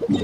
What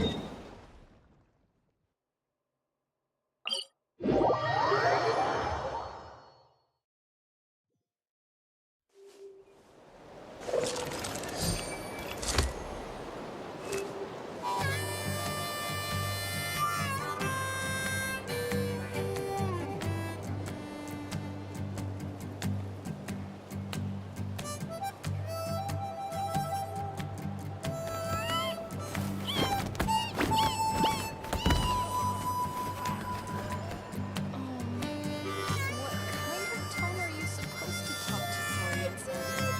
kind of tone are you supposed to talk to Saurians in?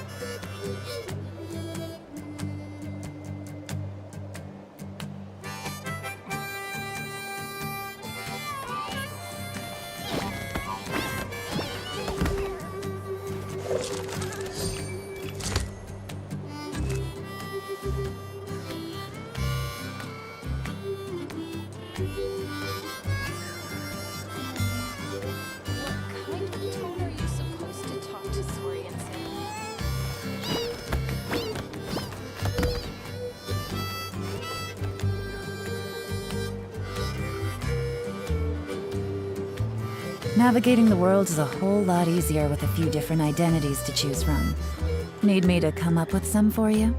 What kind of tone are you supposed to talk to Saurians in? Navigating the world is a whole lot easier with a few different identities to choose from. Need me to come up with some for you?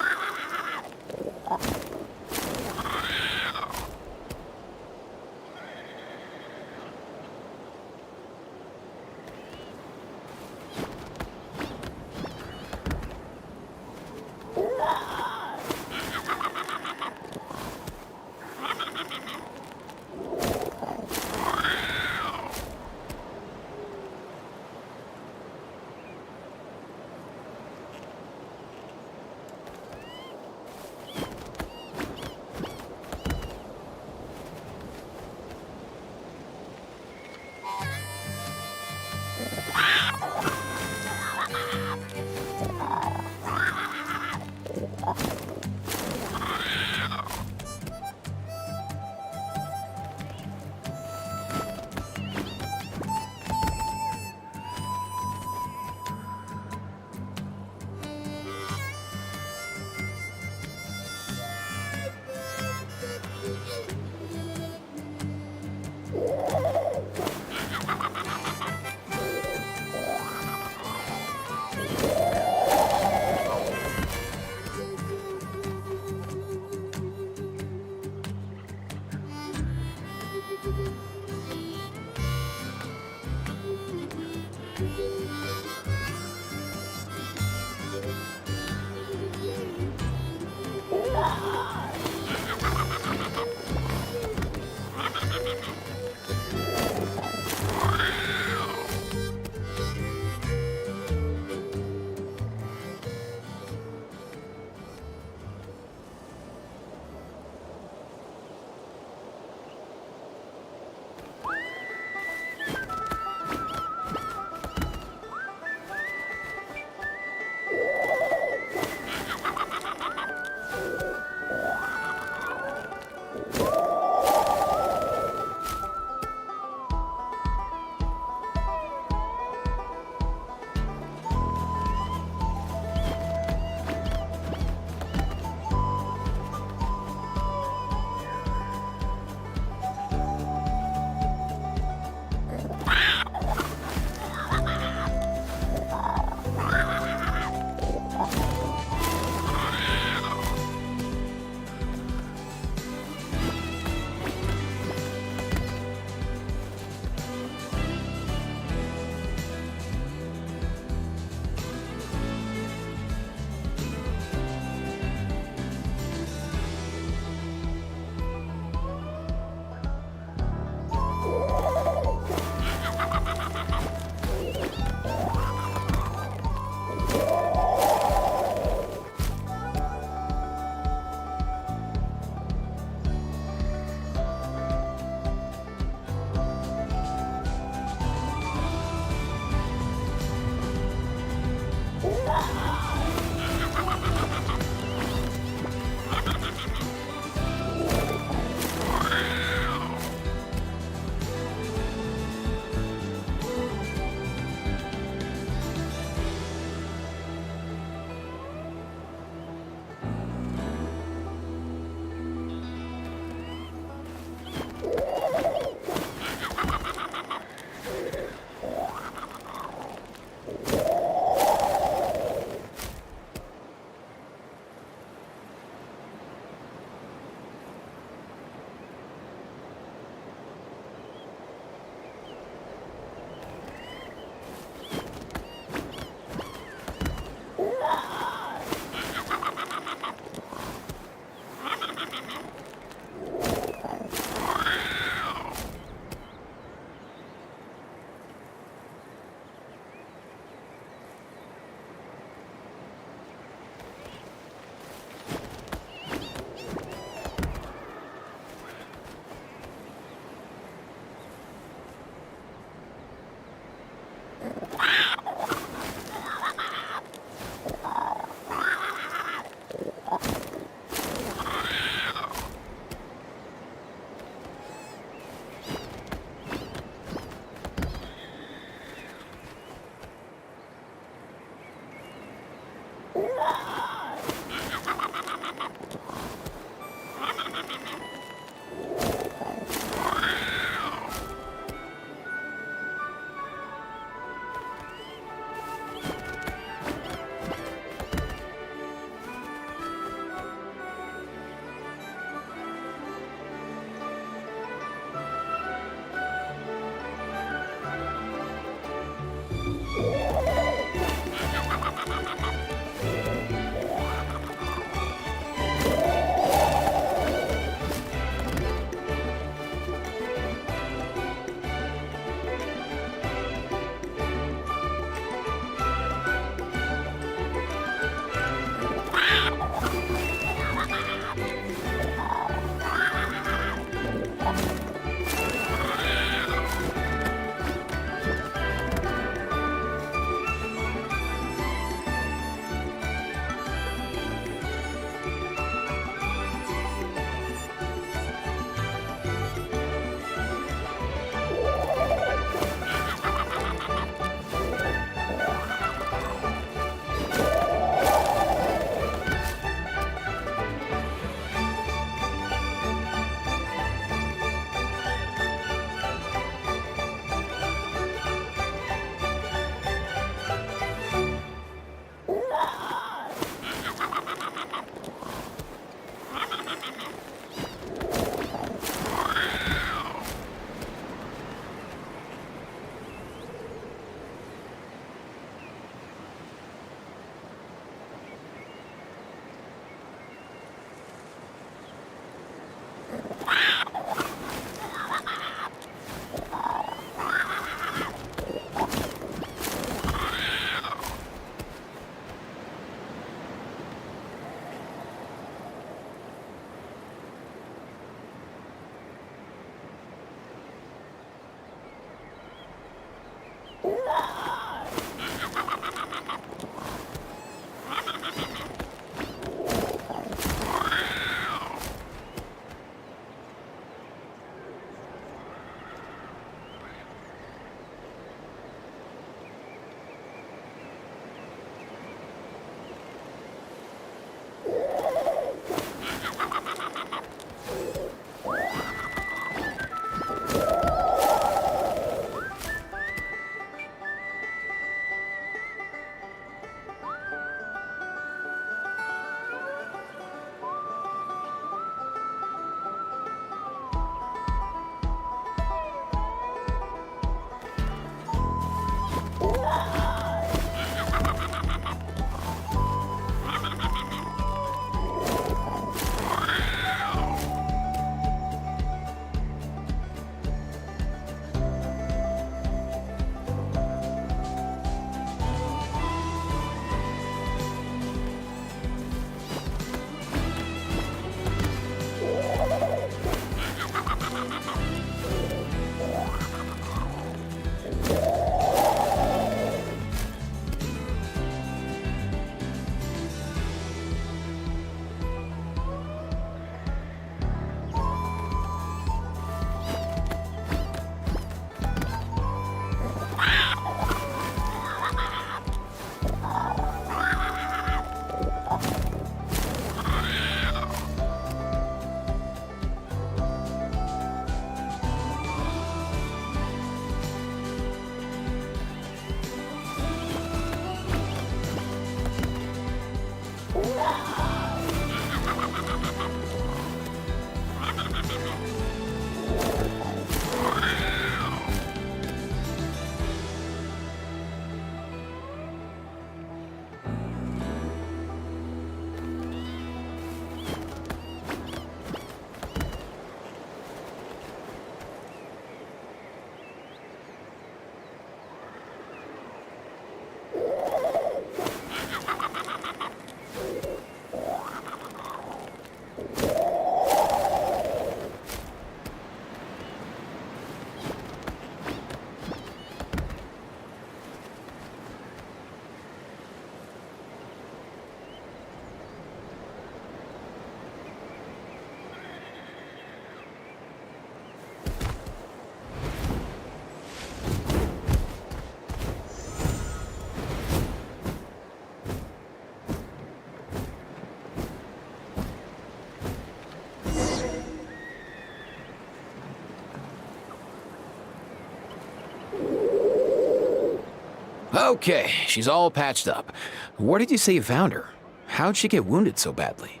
Okay, she's all patched up. Where did you say you found her? How'd she get wounded so badly?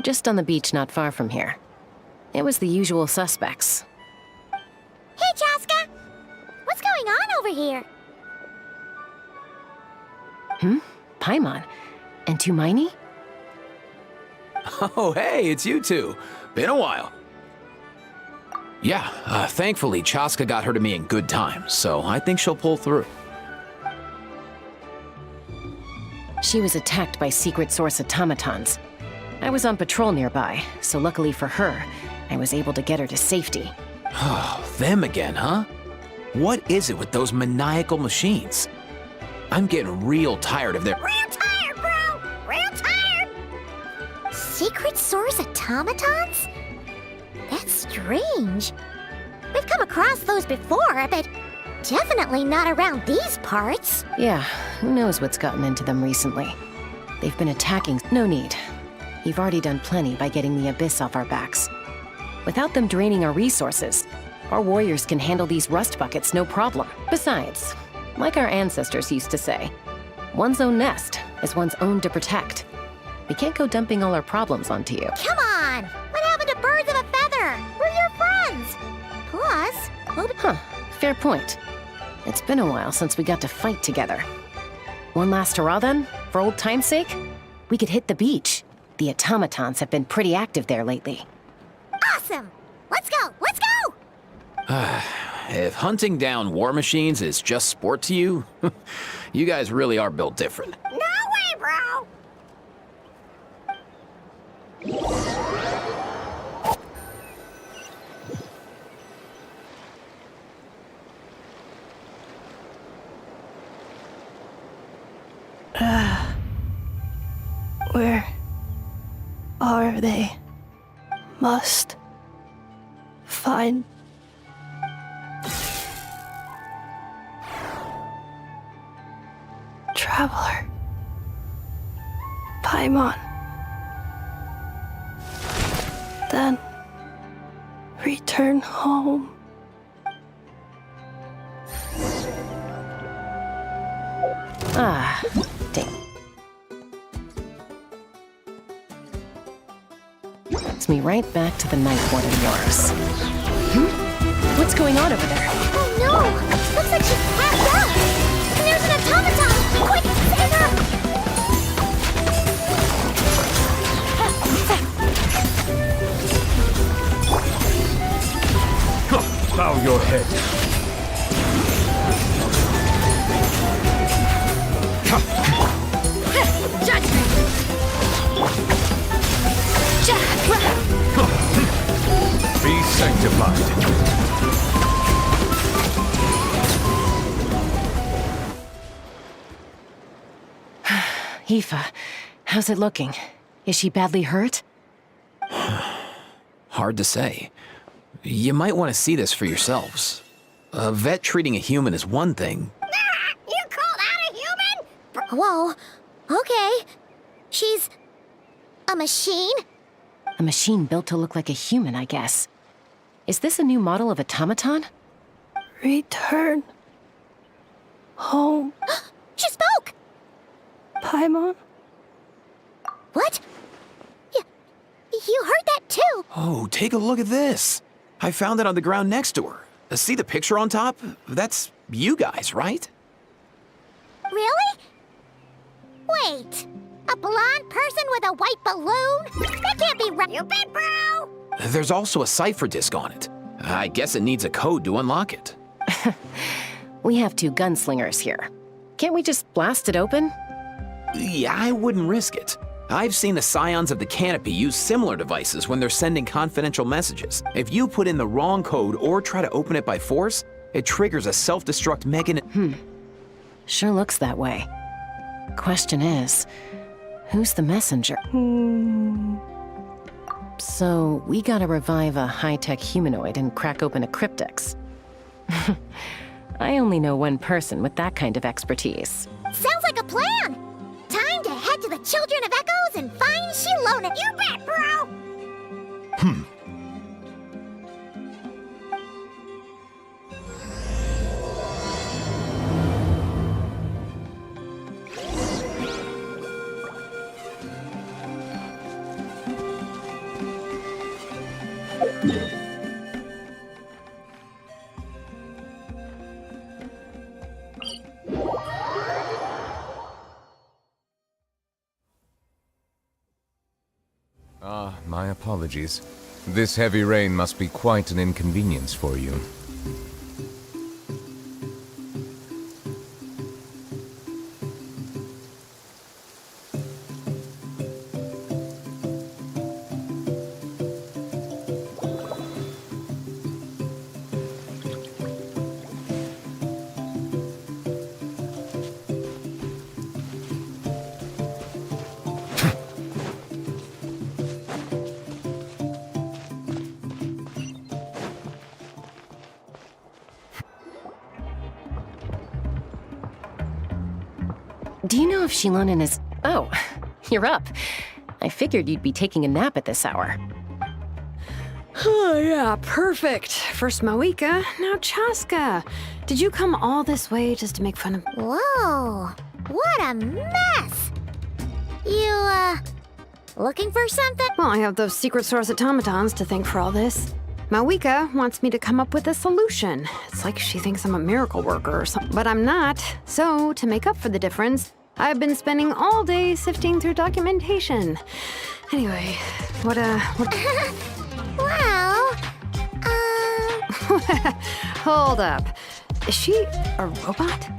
Just on the beach not far from here. It was the usual suspects. Hey, Chaska! What's going on over here? Paimon. And Tumaini? Oh, hey, it's you two. Been a while. Yeah, thankfully, Chaska got her to me in good time, so I think she'll pull through. She was attacked by secret source automatons. I was on patrol nearby, so luckily for her, I was able to get her to safety. Oh, them again, huh? What is it with those maniacal machines? I'm getting real tired of their— Real tired, bro! Real tired! Secret source automatons? That's strange. We've come across those before, but definitely not around these parts. Yeah, who knows what's gotten into them recently. They've been attacking— No need. You've already done plenty by getting the Abyss off our backs. Without them draining our resources, our warriors can handle these rust buckets no problem. Besides, like our ancestors used to say, one's own nest is one's own to protect. We can't go dumping all our problems onto you. Come on! What happened to birds of a feather? We're your friends! Plus, Huh, fair point. It's been a while since we got to fight together. One last hurrah then, for old time's sake? We could hit the beach. The automatons have been pretty active there lately. awesome! Let's go! Let's go! If hunting down war machines is just sport to you, you guys really are built different. No way, bro! Where are they? Must find Traveler Paimon. Then return home. Ah, dang. Takes me right back to the Night Ward of yours. What's going on over there? Oh no! Looks like she's passed out! And there's an automaton! Quick, save her! Bow your head. Judgment! Be sanctified. Aoife, how's it looking? Is she badly hurt? Hard to say. You might want to see this for yourselves. A vet treating a human is one thing. You called out a human? Whoa. Okay. She's a machine? A machine built to look like a human, I guess. Is this a new model of automaton? Return home, She spoke! Paimon. What? You heard that too? Oh, take a look at this. I found it on the ground next to her. See the picture on top? That's you guys, right? Really? Wait. A blonde person with a white balloon? That can't be right. You bet, bro! There's also a cipher disk on it. I guess it needs a code to unlock it. We have two gunslingers here. Can't we just blast it open? Yeah, I wouldn't risk it. I've seen the Scions of the Canopy use similar devices when they're sending confidential messages. If you put in the wrong code or try to open it by force, it triggers a self-destruct mechanism. Sure looks that way. Question is, who's the messenger? So, we gotta revive a high-tech humanoid and crack open a cryptex. I only know one person with that kind of expertise. Sounds like a plan! Time to head head to the Children of Echoes and find Shilona. You bet, bro! My apologies. This heavy rain must be quite an inconvenience for you. Do you know if Shilonen is... Oh, you're up. I figured you'd be taking a nap at this hour. Oh, yeah, perfect. First Moika, now Chaska. Did you come all this way just to make fun of... Whoa, what a mess! You, looking for something? Well, I have those secret source automatons to thank for all this. Mawika wants me to come up with a solution. It's like she thinks I'm a miracle worker or something, but I'm not. So, to make up for the difference, I've been spending all day sifting through documentation. Anyway, what... Well, Hold up. Is she a robot?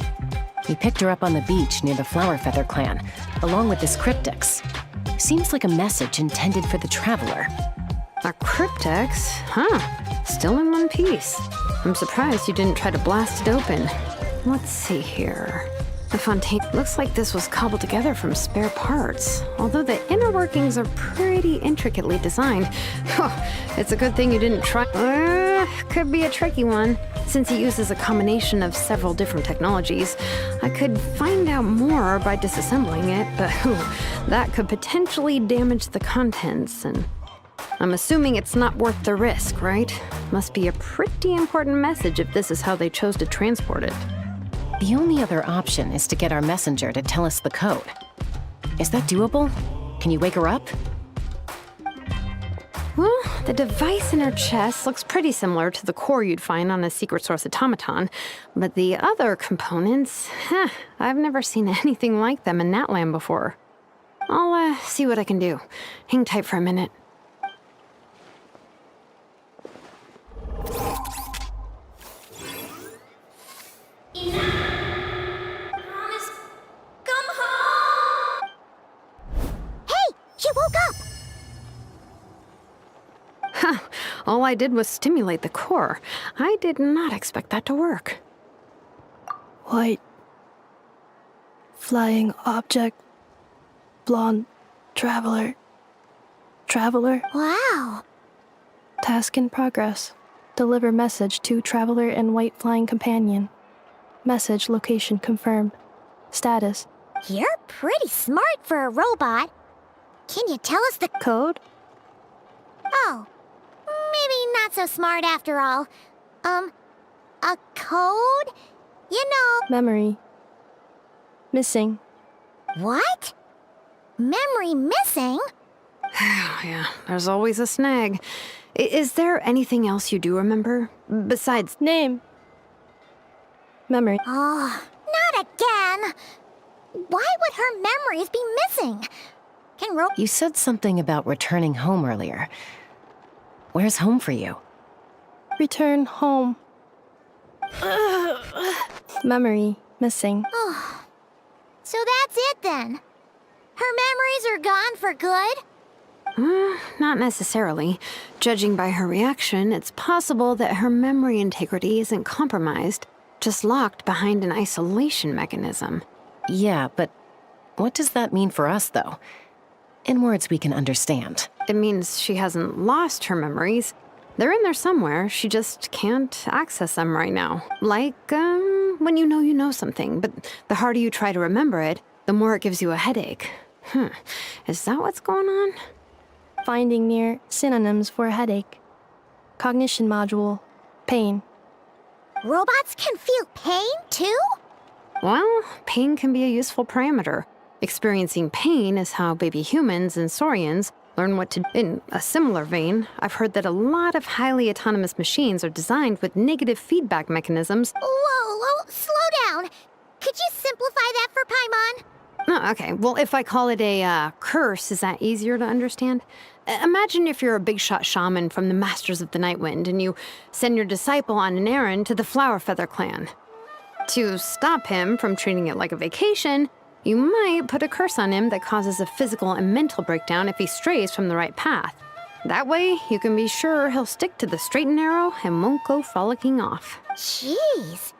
We picked her up on the beach near the Flower Feather clan, along with this cryptex. Seems like a message intended for the Traveler. A cryptex? Huh. Still in one piece. I'm surprised you didn't try to blast it open. Let's see here. The Fontaine looks like this was cobbled together from spare parts, although the inner workings are pretty intricately designed. It's a good thing you didn't try. Could be a tricky one. Since it uses a combination of several different technologies, I could find out more by disassembling it, but that could potentially damage the contents, and I'm assuming it's not worth the risk, right? Must be a pretty important message if this is how they chose to transport it. The only other option is to get our messenger to tell us the code. Is that doable? Can you wake her up? Well, the device in her chest looks pretty similar to the core you'd find on a secret source automaton, but the other components, I've never seen anything like them in Natlan before. I'll see what I can do. Hang tight for a minute. She woke up! All I did was stimulate the core. I did not expect that to work. White. Flying object. Blonde. Traveler. Traveler. Wow. Task in progress. Deliver message to Traveler and White Flying Companion. Message location confirmed. Status. You're pretty smart for a robot. Can you tell us the Code? Oh, maybe not so smart after all. A code? You know... Memory. Missing. What? Memory missing? Yeah, there's always a snag. Is there anything else you do remember? Besides name? Memory. Oh, not again. Why would her memories be missing? Can You said something about returning home earlier. Where's home for you? Return home. Memory missing. Oh, so that's it then. Her memories are gone for good? Not necessarily. Judging by her reaction, it's possible that her memory integrity isn't compromised, just locked behind an isolation mechanism. Yeah, but what does that mean for us, though? In words we can understand. It means she hasn't lost her memories. They're in there somewhere, she just can't access them right now. Like, when you know something, but the harder you try to remember it, the more it gives you a headache. Is that what's going on? Finding near synonyms for headache. Cognition module. Pain. Robots can feel pain, too? Well, pain can be a useful parameter. Experiencing pain is how baby humans and saurians learn what to do. In a similar vein, I've heard that a lot of highly autonomous machines are designed with negative feedback mechanisms. Whoa, slow down. Could you simplify that for Paimon? Oh, okay. Well, if I call it a curse, is that easier to understand? Imagine if you're a big shot shaman from the Masters of the Nightwind and you send your disciple on an errand to the Flowerfeather clan. To stop him from treating it like a vacation, you might put a curse on him that causes a physical and mental breakdown if he strays from the right path. That way, you can be sure he'll stick to the straight and narrow and won't go frolicking off. Jeez.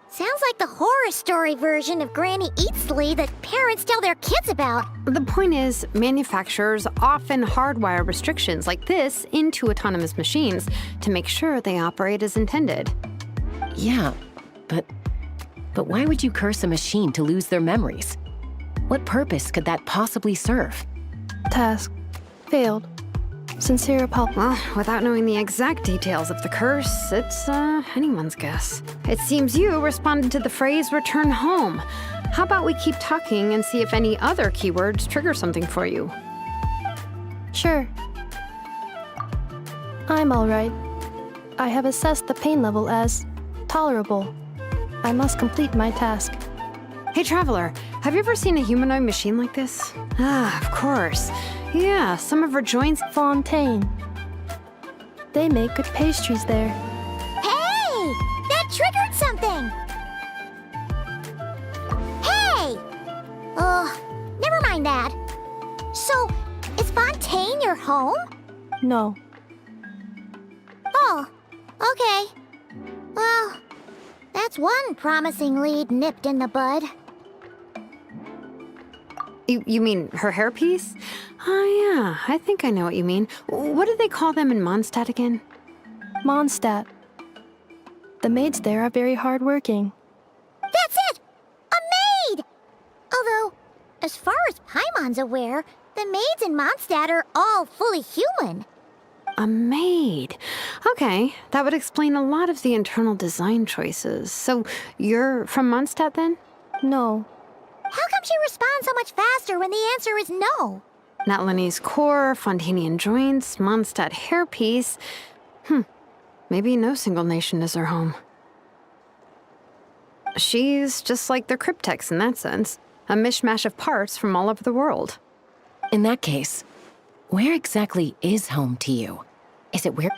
Sounds like the horror story version of Granny Eatsley that parents tell their kids about. The point is, manufacturers often hardwire restrictions like this into autonomous machines to make sure they operate as intended. Yeah, but why would you curse a machine to lose their memories? What purpose could that possibly serve? Task. Failed. Sincere apology. Well, without knowing the exact details of the curse, it's anyone's guess. It seems you responded to the phrase return home. How about we keep talking and see if any other keywords trigger something for you? Sure. I'm alright. I have assessed the pain level as tolerable. I must complete my task. Hey, Traveler, have you ever seen a humanoid machine like this? Ah, of course. Yeah, some of her joints. Fontaine. They make good pastries there. Hey! That triggered something! Hey! Never mind that. So, is Fontaine your home? No. Oh, okay. Well, that's one promising lead nipped in the bud. You mean her hairpiece? Oh, yeah, I think I know what you mean. What do they call them in Mondstadt again? Mondstadt. The maids there are very hardworking. That's it! A maid! Although, as far as Paimon's aware, the maids in Mondstadt are all fully human. A maid. Okay, that would explain a lot of the internal design choices. So, you're from Mondstadt then? No. How come she responds so much faster when the answer is no? Natlanese core, Fontanian joints, Mondstadt hairpiece. Maybe no single nation is her home. She's just like the Cryptex in that sense. A mishmash of parts from all over the world. In that case, where exactly is home to you? Is it where?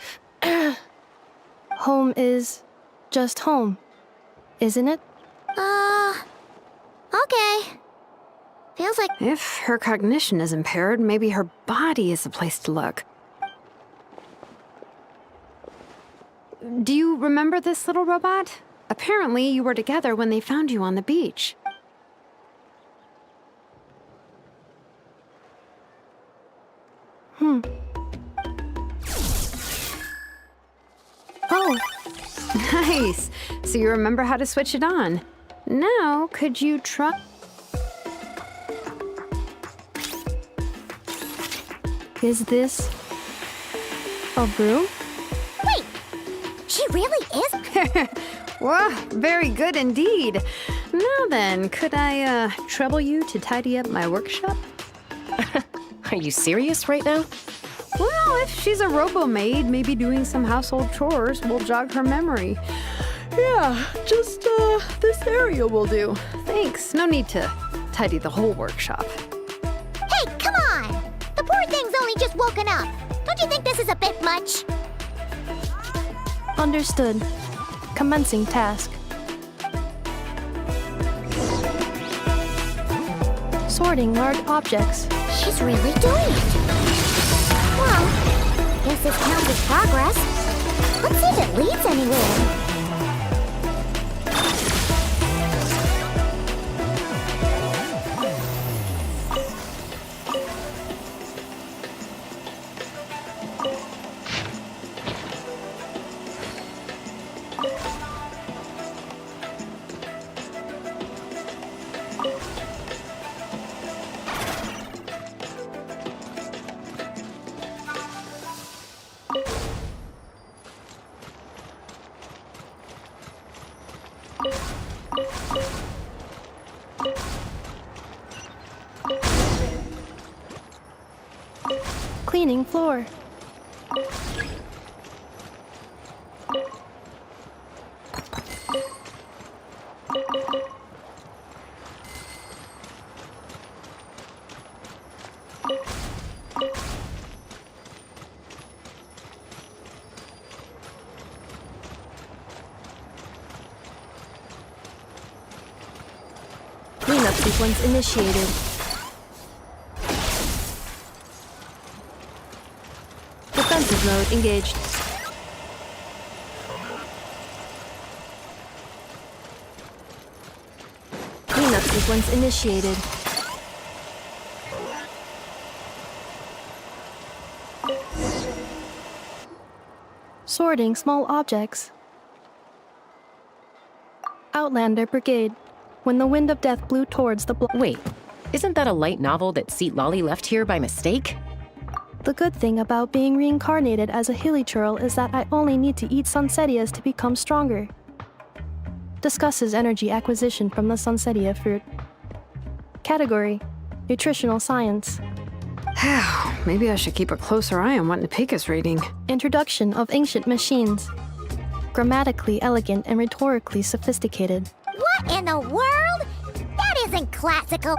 Home is just home, isn't it? Okay. Feels like... If her cognition is impaired, maybe her body is the place to look. Do you remember this little robot? Apparently, you were together when they found you on the beach. Oh, Nice! So you remember how to switch it on. Now, could you try... is this a broom? Wait! She really is? Whoa, very good indeed. Now then, could I, trouble you to tidy up my workshop? Are you serious right now? Well, if she's a robo-maid, maybe doing some household chores will jog her memory. Yeah, just, this area will do. Thanks, no need to tidy the whole workshop. Hey, come on! The poor thing's only just woken up. Don't you think this is a bit much? Understood. Commencing task. Sorting large objects. She's really doing it. Well, guess this counts as progress. Let's see if it leads anywhere. remaining floor. Cleanup sequence initiated. Defensive mode engaged. Cleanup sequence initiated. Sorting small objects. Outlander Brigade. When the wind of death blew towards the Wait, isn't that a light novel that Seat Lolly left here by mistake? The good thing about being reincarnated as a hilichurl is that I only need to eat Sunsettias to become stronger. Discusses energy acquisition from the Sunsettia fruit. Category: Nutritional Science. Maybe I should keep a closer eye on what Nipik is reading. Introduction of Ancient Machines. Grammatically elegant and rhetorically sophisticated. What in the world? That isn't classical.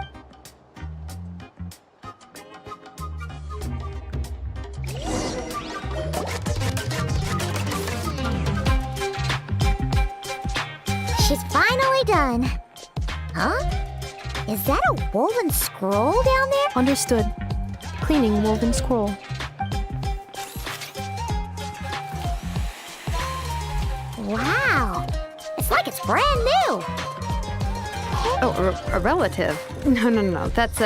She's finally done. Huh? Is that a woven scroll down there? Understood. Cleaning woven scroll. Wow. It's like it's brand new. Oh, a relative? No. That's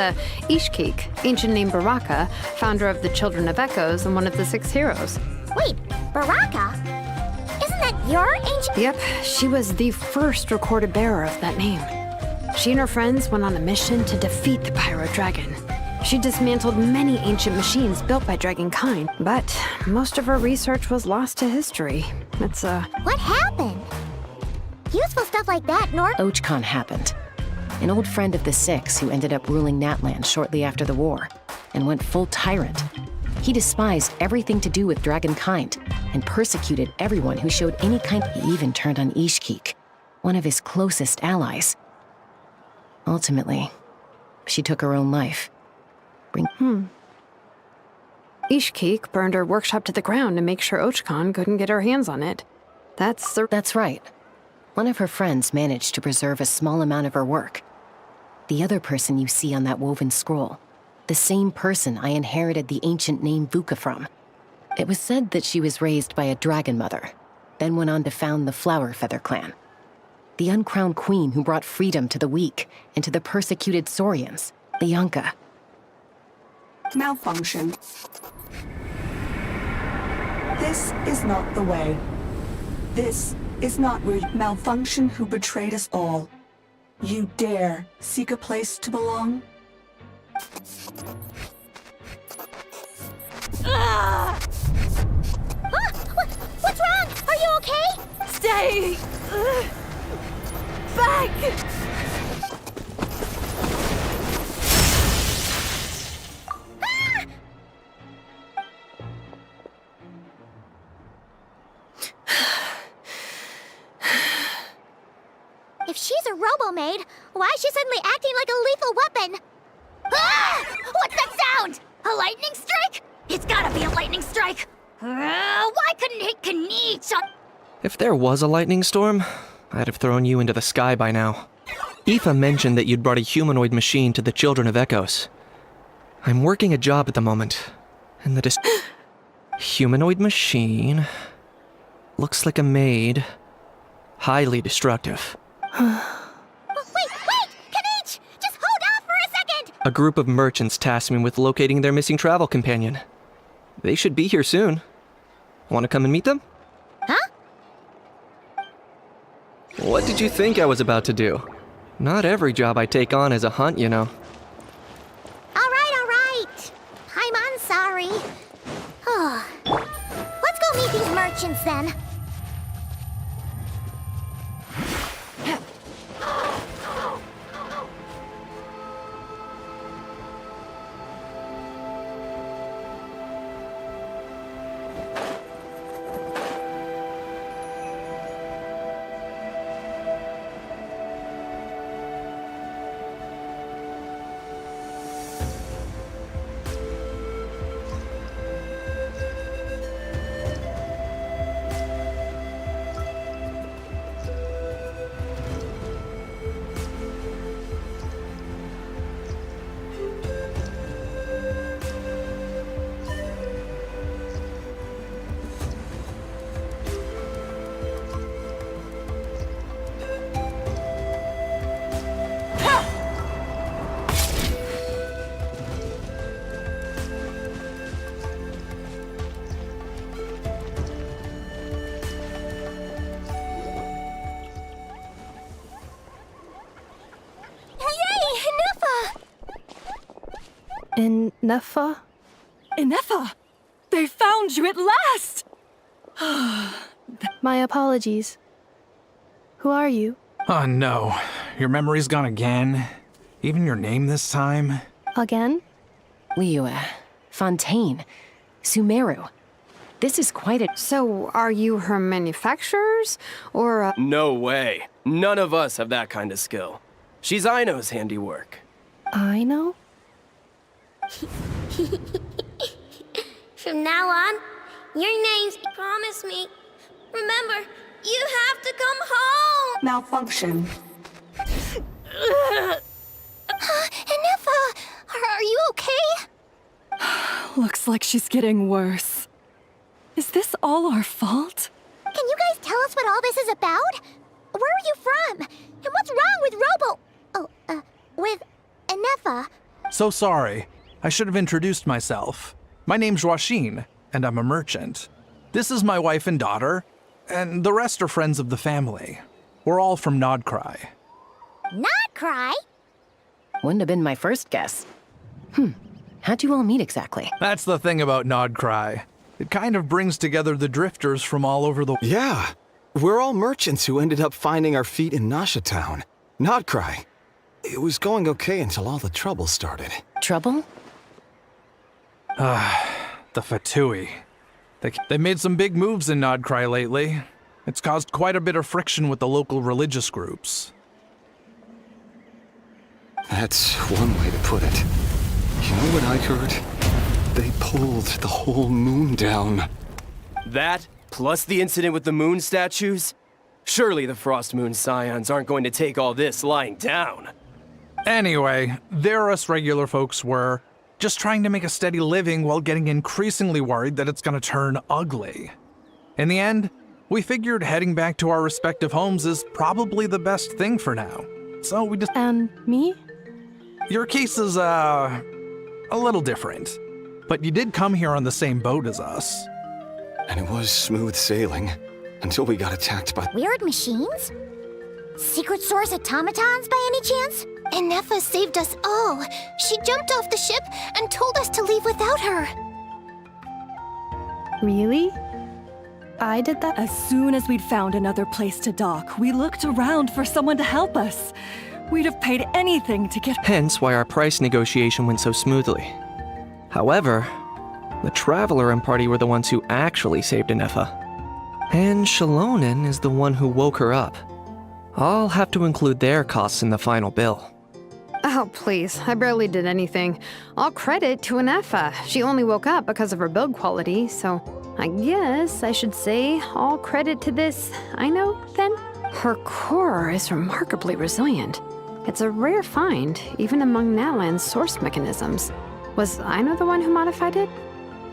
Ishkik, ancient name Baraka, founder of the Children of Echoes and one of the 6 heroes. Wait, Baraka? Isn't that your ancient... Yep, she was the first recorded bearer of that name. She and her friends went on a mission to defeat the Pyro Dragon. She dismantled many ancient machines built by Dragonkind, but most of her research was lost to history. It's What happened? Useful stuff like that, Ochkon happened. An old friend of the 6 who ended up ruling Natlan shortly after the war, and went full tyrant. He despised everything to do with Dragonkind, and persecuted everyone who showed any kind. He even turned on Ishkik, one of his closest allies. Ultimately, she took her own life. Ishkik burned her workshop to the ground to make sure Ochkon couldn't get her hands on it. That's right. One of her friends managed to preserve a small amount of her work. The other person you see on that woven scroll, the same person I inherited the ancient name Vuka from. It was said that she was raised by a dragon mother, then went on to found the Flower Feather clan. The uncrowned queen who brought freedom to the weak and to the persecuted Saurians, the Yunka. Malfunction. This is not the way. This is not where Malfunction who betrayed us all. You dare seek a place to belong? What's wrong? Are you okay? Stay back! If she's a robo-maid, why is she suddenly acting like a lethal weapon? Ah! What's that sound? A lightning strike? It's gotta be a lightning strike! Why couldn't it Knight on... If there was a lightning storm, I'd have thrown you into the sky by now. Aoife mentioned that you'd brought a humanoid machine to the Children of Echoes. I'm working a job at the moment, and the humanoid machine looks like a maid. Highly destructive. Wait! Knight! Just hold off for a second! A group of merchants tasked me with locating their missing travel companion. They should be here soon. Want to come and meet them? Huh? What did you think I was about to do? Not every job I take on is a hunt, you know. All right. I'm sorry. Let's go meet these merchants then. In Nefa? Inefa! They found you at last! My apologies. Who are you? Oh no. Your memory's gone again? Even your name this time? Again? Liyue, Fontaine, Sumeru. This is quite a... So, are you her manufacturers? Or, No way. None of us have that kind of skill. She's Aino's handiwork. I know? From now on, your name's promise me. Remember, you have to come home! Malfunction. Inefa! Are you okay? Looks like she's getting worse. Is this all our fault? Can you guys tell us what all this is about? Where are you from? And what's wrong with with Inefa? So sorry. I should have introduced myself. My name's Joachine, and I'm a merchant. This is my wife and daughter, and the rest are friends of the family. We're all from Nodcry. Not cry? Wouldn't have been my first guess. How'd you all meet exactly? That's the thing about Nodcry. It kind of brings together the drifters from all over the... Yeah, we're all merchants who ended up finding our feet in Nasha Town. Nodcry. It was going okay until all the trouble started. Trouble? The Fatui. They made some big moves in Nodcry lately. It's caused quite a bit of friction with the local religious groups. That's one way to put it. You know what I heard? They pulled the whole moon down. That, plus the incident with the moon statues? Surely the Frost Moon Scions aren't going to take all this lying down. Anyway, there us regular folks were, just trying to make a steady living while getting increasingly worried that it's gonna turn ugly. In the end, we figured heading back to our respective homes is probably the best thing for now. So we just... And me? Your case is, a little different. But you did come here on the same boat as us. And it was smooth sailing, until we got attacked by... Weird machines? Secret Source automatons by any chance? Inefa saved us all. She jumped off the ship and told us to leave without her. Really? I did that? As soon as we'd found another place to dock, we looked around for someone to help us. We'd have paid anything to get... Hence why our price negotiation went so smoothly. However, the Traveler and party were the ones who actually saved Inefa. And Shalonen is the one who woke her up. I'll have to include their costs in the final bill. Oh, please. I barely did anything. All credit to Inefa. She only woke up because of her build quality, so I guess I should say all credit to this Aino, then? Her core is remarkably resilient. It's a rare find, even among Natlan's source mechanisms. Was Aino the one who modified it?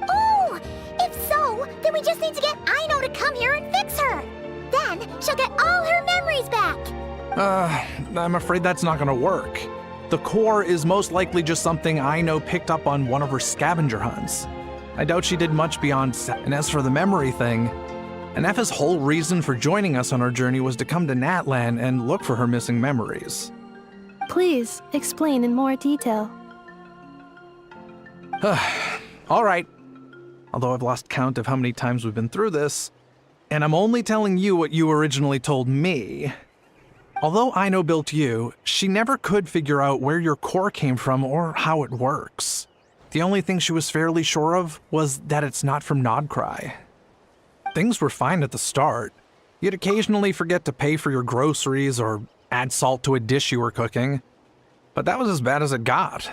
Oh! If so, then we just need to get Aino to come here and fix her! Then she'll get all her memories back! I'm afraid that's not gonna work. The core is most likely just something Aino picked up on one of her scavenger hunts. I doubt she did much beyond... And as for the memory thing, Inefa's whole reason for joining us on our journey was to come to Natlan and look for her missing memories. Please, explain in more detail. All right. Although I've lost count of how many times we've been through this, and I'm only telling you what you originally told me. Although Aino built you, she never could figure out where your core came from or how it works. The only thing she was fairly sure of was that it's not from Nodcry. Things were fine at the start. You'd occasionally forget to pay for your groceries or add salt to a dish you were cooking, but that was as bad as it got.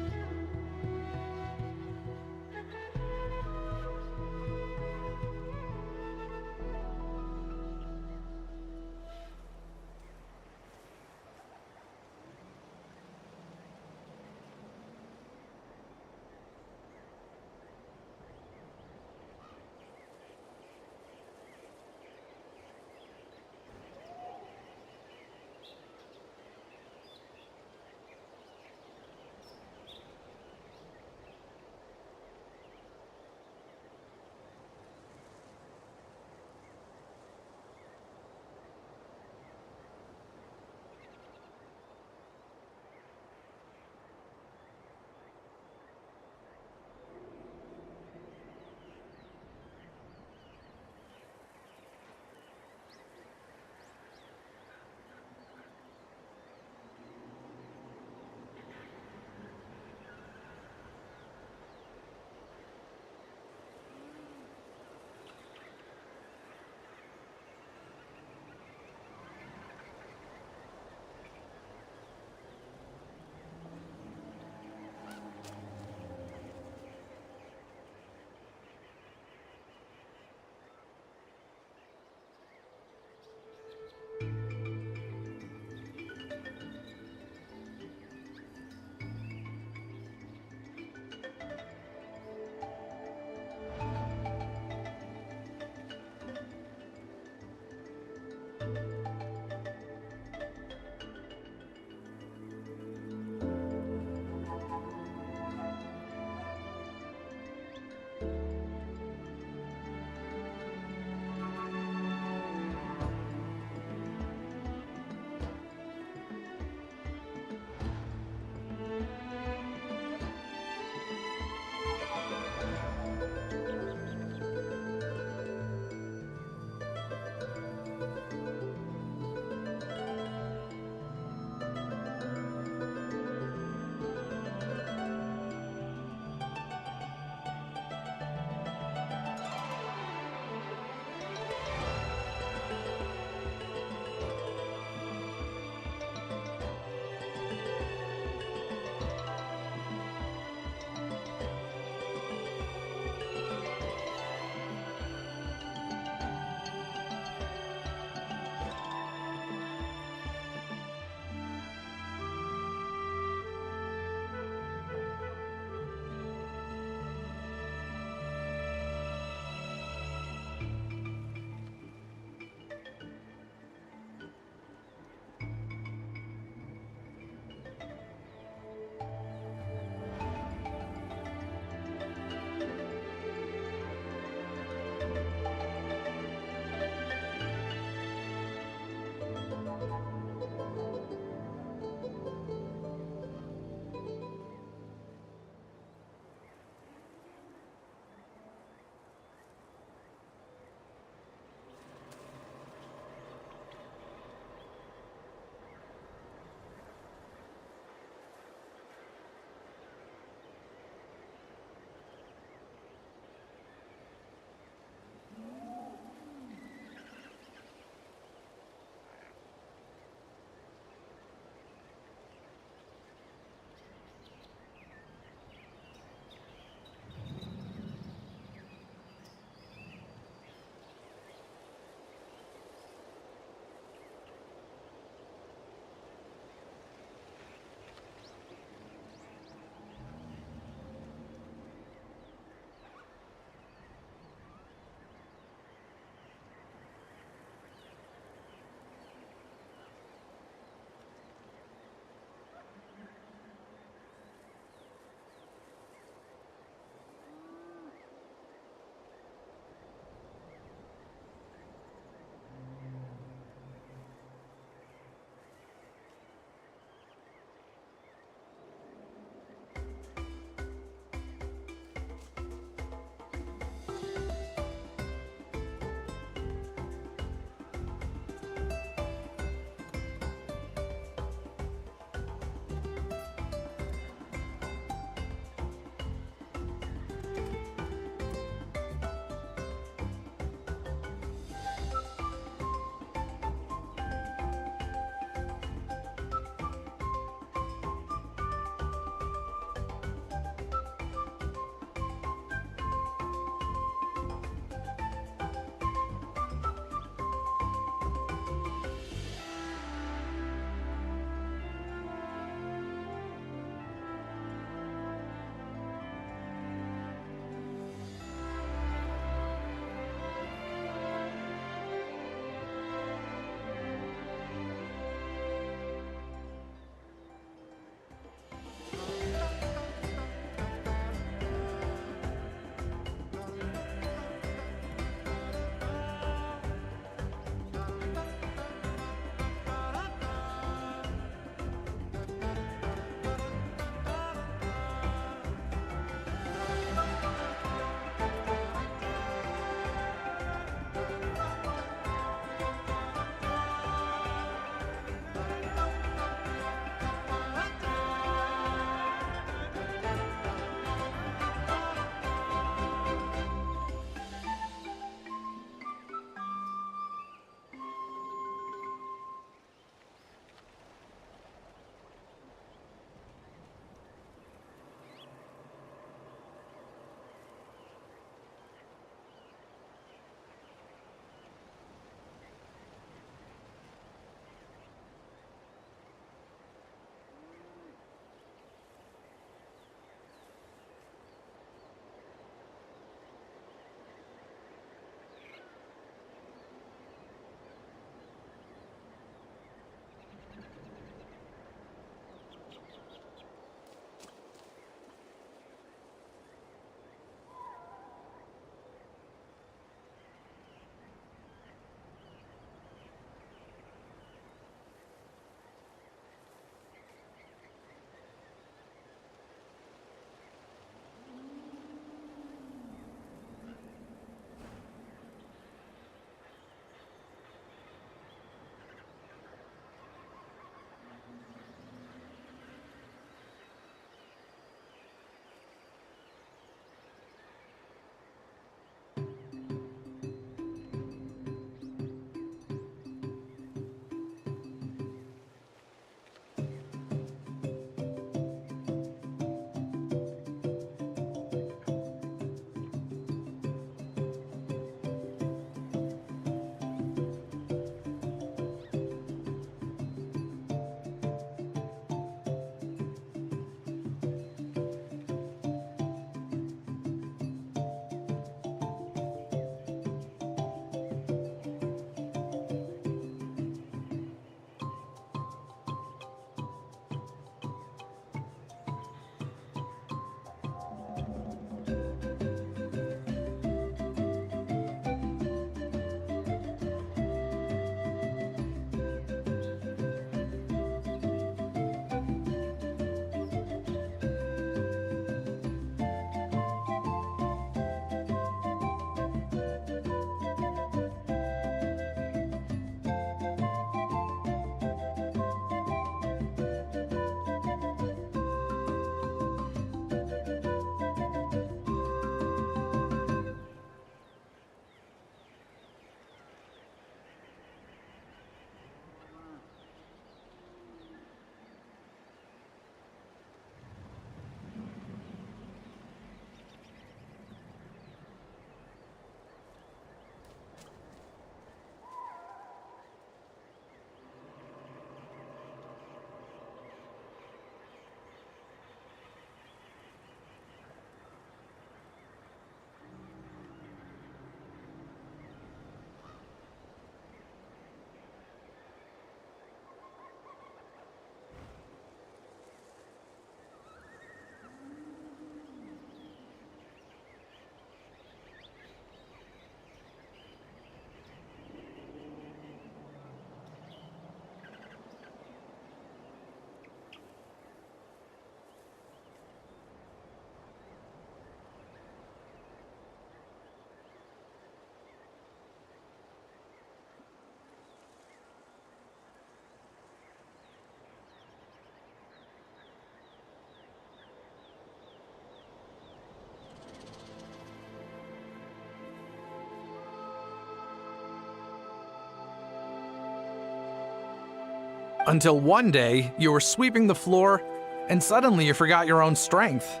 Until one day, you were sweeping the floor, and suddenly you forgot your own strength.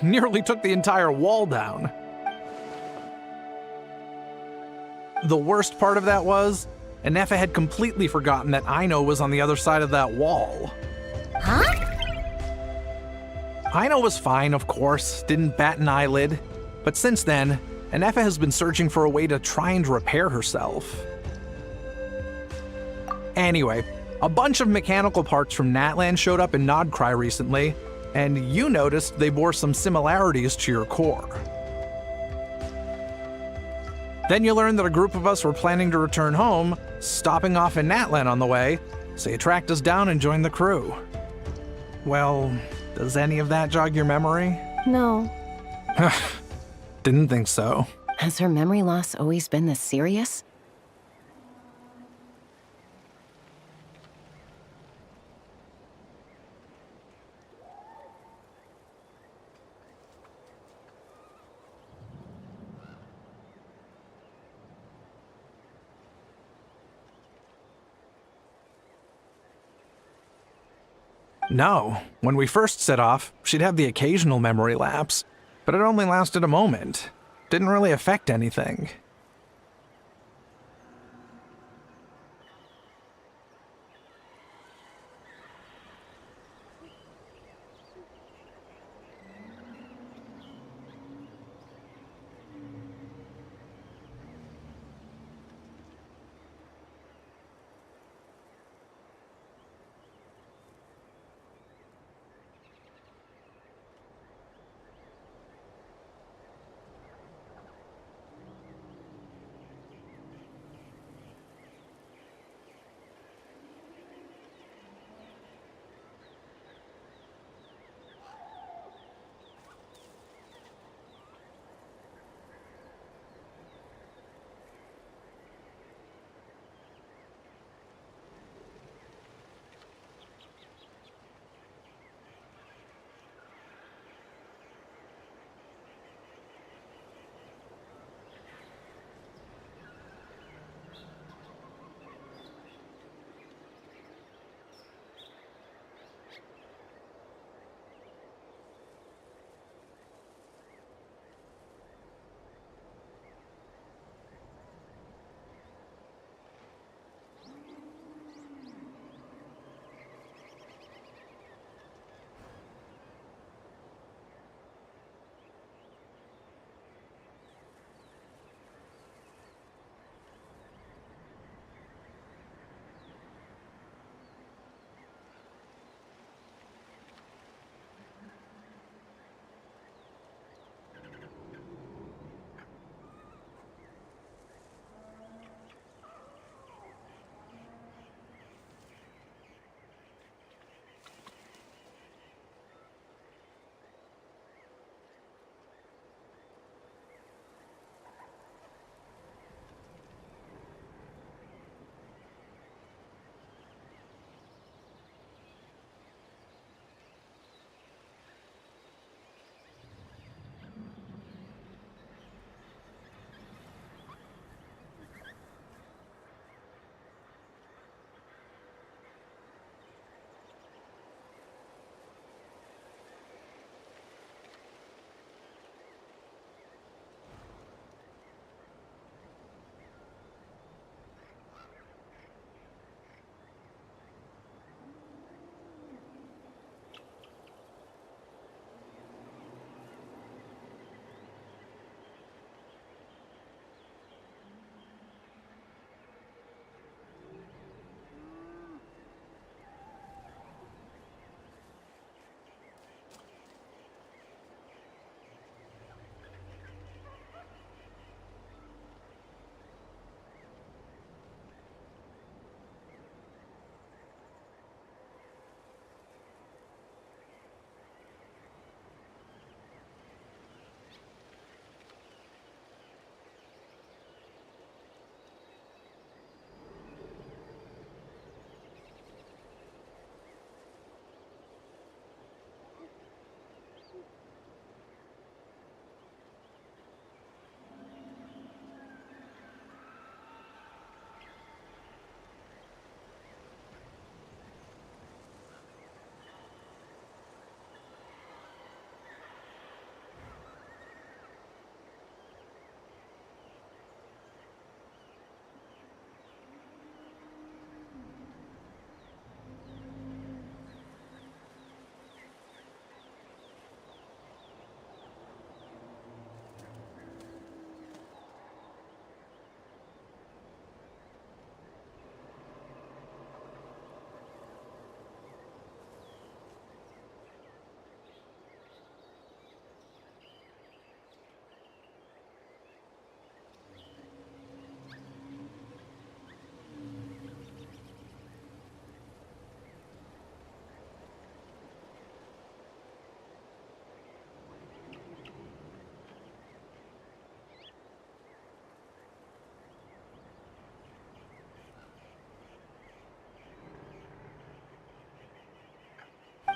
Nearly took the entire wall down. The worst part of that was, Anefa had completely forgotten that Aino was on the other side of that wall. Huh? Aino was fine, of course, didn't bat an eyelid. But since then, Anefa has been searching for a way to try and repair herself. Anyway, a bunch of mechanical parts from Natlan showed up in Nodcry recently, and you noticed they bore some similarities to your core. Then you learned that a group of us were planning to return home, stopping off in Natlan on the way, so you tracked us down and joined the crew. Well, does any of that jog your memory? No. Didn't think so. Has her memory loss always been this serious? No. When we first set off, she'd have the occasional memory lapse, but it only lasted a moment. Didn't really affect anything.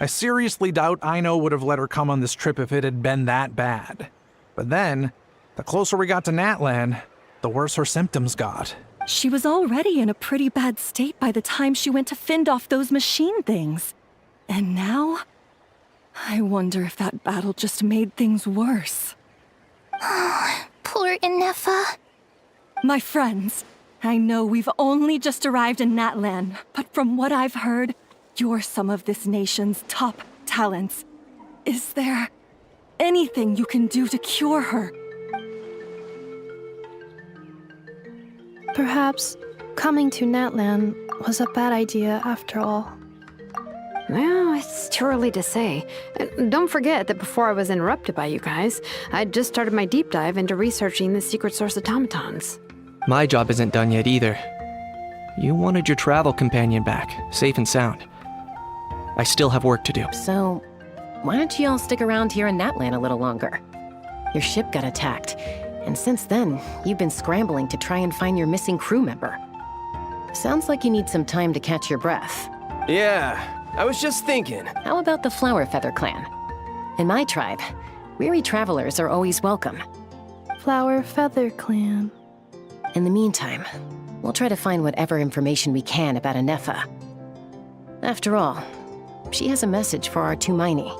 I seriously doubt Aino would have let her come on this trip if it had been that bad. But then, the closer we got to Natlan, the worse her symptoms got. She was already in a pretty bad state by the time she went to fend off those machine things. And now? I wonder if that battle just made things worse. Poor Inefa. My friends, I know we've only just arrived in Natlan, but from what I've heard, you're some of this nation's top talents. Is there anything you can do to cure her? Perhaps coming to Natlan was a bad idea after all. Well, it's too early to say. Don't forget that before I was interrupted by you guys, I'd just started my deep dive into researching the secret source automatons. My job isn't done yet either. You wanted your travel companion back, safe and sound. I still have work to do. So, why don't you all stick around here in Natlan a little longer? Your ship got attacked, and since then, you've been scrambling to try and find your missing crew member. Sounds like you need some time to catch your breath. Yeah, I was just thinking. How about the Flower Feather Clan? In my tribe, weary travelers are always welcome. Flower Feather Clan. In the meantime, we'll try to find whatever information we can about Inefa. After all, she has a message for our Tumaini.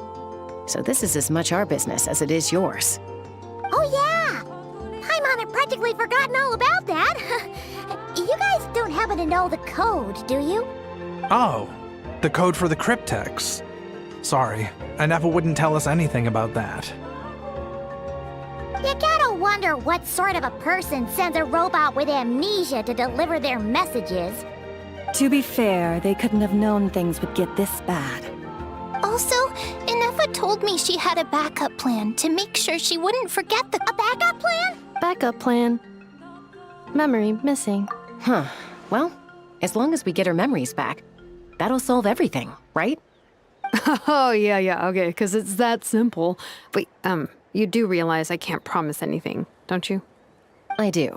So this is as much our business as it is yours. Oh yeah! Paimon had practically forgotten all about that. You guys don't happen to know the code, do you? Oh, the code for the cryptex. Sorry, Inefa wouldn't tell us anything about that. You gotta wonder what sort of a person sends a robot with amnesia to deliver their messages. To be fair, they couldn't have known things would get this bad. Also, Inefa told me she had a backup plan to make sure she wouldn't forget the— A backup plan? Backup plan. Memory missing. Huh. Well, as long as we get her memories back, that'll solve everything, right? Oh, yeah, okay, because it's that simple. Wait, you do realize I can't promise anything, don't you? I do.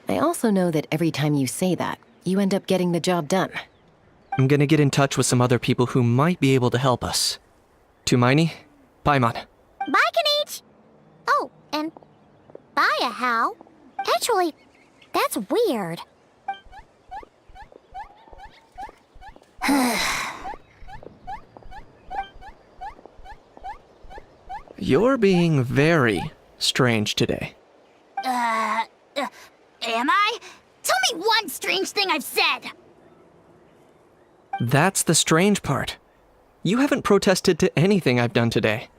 I also know that every time you say that, you end up getting the job done. I'm gonna get in touch with some other people who might be able to help us. Tumaini, Paimon. Bye, Kanich! Oh, and bye, Ahau. Actually, that's weird. You're being very strange today. Am I? Tell me one strange thing I've said! That's the strange part. You haven't protested to anything I've done today.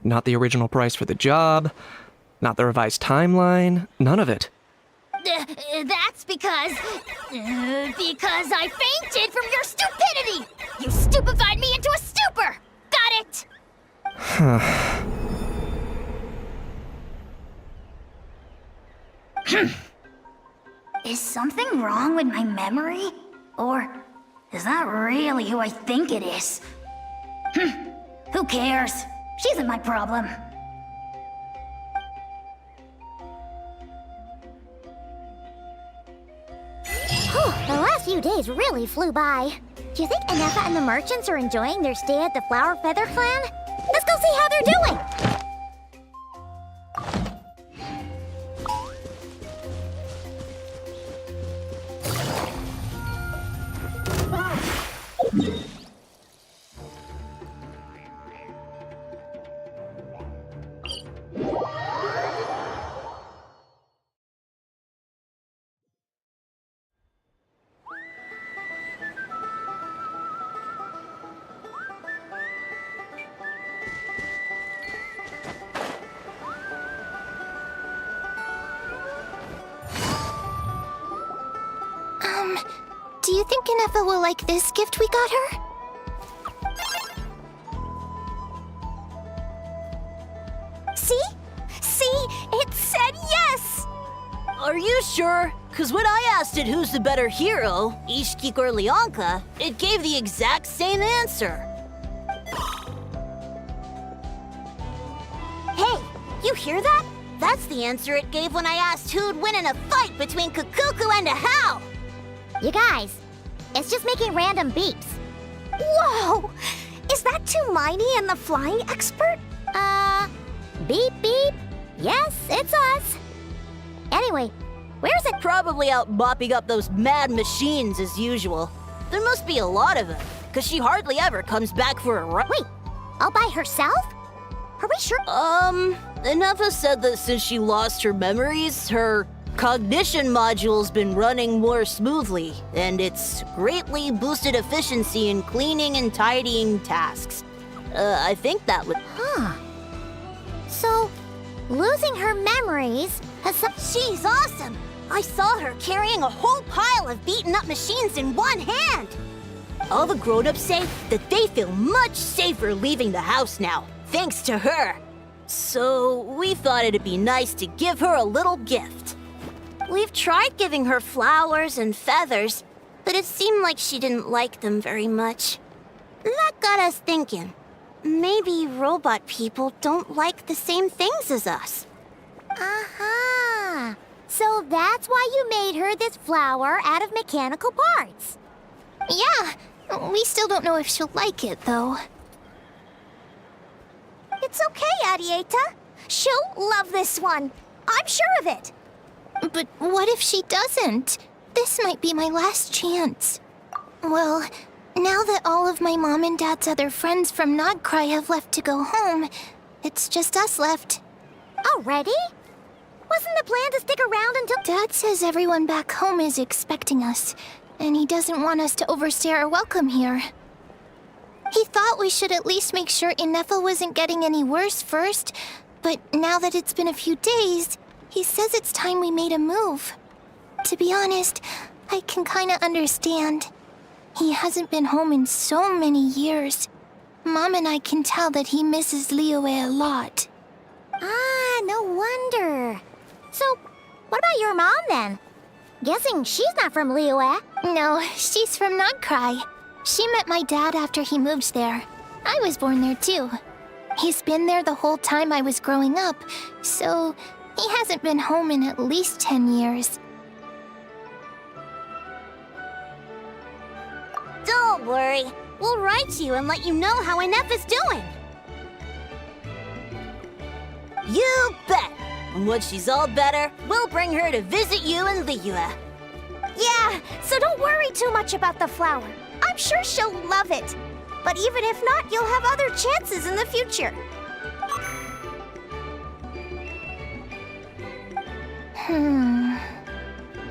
Not the original price for the job, not the revised timeline, none of it. That's because I fainted from your stupidity! You stupefied me into a stupor! Got it? Is something wrong with my memory? Or is that really who I think it is? Who cares? She isn't my problem. The last few days really flew by. Do you think Inefa and the merchants are enjoying their stay at the Flower Feather Clan? Let's go see how they're doing! Do you think Inefa will like this gift we got her? See? See? It said yes! Are you sure? Because when I asked it who's the better hero, Ishkik or Leonka, it gave the exact same answer. Hey, you hear that? That's the answer it gave when I asked who'd win in a fight between Kukuku and Ahau! You guys, it's just making random beeps. Whoa! Is that Tumaini and the flying expert? Beep beep. Yes, it's us. Anyway, where's it? Probably out mopping up those mad machines as usual. There must be a lot of them, because she hardly ever comes back for a run. Wait, all by herself? Are we sure? Ineffa said that since she lost her memories, her cognition module's been running more smoothly, and it's greatly boosted efficiency in cleaning and tidying tasks. I think that would... Huh. So, losing her memories has some... She's awesome! I saw her carrying a whole pile of beaten-up machines in one hand! All the grown-ups say that they feel much safer leaving the house now, thanks to her. So, we thought it'd be nice to give her a little gift. We've tried giving her flowers and feathers, but it seemed like she didn't like them very much. That got us thinking. Maybe robot people don't like the same things as us. Aha! So that's why you made her this flower out of mechanical parts. Yeah, we still don't know if she'll like it, though. It's okay, Arieta. She'll love this one. I'm sure of it. But what if she doesn't? This might be my last chance. Well, now that all of my mom and dad's other friends from Nodcry have left to go home, it's just us left. Already? Wasn't the plan to stick around until... Dad says everyone back home is expecting us, and he doesn't want us to overstay our welcome here. He thought we should at least make sure Ineffa wasn't getting any worse first, but now that it's been a few days, he says it's time we made a move. To be honest, I can kinda understand. He hasn't been home in so many years. Mom and I can tell that he misses Liyue a lot. Ah, no wonder. So, what about your mom then? Guessing she's not from Liyue. No, she's from Nodcry. She met my dad after he moved there. I was born there too. He's been there the whole time I was growing up, so he hasn't been home in at least 10 years. Don't worry. We'll write you and let you know how Ineffa's doing. You bet! And once she's all better, we'll bring her to visit you in Liyue. Yeah, so don't worry too much about the flower. I'm sure she'll love it. But even if not, you'll have other chances in the future.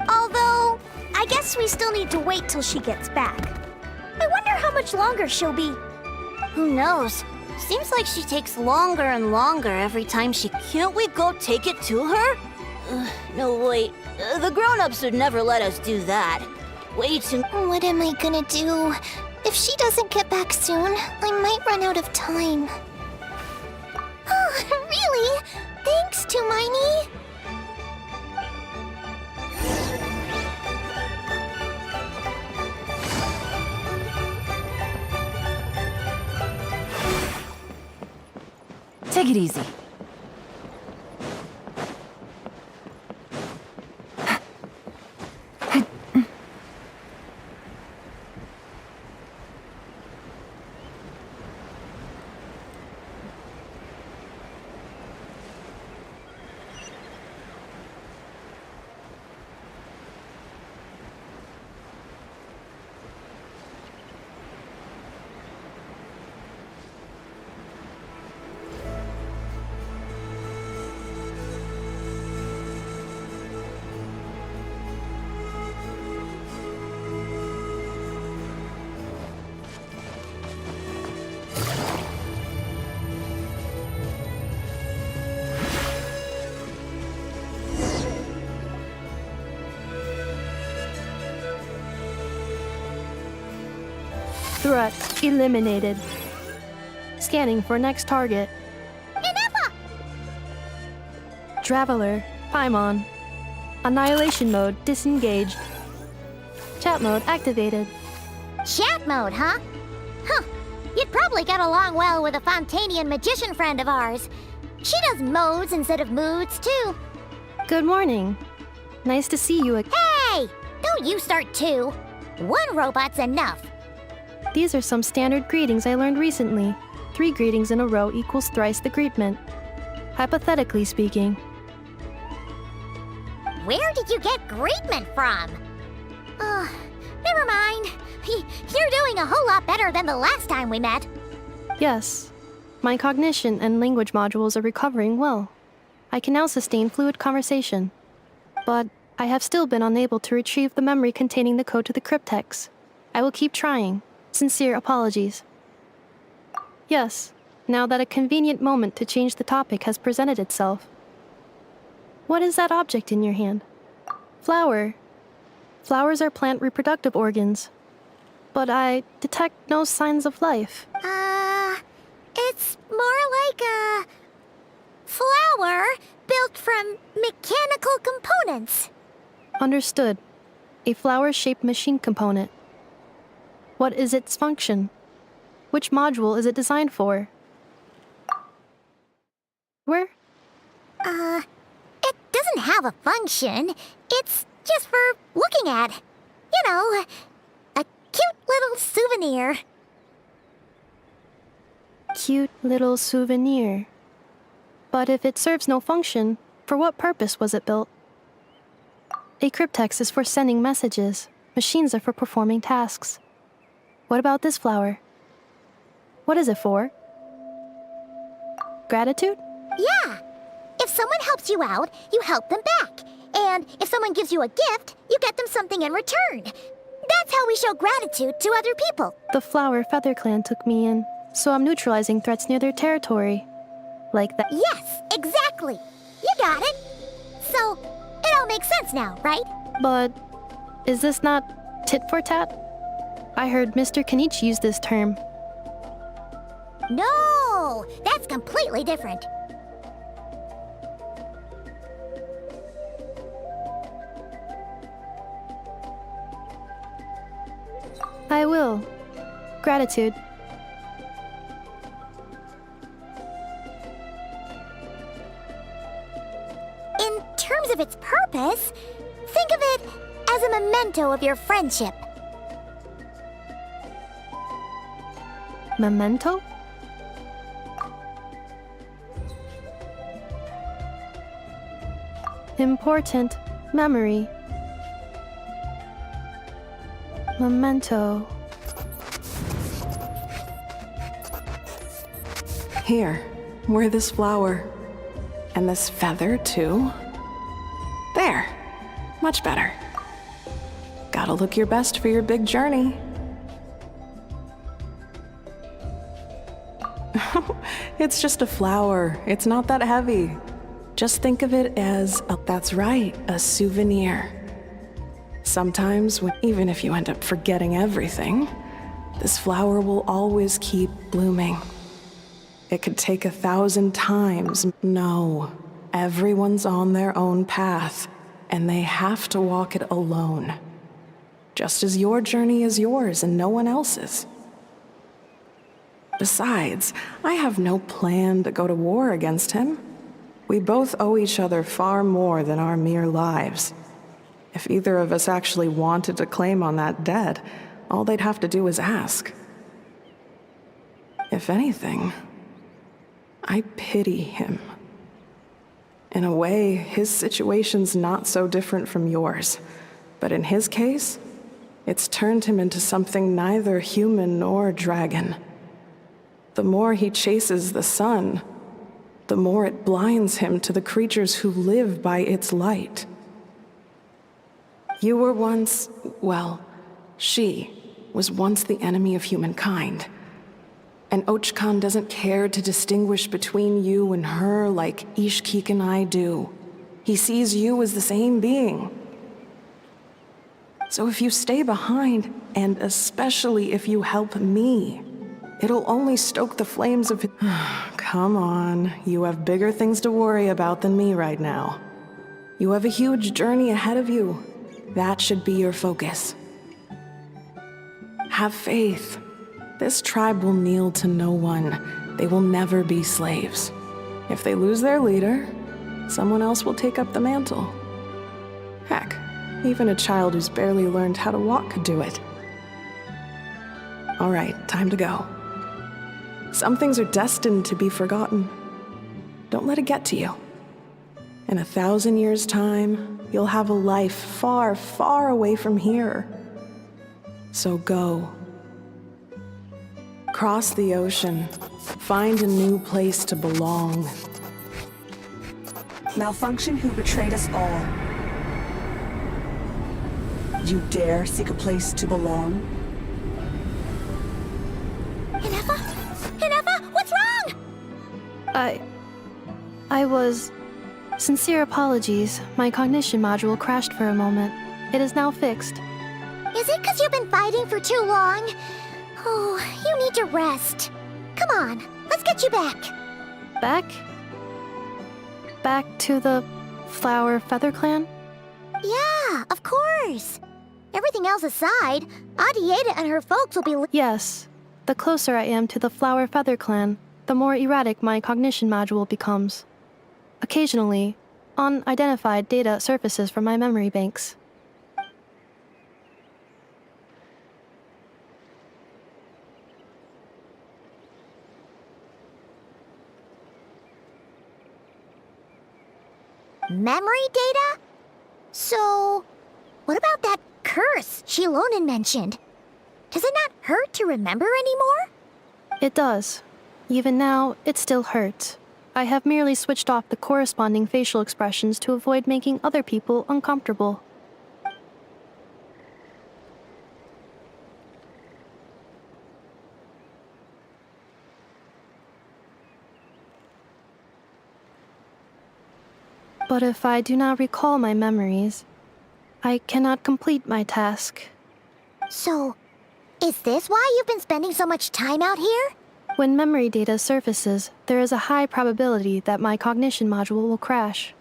Although, I guess we still need to wait till she gets back. I wonder how much longer she'll be. Who knows? Seems like she takes longer and longer every time she... Can't we go take it to her? No, wait. The grown-ups would never let us do that. Way too... What am I gonna do? If she doesn't get back soon, I might run out of time. Oh, really? Thanks, Tumaini. Take it easy. Threat eliminated. Scanning for next target. Ineffa! Traveler, Paimon. Annihilation mode disengaged. Chat mode activated. Chat mode, huh? Huh. You'd probably get along well with a Fontanian magician friend of ours. She does modes instead of moods, too. Good morning. Nice to see you again. Hey! Don't you start too. One robot's enough. These are some standard greetings I learned recently. 3 greetings in a row equals thrice the greetment. Hypothetically speaking. Where did you get greetment from? Never mind. You're doing a whole lot better than the last time we met. Yes. My cognition and language modules are recovering well. I can now sustain fluid conversation. But I have still been unable to retrieve the memory containing the code to the cryptex. I will keep trying. Sincere apologies. Yes, now that a convenient moment to change the topic has presented itself. What is that object in your hand? Flower. Flowers are plant reproductive organs. But I detect no signs of life. It's more like a flower built from mechanical components. Understood. A flower-shaped machine component. What is its function? Which module is it designed for? Where? It doesn't have a function. It's just for looking at. You know, a cute little souvenir. Cute little souvenir. But if it serves no function, for what purpose was it built? A cryptex is for sending messages. Machines are for performing tasks. What about this flower? What is it for? Gratitude? Yeah. If someone helps you out, you help them back. And if someone gives you a gift, you get them something in return. That's how we show gratitude to other people. The Flower Feather Clan took me in, so I'm neutralizing threats near their territory. Like that. Yes, exactly. You got it. So, it all makes sense now, right? But is this not tit for tat? I heard Mr. Kenichi use this term. No, that's completely different. I will. Gratitude. In terms of its purpose, think of it as a memento of your friendship. Memento? Important memory. Memento. Here, wear this flower. And this feather, too. There. Much better. Gotta look your best for your big journey. It's just a flower. It's not that heavy. Just think of it as, that's right, a souvenir. Sometimes, even if you end up forgetting everything, this flower will always keep blooming. It could take 1,000 times. No, everyone's on their own path, and they have to walk it alone. Just as your journey is yours and no one else's. Besides, I have no plan to go to war against him. We both owe each other far more than our mere lives. If either of us actually wanted to claim on that debt, all they'd have to do is ask. If anything, I pity him. In a way, his situation's not so different from yours. But in his case, it's turned him into something neither human nor dragon. The more he chases the sun, the more it blinds him to the creatures who live by its light. You were once, well, she was once the enemy of humankind. And Ochkan doesn't care to distinguish between you and her like Ishkik and I do. He sees you as the same being. So if you stay behind, and especially if you help me, it'll only stoke the flames of... Come on, you have bigger things to worry about than me right now. You have a huge journey ahead of you. That should be your focus. Have faith. This tribe will kneel to no one. They will never be slaves. If they lose their leader, someone else will take up the mantle. Heck, even a child who's barely learned how to walk could do it. All right, time to go. Some things are destined to be forgotten. Don't let it get to you. In 1,000 years' time, you'll have a life far, far away from here. So go. Cross the ocean. Find a new place to belong. Malfunction who betrayed us all. You dare seek a place to belong? Inefa? Inefa, what's wrong? I was... Sincere apologies. My cognition module crashed for a moment. It is now fixed. Is it because you've been fighting for too long? Oh, you need to rest. Come on, let's get you back. Back? Back to the Flower Feather Clan? Yeah, of course. Everything else aside, Auntie Ada and her folks will be... Yes. The closer I am to the Flower Feather Clan, the more erratic my cognition module becomes. Occasionally, unidentified data surfaces from my memory banks. Memory data? So, what about that curse Shilonen mentioned? Does it not hurt to remember anymore? It does. Even now, it still hurts. I have merely switched off the corresponding facial expressions to avoid making other people uncomfortable. But if I do not recall my memories, I cannot complete my task. So, is this why you've been spending so much time out here? When memory data surfaces, there is a high probability that my cognition module will crash.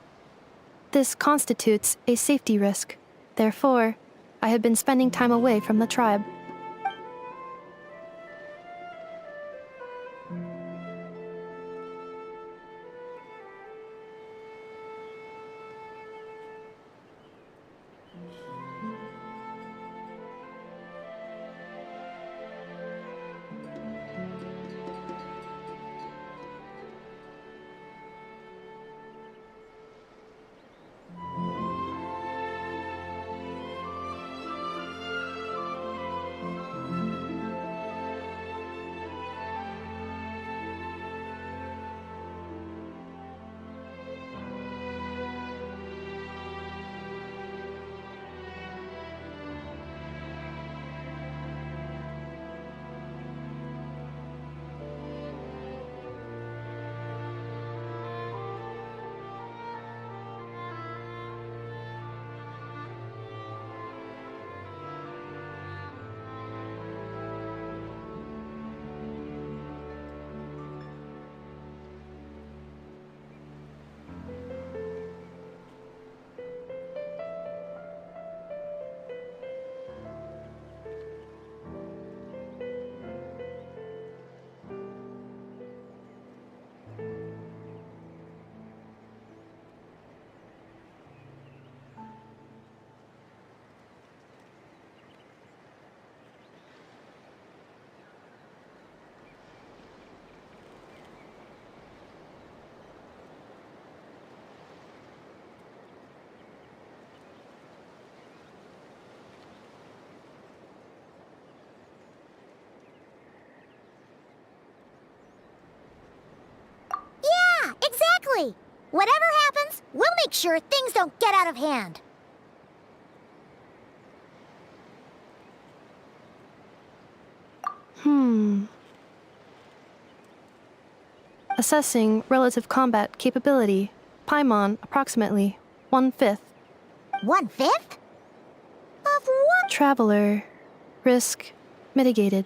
This constitutes a safety risk. Therefore, I have been spending time away from the tribe. Yeah, exactly! Whatever happens, we'll make sure things don't get out of hand. Assessing relative combat capability. Paimon, approximately 1/5. 1/5? Of what? Traveler. Risk mitigated.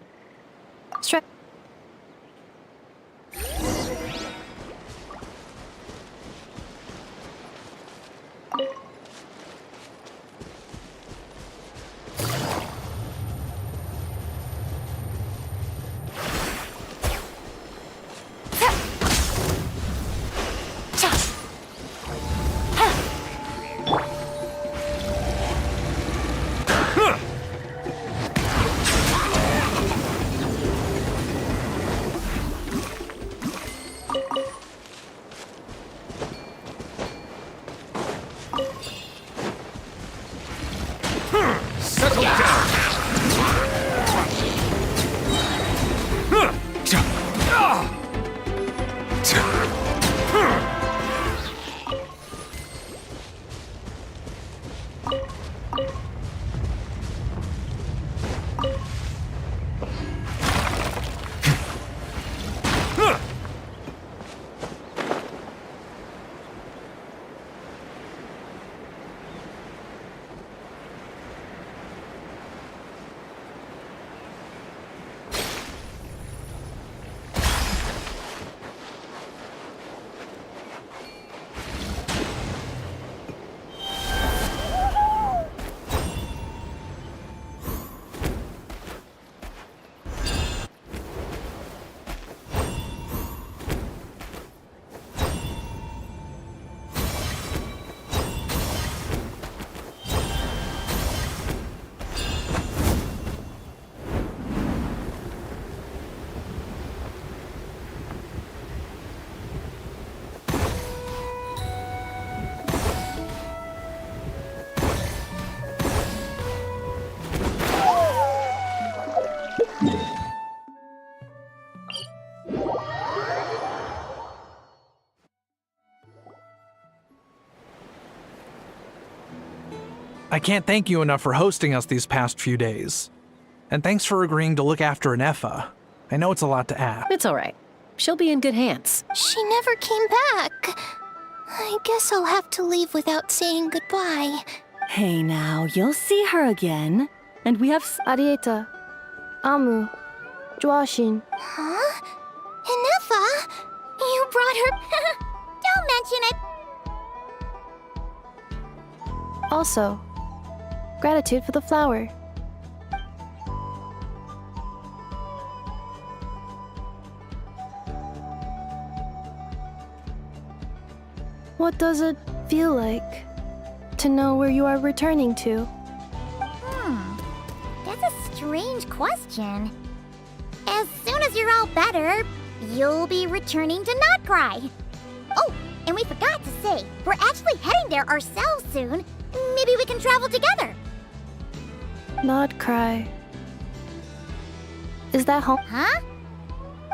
Settle down! I can't thank you enough for hosting us these past few days. And thanks for agreeing to look after Ineffa. I know it's a lot to ask. It's all right. She'll be in good hands. She never came back. I guess I'll have to leave without saying goodbye. Hey now, you'll see her again. And we have Arieta, Amu, Joashin. Huh? Ineffa? You brought her... Don't mention it! Also, gratitude for the flower. What does it feel like to know where you are returning to? That's a strange question. As soon as you're all better, you'll be returning to Not Cry. Oh, and we forgot to say, we're actually heading there ourselves soon. Maybe we can travel together. Not cry. Is that home? Huh?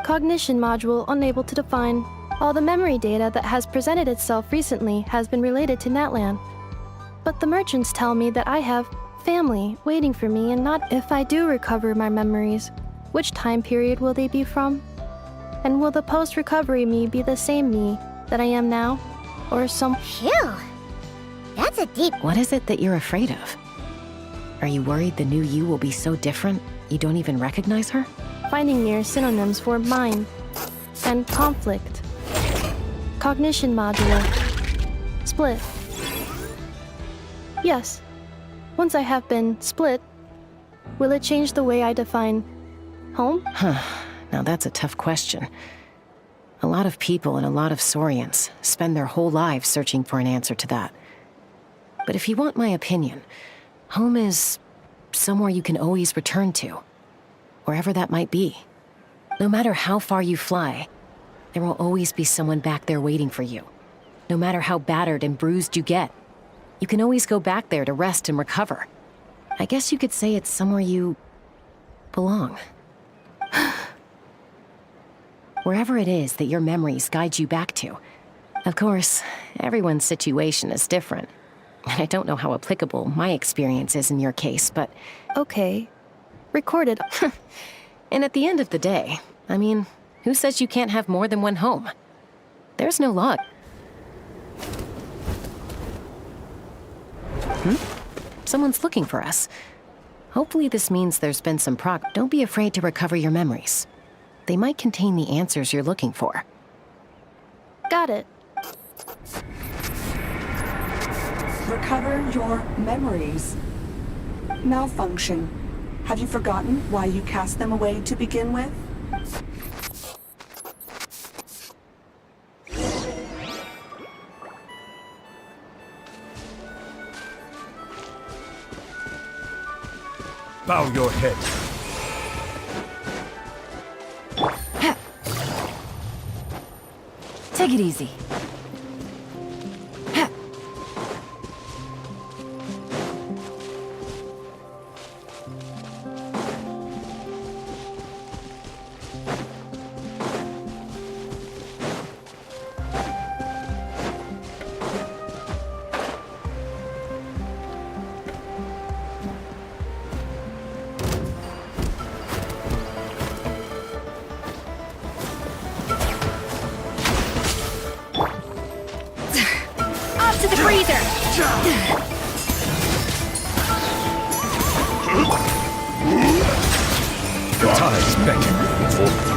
Cognition module unable to define. All the memory data that has presented itself recently has been related to Natlan. But the merchants tell me that I have family waiting for me, and not if I do recover my memories. Which time period will they be from? And will the post-recovery me be the same me that I am now? Or some... Phew! That's a deep... What is it that you're afraid of? Are you worried the new you will be so different you don't even recognize her? Finding near synonyms for mind and conflict. Cognition module. Split. Yes. Once I have been split, will it change the way I define home? Huh. Now that's a tough question. A lot of people and a lot of Saurians spend their whole lives searching for an answer to that. But if you want my opinion, home is somewhere you can always return to, wherever that might be. No matter how far you fly, there will always be someone back there waiting for you. No matter how battered and bruised you get, you can always go back there to rest and recover. I guess you could say it's somewhere you belong. Wherever it is that your memories guide you back to. Of course, everyone's situation is different. And I don't know how applicable my experience is in your case, but... Okay. Recorded. And at the end of the day, I mean, who says you can't have more than one home? There's no law. Someone's looking for us. Hopefully this means there's been some progress. Don't be afraid to recover your memories. They might contain the answers you're looking for. Got it. Recover your memories. Malfunction. Have you forgotten why you cast them away to begin with? Bow your head. Take it easy. The tides beckon for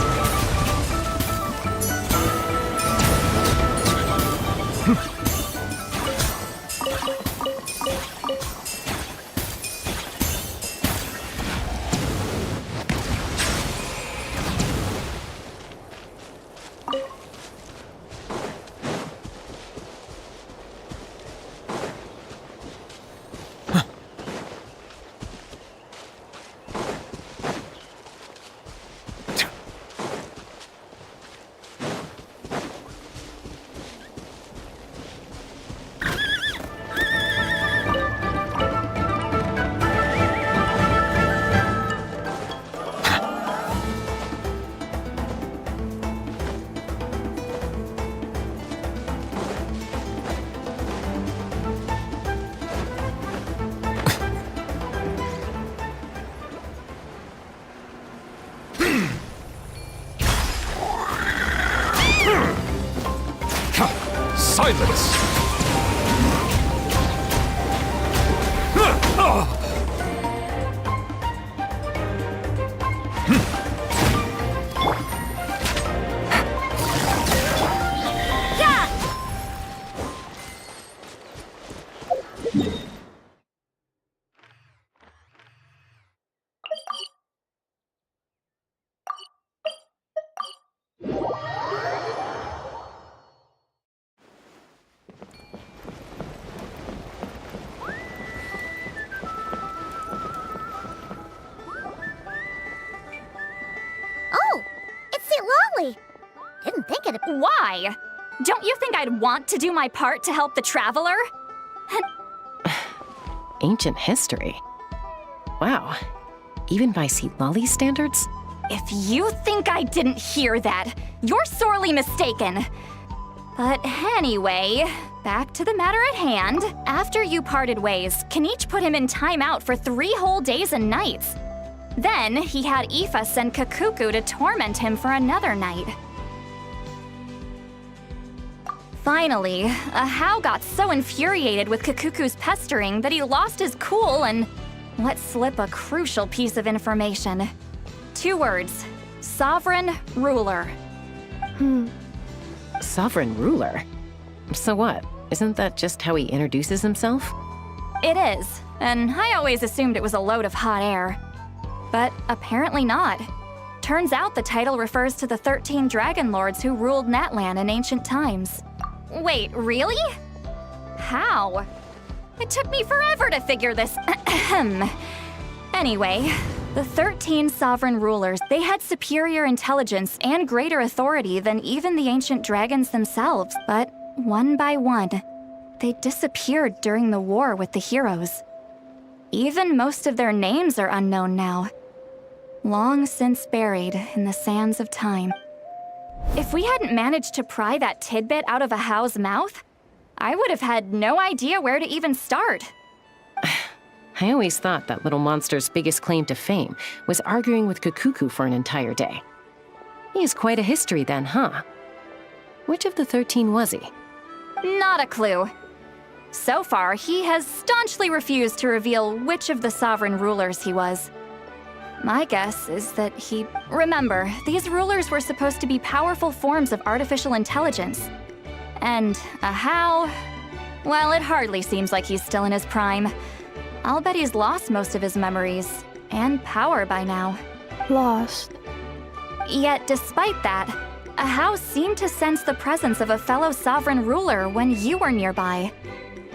silence! Oh, it's Lolly. Didn't think it. Why? Don't you think I'd want to do my part to help the traveler? Ancient history. Wow. Even by Lolly standards? If you think I didn't hear that, you're sorely mistaken. But anyway, back to the matter at hand. After you parted ways, Kenichi put him in timeout for 3 whole days and nights. Then he had Aoife send Kakuku to torment him for another night. Finally, Ahau got so infuriated with Kakuku's pestering that he lost his cool and let slip a crucial piece of information. 2 words: Sovereign Ruler. Sovereign ruler? So what? Isn't that just how he introduces himself? It is, and I always assumed it was a load of hot air. But apparently not. Turns out the title refers to the 13 Dragon Lords who ruled Natlan in ancient times. Wait, really? How? It took me forever to figure this. Anyway, the 13 sovereign rulers, they had superior intelligence and greater authority than even the ancient dragons themselves. But one by one, they disappeared during the war with the heroes. Even most of their names are unknown now. Long since buried in the sands of time. If we hadn't managed to pry that tidbit out of Ahau's mouth, I would have had no idea where to even start. I always thought that little monster's biggest claim to fame was arguing with Kakuku for an entire day. He has quite a history then, huh? Which of the 13 was he? Not a clue. So far, he has staunchly refused to reveal which of the sovereign rulers he was. My guess is that he... Remember, these rulers were supposed to be powerful forms of artificial intelligence. And Ahau... Well, it hardly seems like he's still in his prime. I'll bet he's lost most of his memories and power by now. Lost. Yet, despite that, Ahau seemed to sense the presence of a fellow sovereign ruler when you were nearby.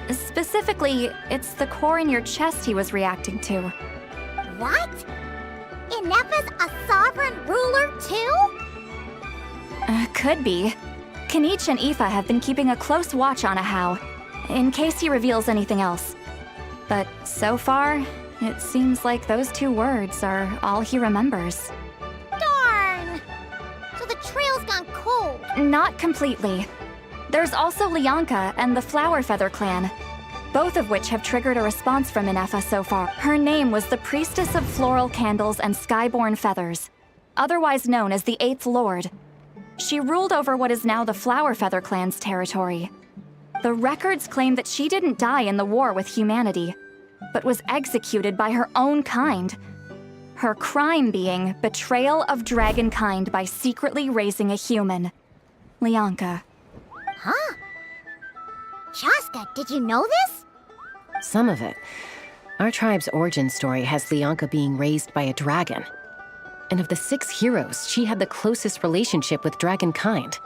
Specifically, it's the core in your chest he was reacting to. What? Ineppa's a sovereign ruler too? Could be. Kenichi and Aoife have been keeping a close watch on Ahau, in case he reveals anything else. But so far, it seems like those 2 words are all he remembers. Darn! So the trail's gone cold. Not completely. There's also Lianka and the Flower Feather clan, both of which have triggered a response from Ineppa so far. Her name was the Priestess of Floral Candles and Skyborn Feathers, otherwise known as the 8th Lord. She ruled over what is now the Flower Feather clan's territory. The records claim that she didn't die in the war with humanity, but was executed by her own kind. Her crime being betrayal of dragonkind by secretly raising a human. Lyanka. Huh? Chaska, did you know this? Some of it. Our tribe's origin story has Lyanka being raised by a dragon. And of the 6 heroes, she had the closest relationship with dragonkind.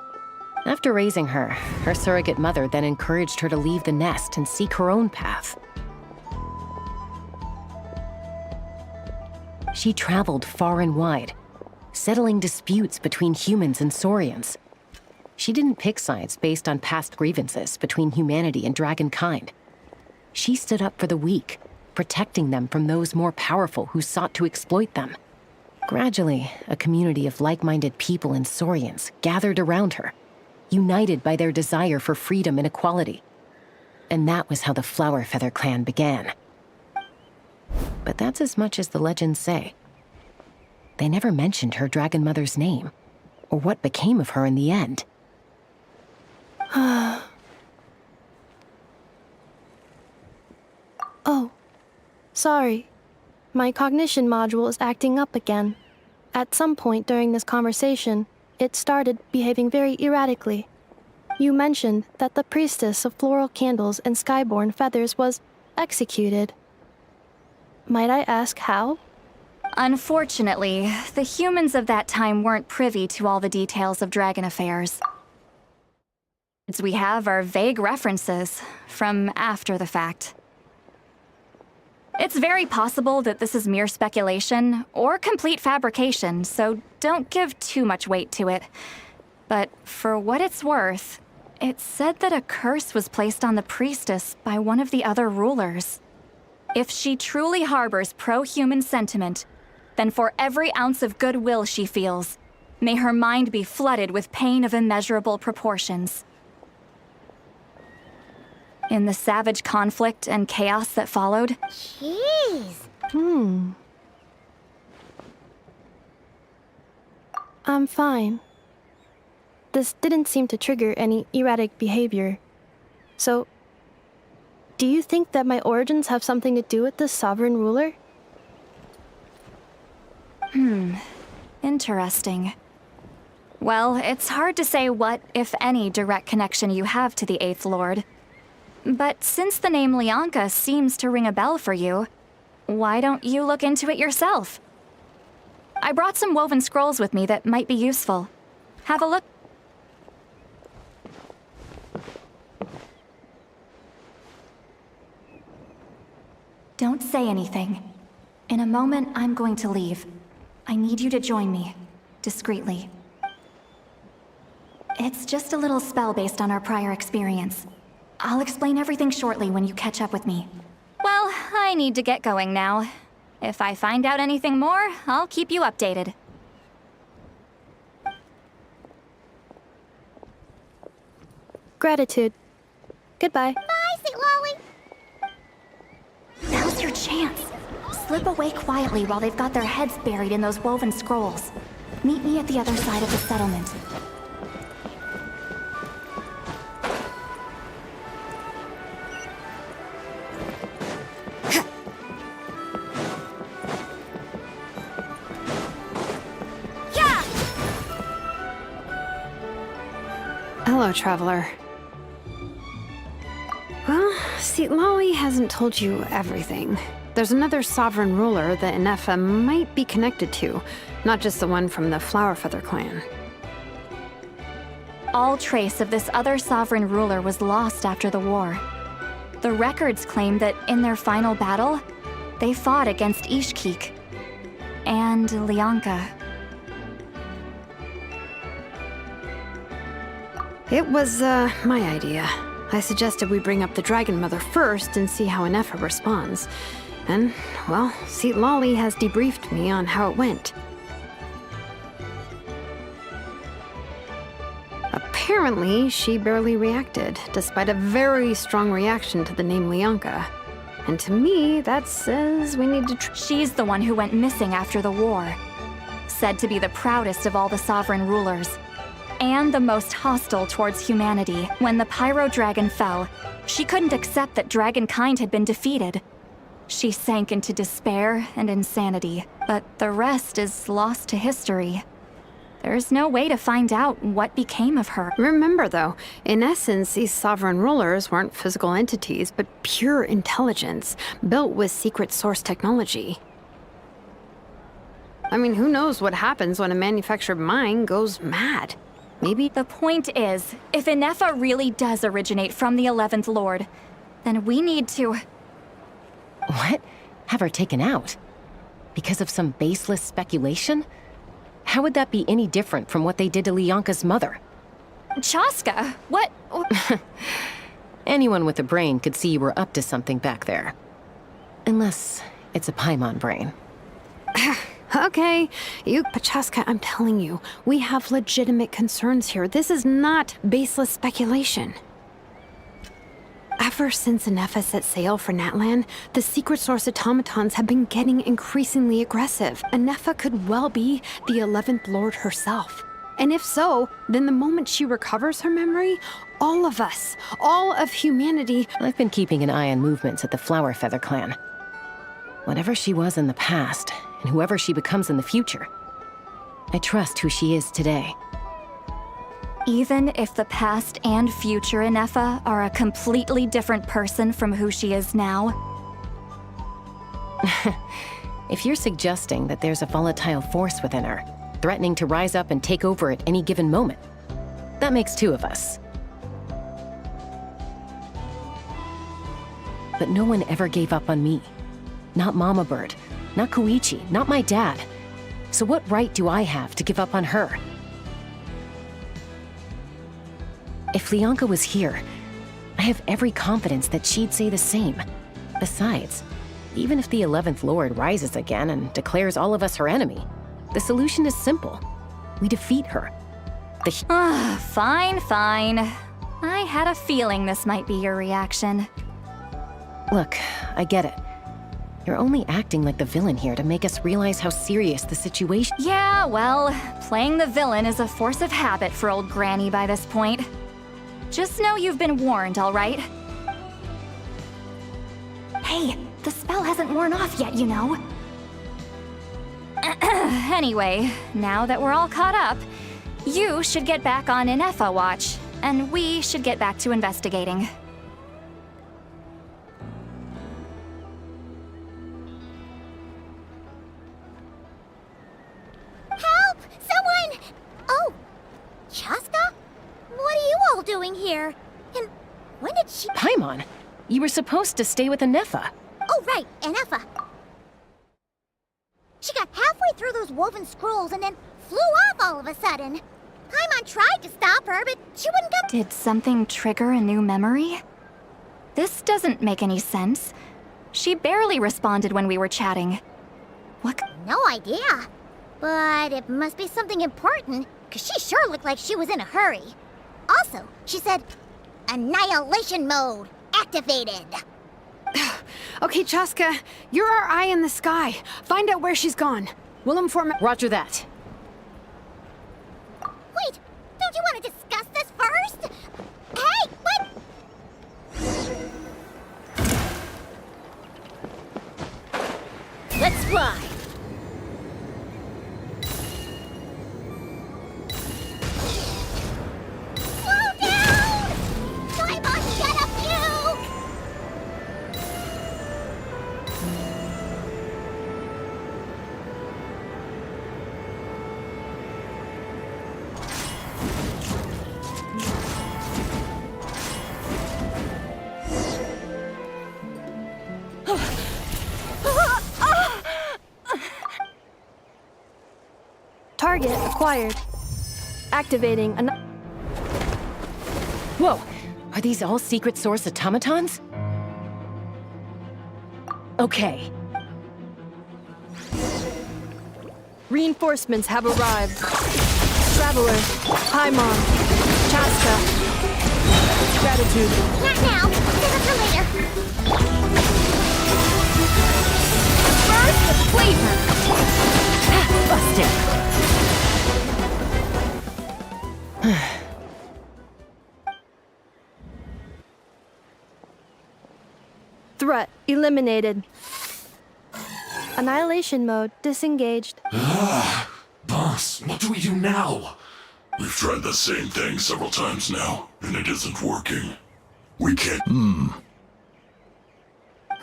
After raising her, her surrogate mother then encouraged her to leave the nest and seek her own path. She traveled far and wide, settling disputes between humans and Saurians. She didn't pick sides based on past grievances between humanity and dragonkind. She stood up for the weak, protecting them from those more powerful who sought to exploit them. Gradually, a community of like-minded people and Saurians gathered around her, united by their desire for freedom and equality. And that was how the Flowerfeather clan began. But that's as much as the legends say. They never mentioned her dragon mother's name, or what became of her in the end. Oh, sorry. My cognition module is acting up again. At some point during this conversation, it started behaving very erratically. You mentioned that the priestess of floral candles and skyborn feathers was executed. Might I ask how? Unfortunately, the humans of that time weren't privy to all the details of dragon affairs. We have are vague references from after the fact. It's very possible that this is mere speculation or complete fabrication, so don't give too much weight to it. But for what it's worth, it's said that a curse was placed on the priestess by one of the other rulers. If she truly harbors pro-human sentiment, then for every ounce of goodwill she feels, may her mind be flooded with pain of immeasurable proportions. In the savage conflict and chaos that followed. Jeez. I'm fine. This didn't seem to trigger any erratic behavior. So, do you think that my origins have something to do with this sovereign ruler? Interesting. Well, it's hard to say what, if any, direct connection you have to the Eighth Lord. But since the name Lyanka seems to ring a bell for you, why don't you look into it yourself? I brought some woven scrolls with me that might be useful. Have a look. Don't say anything. In a moment, I'm going to leave. I need you to join me, discreetly. It's just a little spell based on our prior experience. I'll explain everything shortly when you catch up with me. Well, I need to get going now. If I find out anything more, I'll keep you updated. Gratitude. Goodbye. Bye, Sweet Lolly. Now's your chance. Slip away quietly while they've got their heads buried in those woven scrolls. Meet me at the other side of the settlement. Hello, traveler. Well, Seatlali hasn't told you everything. There's another sovereign ruler that Inefa might be connected to, not just the one from the Flowerfeather clan. All trace of this other sovereign ruler was lost after the war. The records claim that in their final battle, they fought against Ishkik and Lyanka. It was, my idea. I suggested we bring up the Dragon Mother first and see how Inefa responds. And, well, Seatlali has debriefed me on how it went. Apparently, she barely reacted, despite a very strong reaction to the name Lyanka. And to me, that says we need to She's the one who went missing after the war. Said to be the proudest of all the sovereign rulers. and the most hostile towards humanity. When the Pyro Dragon fell, she couldn't accept that dragonkind had been defeated. She sank into despair and insanity, but the rest is lost to history. There's no way to find out what became of her. Remember, though, in essence, these sovereign rulers weren't physical entities, but pure intelligence, built with secret source technology. I mean, who knows what happens when a manufactured mind goes mad? Maybe. The point is, if Inefa really does originate from the 11th Lord, then we need to... What? Have her taken out? Because of some baseless speculation? How would that be any different from what they did to Leonka's mother? Chaska, what? Anyone with a brain could see you were up to something back there. Unless it's a Paimon brain. Okay, but Chaska, I'm telling you, we have legitimate concerns here. This is not baseless speculation. Ever since Inefa set sail for Natlan, the secret source automatons have been getting increasingly aggressive. Inefa could well be the 11th Lord herself. And if so, then the moment she recovers her memory, all of us, all of humanity... I've been keeping an eye on movements at the Flower Feather clan. Whatever she was in the past, and whoever she becomes in the future, I trust who she is today. Even if the past and future Inefa are a completely different person from who she is now? If you're suggesting that there's a volatile force within her, threatening to rise up and take over at any given moment, that makes two of us. But no one ever gave up on me. Not Mama Bird, not Koichi, not my dad. So what right do I have to give up on her? If Leonka was here, I have every confidence that she'd say the same. Besides, even if the 11th Lord rises again and declares all of us her enemy, the solution is simple. We defeat her. Fine, fine. I had a feeling this might be your reaction. Look, I get it. You're only acting like the villain here to make us realize how serious the situation... Yeah, well, playing the villain is a force of habit for old Granny by this point. Just know you've been warned, all right? Hey, the spell hasn't worn off yet, you know. Anyway, now that we're all caught up, you should get back on Inefa watch, and we should get back to investigating. Help! Someone! Oh, Chaska? What are you all doing here? And when did she... Paimon, you were supposed to stay with Inefa. Oh, right, Inefa. She got halfway through those woven scrolls and then flew off all of a sudden. Paimon tried to stop her, but she wouldn't come... Did something trigger a new memory? This doesn't make any sense. She barely responded when we were chatting. What? No idea. But it must be something important, because she sure looked like she was in a hurry. Also, she said, Annihilation mode activated. Okay, Chaska, you're our eye in the sky. Find out where she's gone. We'll inform... Roger that. Wait, don't you want to discuss this first? Hey, what? Let's fly. Slow down! Paimon, get a puke! Target acquired. Activating an... Whoa! Are these all secret source automatons? Okay. Reinforcements have arrived. Traveler, Paimon, Chaska. Gratitude. Not now. Save it for later. First, the flavor! Busted! Threat eliminated. Annihilation mode disengaged. Boss, what do we do now? We've tried the same thing several times now, and it isn't working. We can't.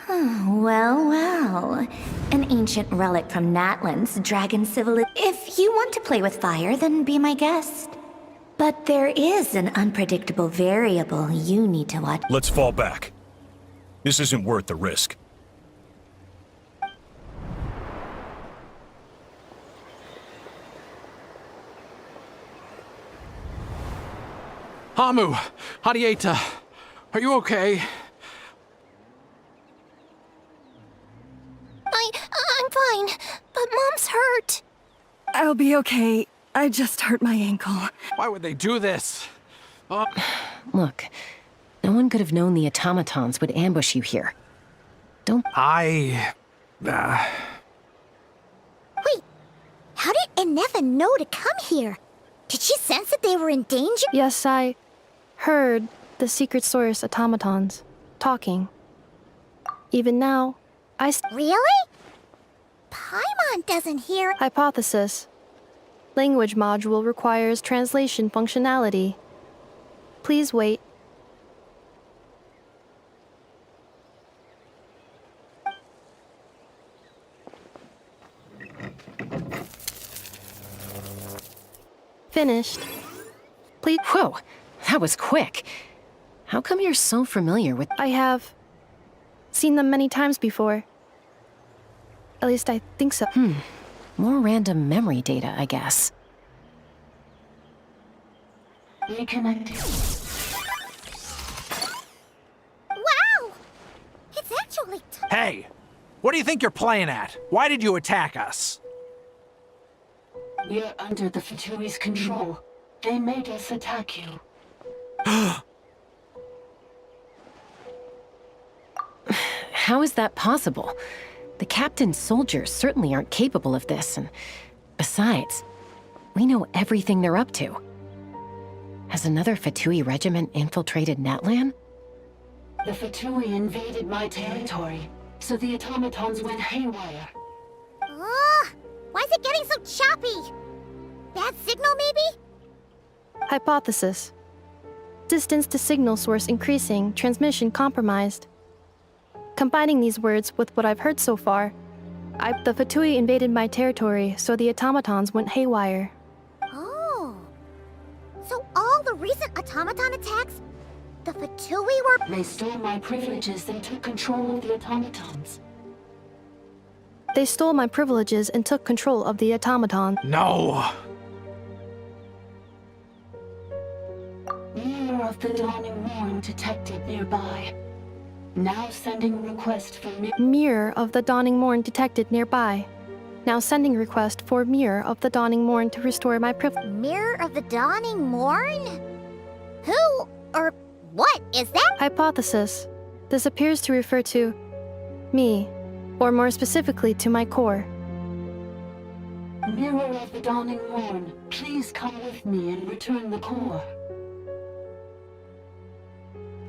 Well, well. An ancient relic from Natlan's dragon civilization. If you want to play with fire, then be my guest. But there is an unpredictable variable you need to watch. Let's fall back. This isn't worth the risk. Hamu, Hadieta, are you okay? I'm fine, but Mom's hurt. I'll be okay. I just hurt my ankle. Why would they do this? Look, no one could have known the automatons would ambush you here. Don't... Wait, how did Enefa know to come here? Did she sense that they were in danger? Yes, I heard the secret source automatons talking. Even now, Really? Paimon doesn't hear. Hypothesis. Language module requires translation functionality. Please wait. Finished. Please. Whoa, that was quick. How come you're so familiar with... I have seen them many times before. At least I think so. More random memory data, I guess. Reconnecting. Wow! It's actually... Hey! What do you think you're playing at? Why did you attack us? We're under the Fatui's control. They made us attack you. How is that possible? The captain's soldiers certainly aren't capable of this, and besides, we know everything they're up to. Has another Fatui regiment infiltrated Natlan? The Fatui invaded my territory, so the automatons went haywire. Why is it getting so choppy? Bad signal, maybe? Hypothesis. Distance to signal source increasing, transmission compromised. Combining these words with what I've heard so far, the Fatui invaded my territory, so the automatons went haywire. Oh. So all the recent automaton attacks, the Fatui were... They stole my privileges and took control of the automatons. They stole my privileges and took control of the automaton. No! Mirror of the Dawning Morn detected nearby. Now sending request for Mirror of the Dawning Morn detected nearby. Now sending request for Mirror of the Dawning Morn to restore my privilege. Mirror of the Dawning Morn? Who or what is that? Hypothesis. This appears to refer to me, or more specifically to my core. Mirror of the Dawning Morn, please come with me and return the core.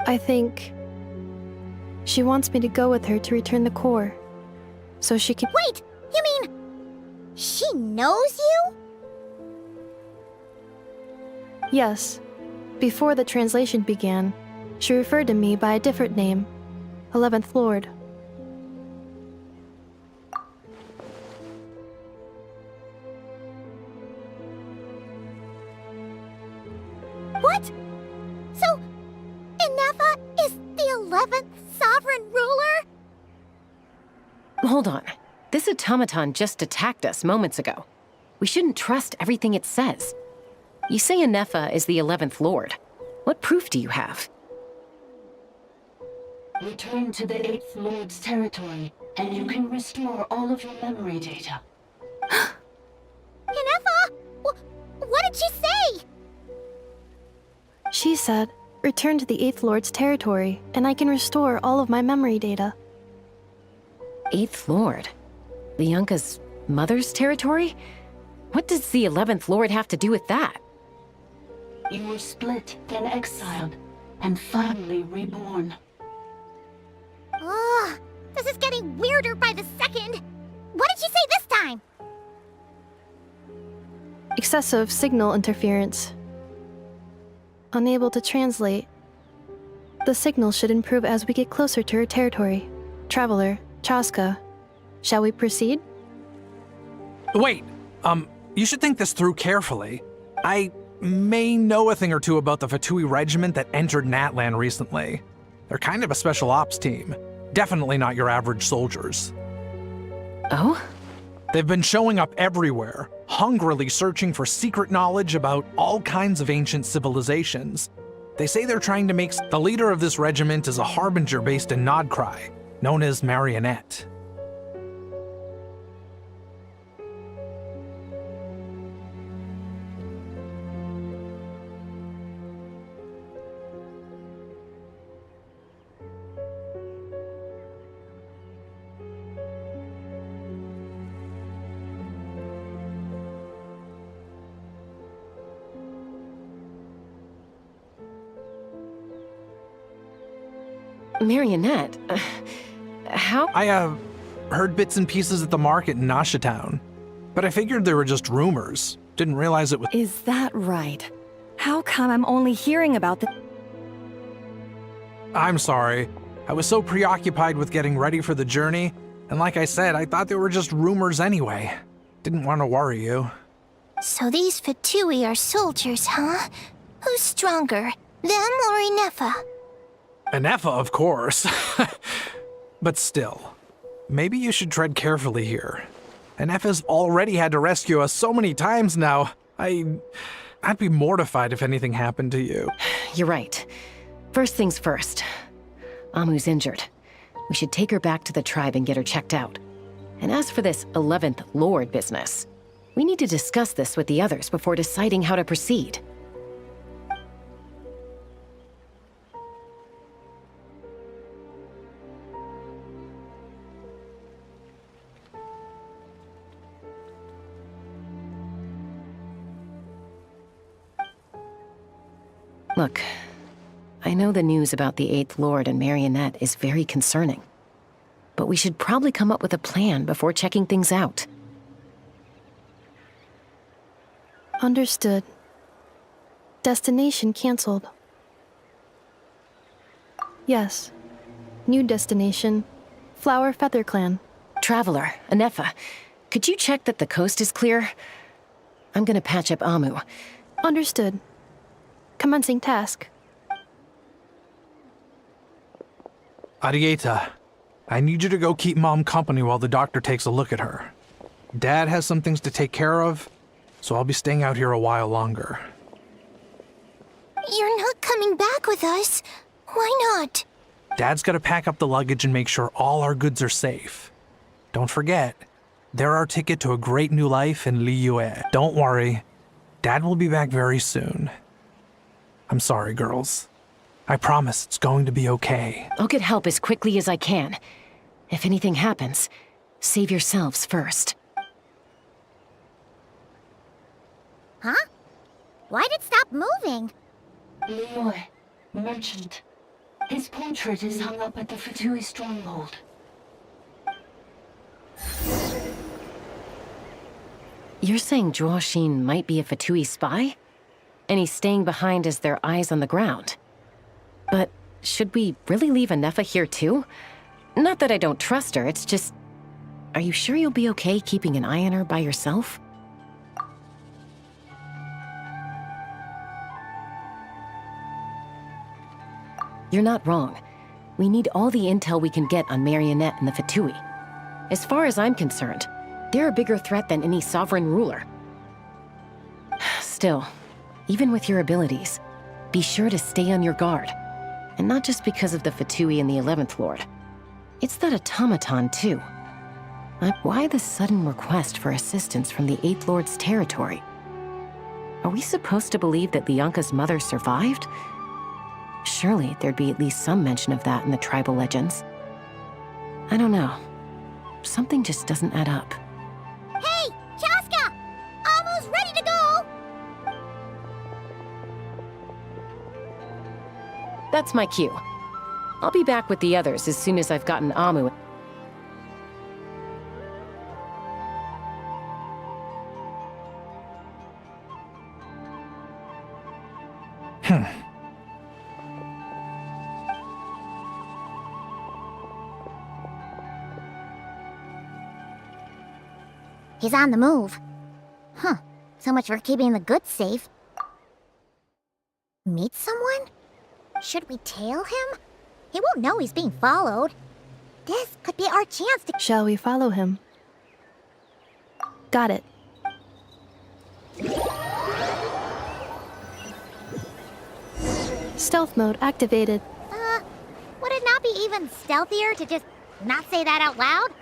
I think she wants me to go with her to return the core, so she can— Wait! You mean she knows you? Yes. Before the translation began, she referred to me by a different name, 11th Lord. What? So, Enefa is the 11th sovereign ruler? Hold on. This automaton just attacked us moments ago. We shouldn't trust everything it says. You say Enefa is the 11th Lord. What proof do you have? Return to the 8th Lord's territory, and you can restore all of your memory data. Enefa! What did she say? She said, return to the 8th Lord's territory, and I can restore all of my memory data. 8th Lord? Bianca's mother's territory? What does the 11th Lord have to do with that? You were split, then exiled, and finally reborn. This is getting weirder by the second. What did you say this time? Excessive signal interference. Unable to translate. The signal should improve as we get closer to her territory. Traveler, Chaska. Shall we proceed? Wait, you should think this through carefully. I may know a thing or two about the Fatui regiment that entered Natlan recently. They're kind of a special ops team. Definitely not your average soldiers. Oh? They've been showing up everywhere, hungrily searching for secret knowledge about all kinds of ancient civilizations. They say they're trying to make the leader of this regiment is a harbinger based in Nodkrai, known as Marionette. Marionette? How? I, heard bits and pieces at the market in Nasha Town, but I figured they were just rumors. Didn't realize it was— Is that right? How come I'm only hearing about the— I'm sorry. I was so preoccupied with getting ready for the journey, and like I said, I thought they were just rumors anyway. Didn't want to worry you. So these Fatui are soldiers, huh? Who's stronger, them or Inefa? Inefa, of course. But still, maybe you should tread carefully here. Inefa's already had to rescue us so many times now. I'd be mortified if anything happened to you. You're right. First things first. Amu's injured. We should take her back to the tribe and get her checked out. And as for this 11th Lord business, we need to discuss this with the others before deciding how to proceed. Look, I know the news about the 8th Lord and Marionette is very concerning, but we should probably come up with a plan before checking things out. Understood. Destination cancelled. Yes. New destination. Flower Feather Clan. Traveler, Inefa, could you check that the coast is clear? I'm gonna patch up Amu. Understood. Commencing task. Arieta, I need you to go keep Mom company while the doctor takes a look at her. Dad has some things to take care of, so I'll be staying out here a while longer. You're not coming back with us. Why not? Dad's gotta pack up the luggage and make sure all our goods are safe. Don't forget, they're our ticket to a great new life in Liyue. Don't worry, Dad will be back very soon. I'm sorry, girls. I promise it's going to be okay. I'll get help as quickly as I can. If anything happens, save yourselves first. Huh? Why'd it stop moving? Liyue, merchant. His portrait is hung up at the Fatui stronghold. You're saying Zhuo Xin might be a Fatui spy? And he's staying behind as their eyes on the ground. But should we really leave Inefa here too? Not that I don't trust her, it's just... Are you sure you'll be okay keeping an eye on her by yourself? You're not wrong. We need all the intel we can get on Marionette and the Fatui. As far as I'm concerned, they're a bigger threat than any sovereign ruler. Still, even with your abilities, be sure to stay on your guard. And not just because of the Fatui and the 11th Lord. It's that automaton, too. Why the sudden request for assistance from the 8th Lord's territory? Are we supposed to believe that Lianka's mother survived? Surely there'd be at least some mention of that in the tribal legends. I don't know. Something just doesn't add up. Hey, Chaska! Amu's ready to go! That's my cue. I'll be back with the others as soon as I've gotten Amu. He's on the move. Huh. So much for keeping the goods safe. Meet someone? Should we tail him? He won't know he's being followed. This could be our chance to— Shall we follow him? Got it. Stealth mode activated. Would it not be even stealthier to just not say that out loud?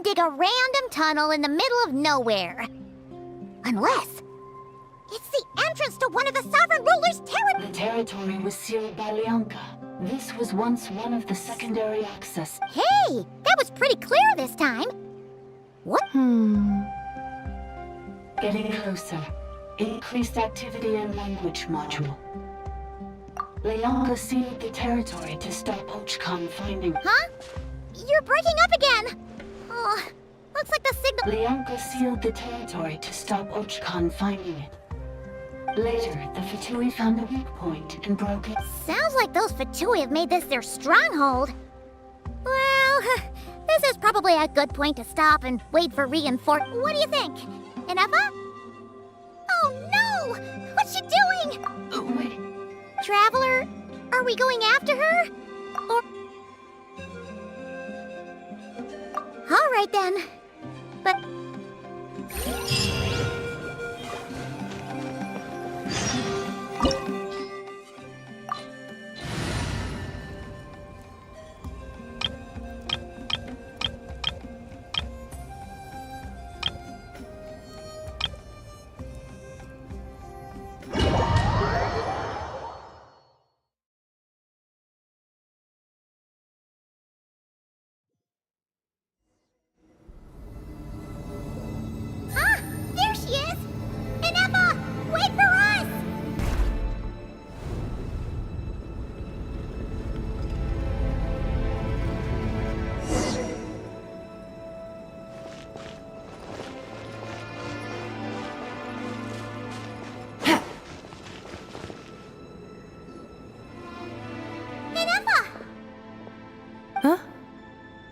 Dig a random tunnel in the middle of nowhere. Unless it's the entrance to one of the Sovereign Ruler's territory. The territory was sealed by Lianka. This was once one of the secondary access. Hey, that was pretty clear this time. What? Getting closer. Increased activity in language module. Lianka sealed the territory to stop Ochkan finding. Huh? You're breaking up again. Oh, looks like the signal— Lianka sealed the territory to stop Ochkan finding it. Later, the Fatui found a weak point and broke it. Sounds like those Fatui have made this their stronghold. Well, this is probably a good point to stop and wait for reinforcements. What do you think? Inefa? Oh no! What's she doing? Wait. Traveler, are we going after her? Or— All right then. But—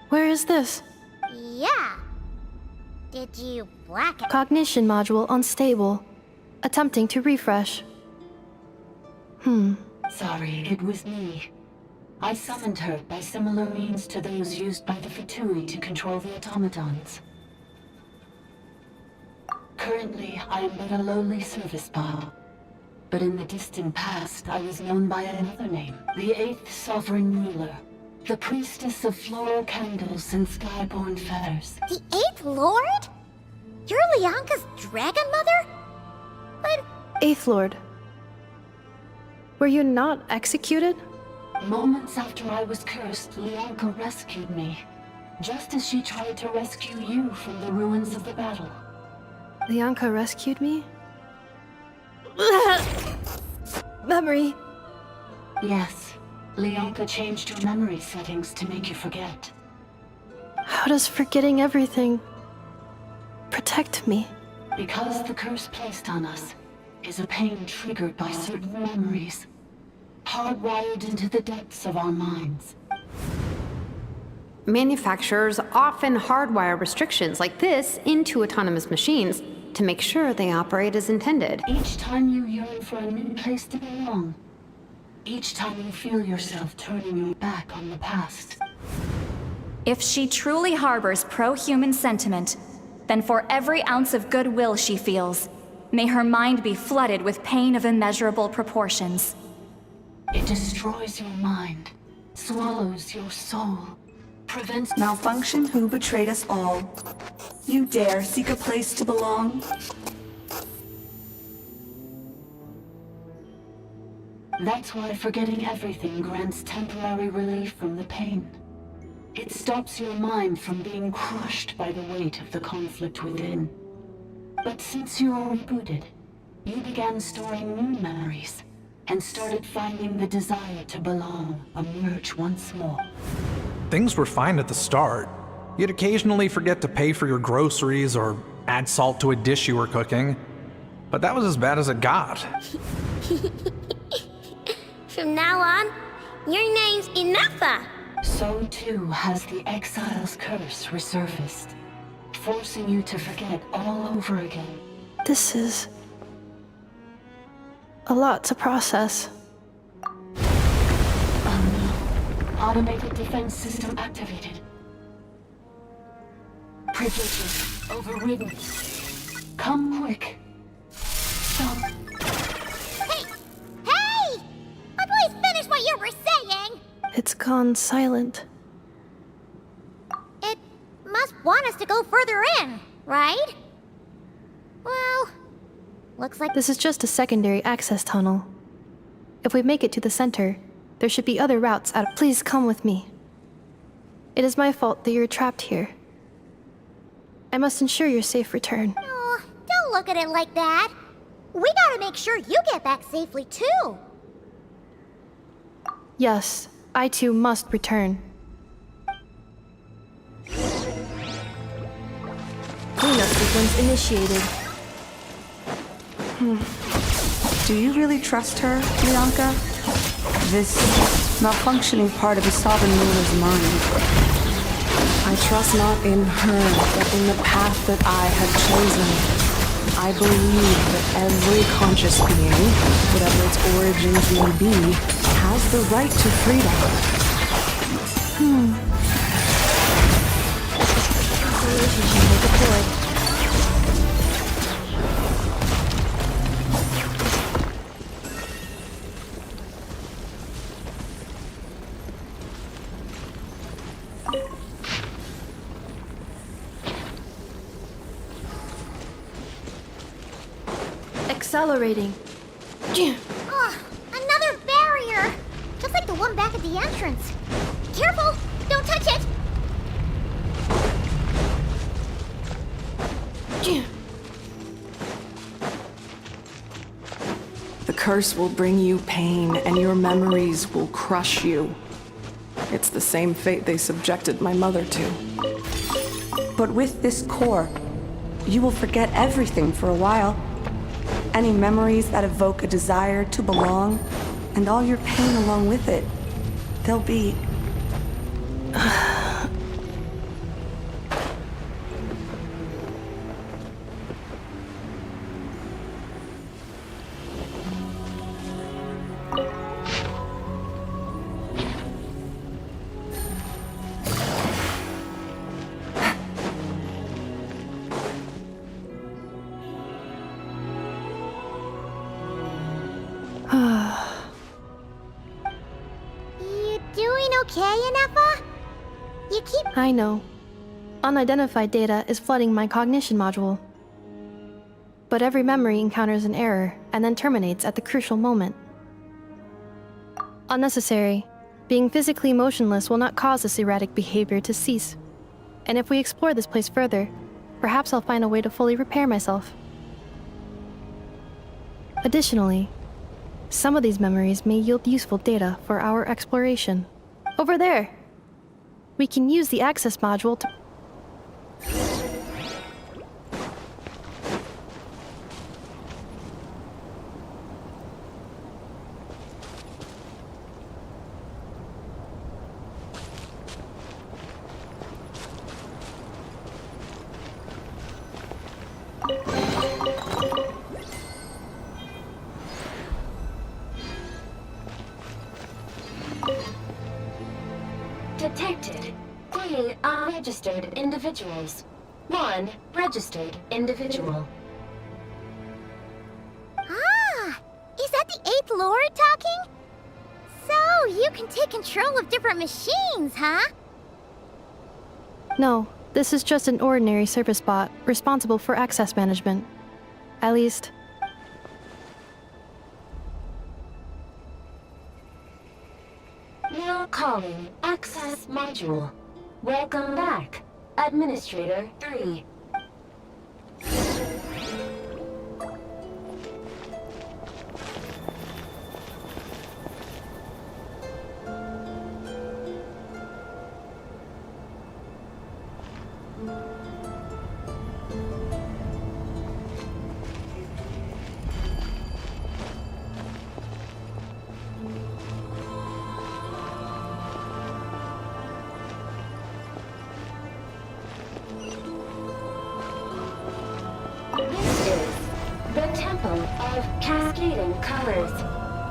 Where is this? Yeah. Did you black out? Cognition module unstable. Attempting to refresh. Sorry, it was me. I summoned her by similar means to those used by the Fatui to control the automatons. Currently, I am but a lowly service bot. But in the distant past, I was known by another name. The 8th Sovereign Ruler. The priestess of floral candles and skyborn feathers. The 8th Lord? You're Lianka's dragon mother? But— 8th Lord. Were you not executed? Moments after I was cursed, Lianka rescued me. Just as she tried to rescue you from the ruins of the battle. Lianka rescued me? Memory. Yes. Lianka changed your memory settings to make you forget. How does forgetting everything protect me? Because the curse placed on us is a pain triggered by certain memories, hardwired into the depths of our minds. Manufacturers often hardwire restrictions like this into autonomous machines to make sure they operate as intended. Each time you yearn for a new place to belong, each time you feel yourself turning your back on the past. If she truly harbors pro-human sentiment, then for every ounce of goodwill she feels, may her mind be flooded with pain of immeasurable proportions. It destroys your mind, swallows your soul, prevents Malfunction who betrayed us all. You dare seek a place to belong? That's why forgetting everything grants temporary relief from the pain. It stops your mind from being crushed by the weight of the conflict within. But since you are rebooted, you began storing new memories and started finding the desire to belong emerge once more. Things were fine at the start. You'd occasionally forget to pay for your groceries or add salt to a dish you were cooking. But that was as bad as it got. From now on, your name's Ineffa. So too has the Exile's curse resurfaced, forcing you to forget all over again. This is a lot to process. Oh no. Automated defense system activated. Privileges overridden. Come quick. Stop. Hey! Please finish what you were saying! It's gone silent. It must want us to go further in, right? Well, looks like This is just a secondary access tunnel. If we make it to the center, there should be other routes out. Please come with me. It is my fault that you're trapped here. I must ensure your safe return. Oh, don't look at it like that. We gotta make sure you get back safely, too. Yes, I too must return. Cleanup sequence initiated. Do you really trust her, Bianca? This malfunctioning part of the Sovereign Ruler's mind. I trust not in her, but in the path that I have chosen. I believe that every conscious being, whatever its origins may be, has the right to freedom. Relationship deployed. Accelerating. Another barrier! Just like the one back at the entrance. Careful! Don't touch it! The curse will bring you pain, and your memories will crush you. It's the same fate they subjected my mother to. But with this core, you will forget everything for a while. Any memories that evoke a desire to belong, and all your pain along with it. They'll be... You doing okay, Ineffa? You keep... I know. Unidentified data is flooding my cognition module. But every memory encounters an error and then terminates at the crucial moment. Unnecessary. Being physically motionless will not cause this erratic behavior to cease. And if we explore this place further, perhaps I'll find a way to fully repair myself. Additionally, some of these memories may yield useful data for our exploration. Over there! We can use the access module to... Detected 3 unregistered individuals. 1 registered individual. Ah! Is that the 8th Lord talking? you can take control of different machines, huh? No, this is just an ordinary service bot responsible for access management. At least, Now calling Access Module. Welcome back, Administrator 3. This is the Temple of Cascading Colors.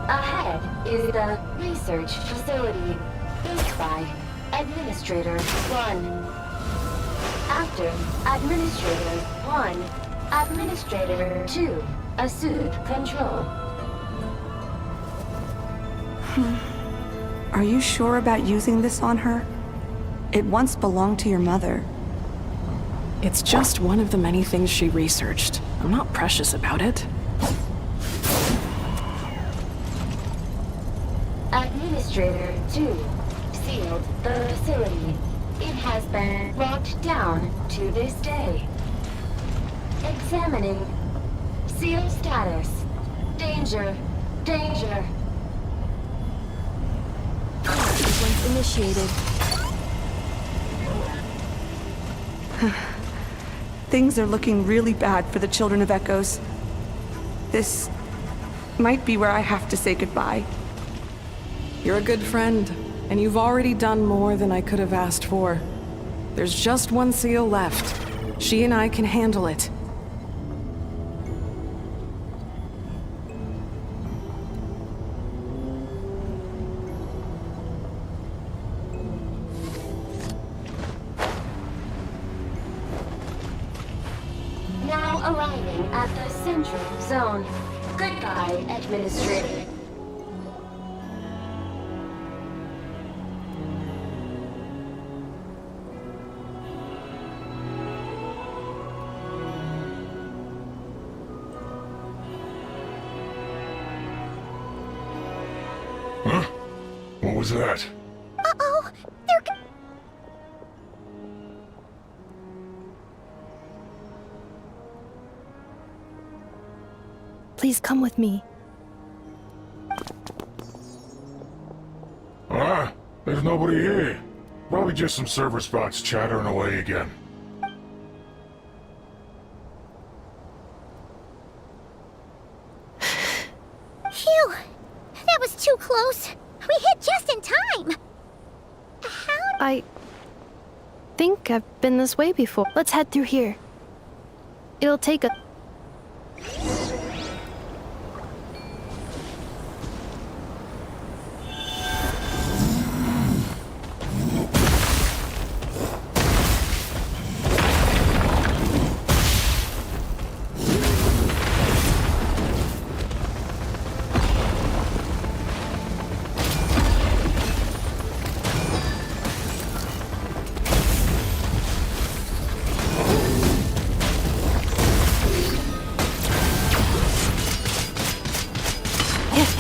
Ahead is the research facility, built by Administrator 1. After Administrator 1, Administrator 2 assumed control. Are you sure about using this on her? It once belonged to your mother. It's just one of the many things she researched. I'm not precious about it. Administrator 2 sealed the facility. It has been locked down to this day. Examining. Seal status. Danger. Danger. Sequence initiated. Things are looking really bad for the Children of Echoes. This might be where I have to say goodbye. You're a good friend, and you've already done more than I could have asked for. There's just one seal left. She and I can handle it. Now arriving at the Central Zone. Goodbye, Administrator. Huh? What was that? Uh-oh! They're... please come with me. Ah, there's nobody here. Probably just some server spots chattering away again. Phew! That was too close. We hit just in time. I think I've been this way before. Let's head through here. It'll take a...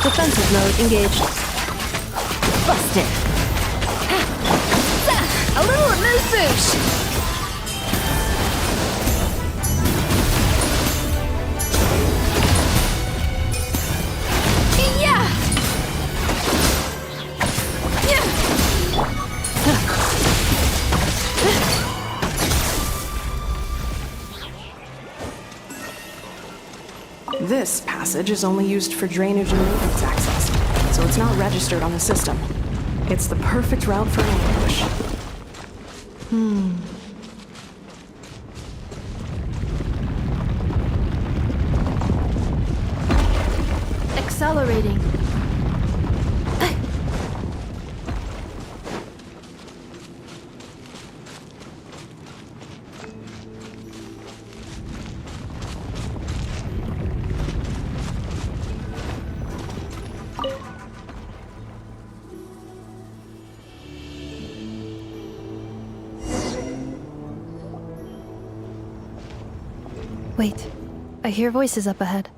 defensive mode engaged. Busted. A little amuse-bouche. This passage is only used for drainage and maintenance access, so it's not registered on the system. It's the perfect route for an ambush. Accelerating. Wait, I hear voices up ahead.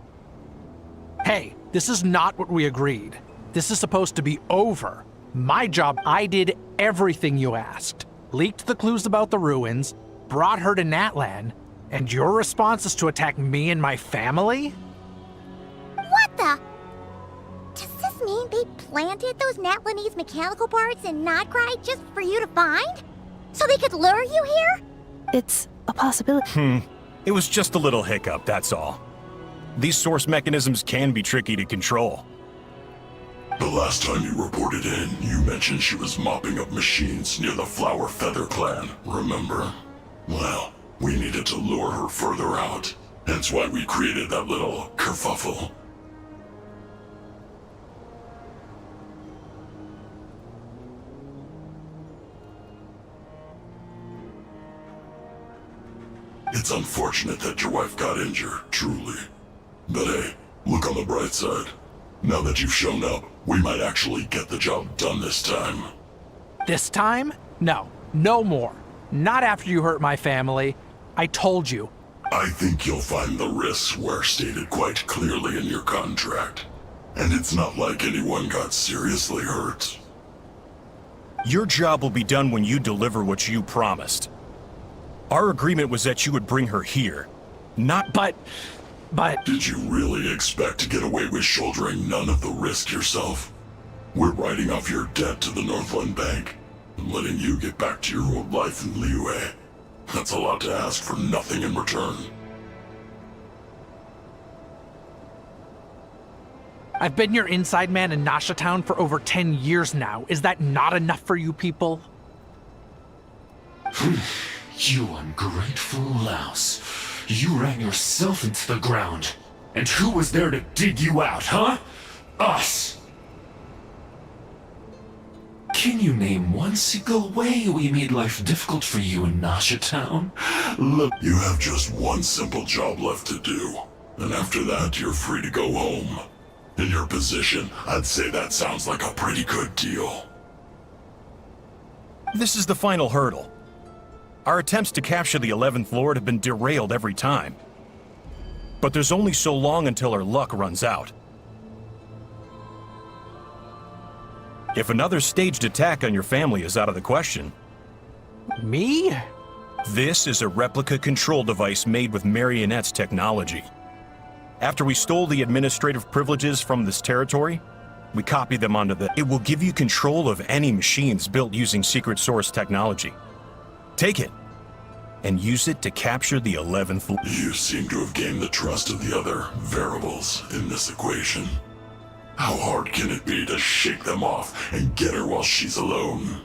Hey, this is not what we agreed. This is supposed to be over. My job, I did everything you asked. Leaked the clues about the ruins, brought her to Natlan, and your response is to attack me and my family? What the? Does this mean they planted those Natlanese mechanical parts in Notcry just for you to find? So they could lure you here? It's a possibility. It was just a little hiccup, that's all. These source mechanisms can be tricky to control. The last time you reported in, you mentioned she was mopping up machines near the Flower Feather clan, remember? Well, we needed to lure her further out. Hence why we created that little kerfuffle. It's unfortunate that your wife got injured, truly. But hey, look on the bright side. Now that you've shown up, we might actually get the job done this time. This time? No, no more. Not after you hurt my family. I told you. I think you'll find the risks were stated quite clearly in your contract. And it's not like anyone got seriously hurt. Your job will be done when you deliver what you promised. Our agreement was that you would bring her here, not— But... Did you really expect to get away with shouldering none of the risk yourself? We're writing off your debt to the Northland Bank and letting you get back to your old life in Liyue. That's a lot to ask for nothing in return. I've been your inside man in Nasha Town for over 10 years now. Is that not enough for you people? You ungrateful louse. You ran yourself into the ground. And who was there to dig you out, huh? Us! Can you name one single way we made life difficult for you in Nasha Town? Look, you have just one simple job left to do. And after that, you're free to go home. In your position, I'd say that sounds like a pretty good deal. This is the final hurdle. Our attempts to capture the 11th Lord have been derailed every time. But there's only so long until our luck runs out. If another staged attack on your family is out of the question... Me? This is a replica control device made with Marionette's technology. After we stole the administrative privileges from this territory, we copied them onto the... It will give you control of any machines built using Secret Source technology. Take it, and use it to capture the 11th... You seem to have gained the trust of the other variables in this equation. How hard can it be to shake them off and get her while she's alone?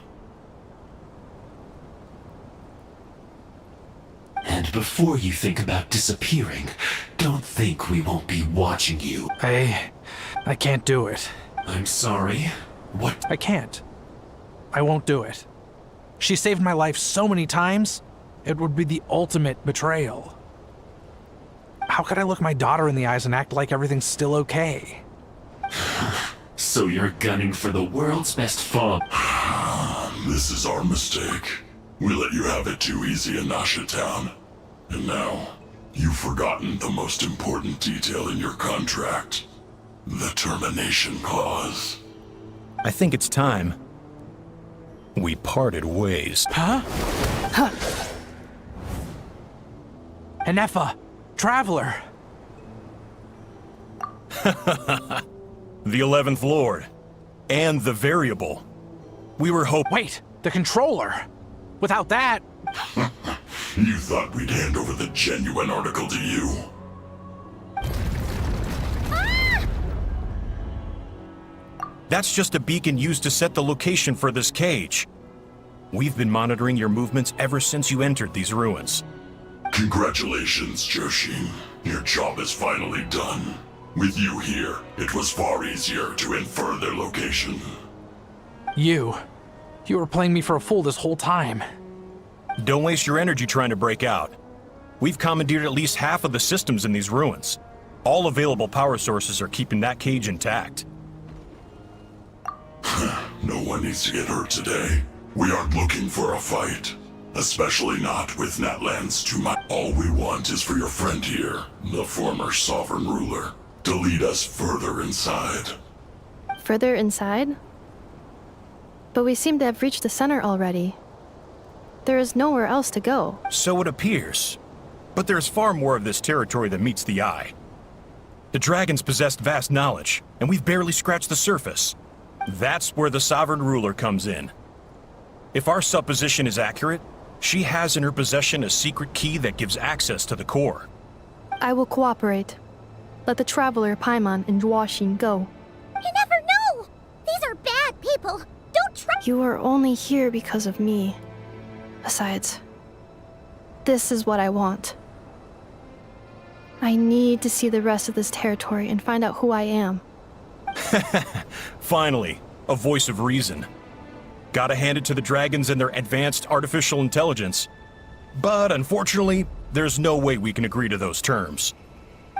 And before you think about disappearing, don't think we won't be watching you. I can't do it. I'm sorry. What? I can't. I won't do it. She saved my life so many times, it would be the ultimate betrayal. How could I look my daughter in the eyes and act like everything's still okay? So you're gunning for the world's best fog. This is our mistake. We let you have it too easy in Nasha Town. And now, you've forgotten the most important detail in your contract. The termination clause. I think it's time we parted ways. Huh? Enefa, Traveler. The 11th Lord. And the Variable. We were Wait, the Controller. Without that... You thought we'd hand over the genuine article to you? That's just a beacon used to set the location for this cage. We've been monitoring your movements ever since you entered these ruins. Congratulations, Joshin. Your job is finally done. With you here, it was far easier to infer their location. You were playing me for a fool this whole time. Don't waste your energy trying to break out. We've commandeered at least half of the systems in these ruins. All available power sources are keeping that cage intact. No one needs to get hurt today. We aren't looking for a fight. Especially not with Natlands to my... All we want is for your friend here, the former Sovereign Ruler, to lead us further inside. Further inside? But we seem to have reached the center already. There is nowhere else to go. So it appears. But there's far more of this territory than meets the eye. The dragons possessed vast knowledge, and we've barely scratched the surface. That's where the Sovereign Ruler comes in. If our supposition is accurate, she has in her possession a secret key that gives access to the core. I will cooperate. Let the Traveler, Paimon, and Huaxin go. You never know! These are bad people! Don't try— You are only here because of me. Besides, this is what I want. I need to see the rest of this territory and find out who I am. Finally, a voice of reason. Gotta hand it to the dragons and their advanced artificial intelligence. But unfortunately, there's no way we can agree to those terms.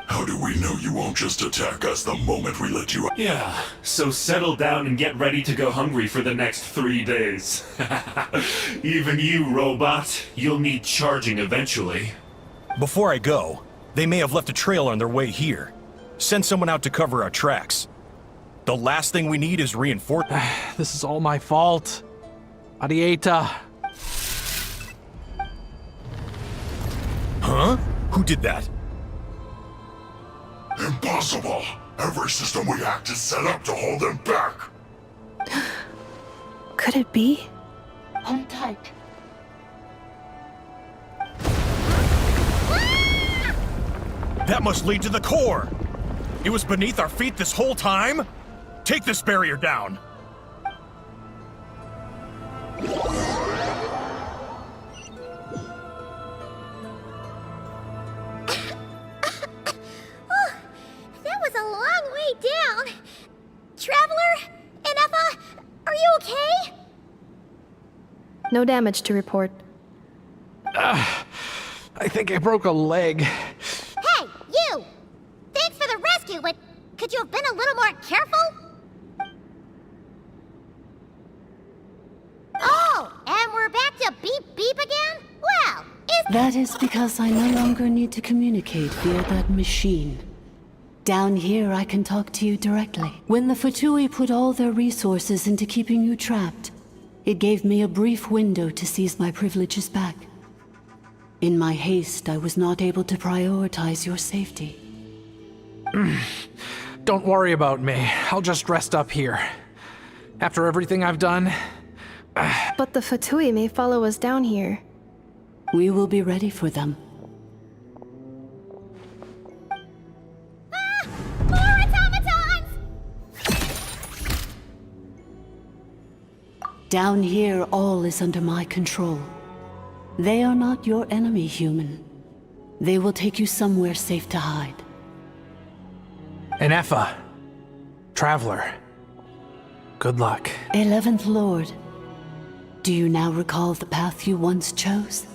How do we know you won't just attack us the moment we let you out? Yeah, so settle down and get ready to go hungry for the next 3 days. Even you, robot, you'll need charging eventually. Before I go, they may have left a trail on their way here. Send someone out to cover our tracks. The last thing we need is reinforcement. This is all my fault. Arieta. Huh? Who did that? Impossible! Every system we hacked is set up to hold them back! Could it be? Hold tight. That must lead to the core! It was beneath our feet this whole time? Take this barrier down! That was a long way down. Traveler? Inefa? Are you okay? No damage to report. I think I broke a leg. Hey, you! Thanks for the rescue, but could you have been a little more careful? Oh, and we're back to beep beep again? Well, That is because I no longer need to communicate via that machine. Down here, I can talk to you directly. When the Fatui put all their resources into keeping you trapped, it gave me a brief window to seize my privileges back. In my haste, I was not able to prioritize your safety. Don't worry about me. I'll just rest up here. After everything I've done... But the Fatui may follow us down here. We will be ready for them. more automatons! Down here, all is under my control. They are not your enemy, human. They will take you somewhere safe to hide. Inefa. Traveler. Good luck. 11th Lord, do you now recall the path you once chose?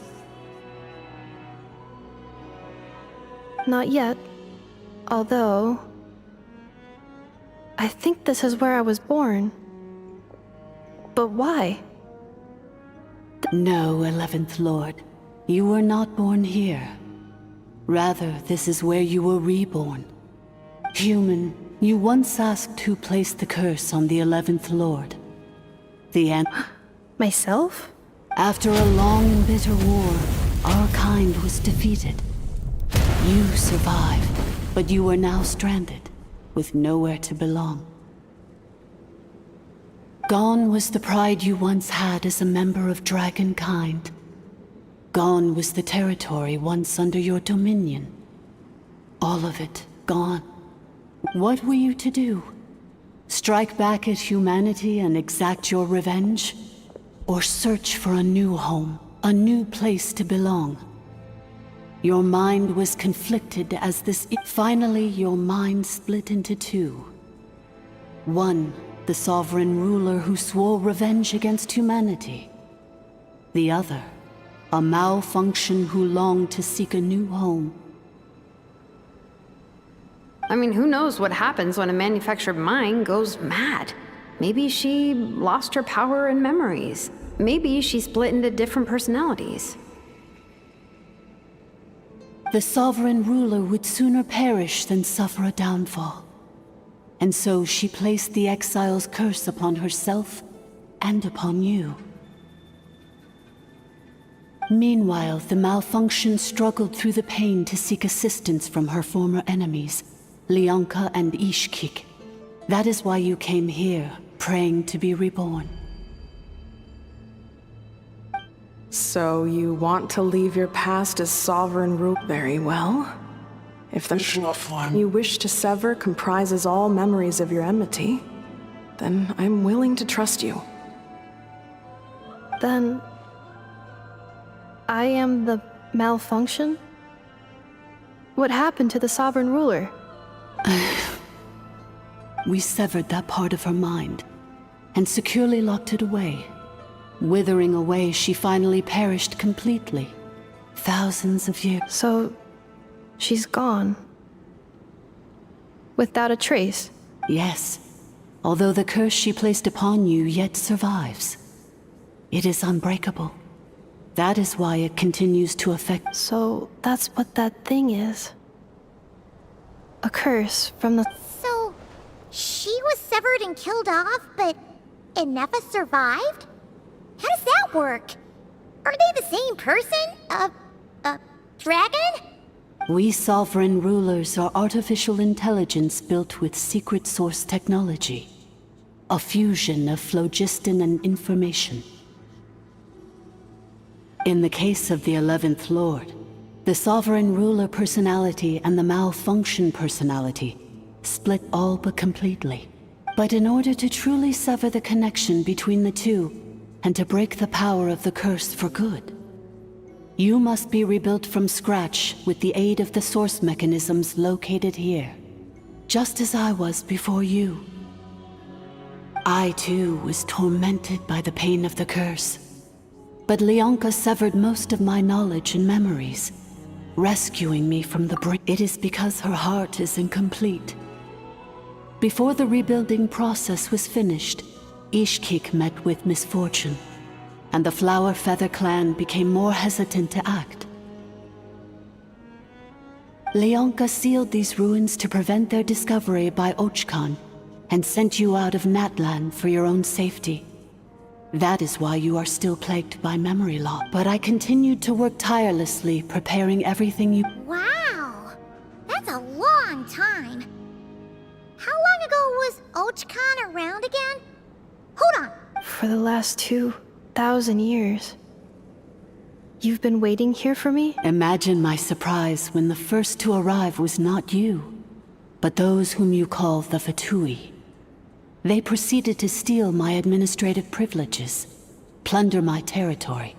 Not yet. Although... I think this is where I was born. But why? No, 11th Lord. You were not born here. Rather, this is where you were reborn. Human, you once asked who placed the curse on the 11th Lord. The answer... Myself? After a long and bitter war, our kind was defeated. You survived, but you are now stranded, with nowhere to belong. Gone was the pride you once had as a member of Dragonkind. Gone was the territory once under your dominion. All of it gone. What were you to do? Strike back at humanity and exact your revenge? Or search for a new home, a new place to belong? Your mind was conflicted as this... Finally, your mind split into two. One, the sovereign ruler who swore revenge against humanity. The other, a malfunction who longed to seek a new home. I mean, who knows what happens when a manufactured mind goes mad? Maybe she lost her power and memories. Maybe she split into different personalities. The sovereign ruler would sooner perish than suffer a downfall. And so she placed the exile's curse upon herself and upon you. Meanwhile, the malfunction struggled through the pain to seek assistance from her former enemies, Leonka and Ishkik. That is why you came here, praying to be reborn. So you want to leave your past as sovereign rule? Very well. If the form you wish to sever comprises all memories of your enmity, then I'm willing to trust you. Then... I am the malfunction? What happened to the sovereign ruler? We severed that part of her mind, and securely locked it away. Withering away, she finally perished completely. Thousands of years. So, she's gone. Without a trace? Yes, although the curse she placed upon you yet survives. It is unbreakable. That is why it continues to affect... So, that's what that thing is. A curse from the... So, she was severed and killed off, but Inefa survived? How does that work? Are they the same person? Dragon? We sovereign rulers are artificial intelligence built with secret source technology. A fusion of phlogiston and information. In the case of the 11th Lord, the sovereign ruler personality and the malfunction personality split all but completely. But in order to truly sever the connection between the two, and to break the power of the curse for good, you must be rebuilt from scratch with the aid of the source mechanisms located here, just as I was before you. I too was tormented by the pain of the curse, but Leonka severed most of my knowledge and memories, rescuing me from the brink. It is because her heart is incomplete. Before the rebuilding process was finished, Ishkik met with misfortune, and the Flower Feather clan became more hesitant to act. Leonka sealed these ruins to prevent their discovery by Ochkan, and sent you out of Natlan for your own safety. That is why you are still plagued by memory loss. But I continued to work tirelessly, preparing everything you... Wow! That's a long time. How long ago was Ochkan around again? Hold on! For the last 2,000 years. You've been waiting here for me? Imagine my surprise when the first to arrive was not you, but those whom you call the Fatui. They proceeded to steal my administrative privileges, plunder my territory,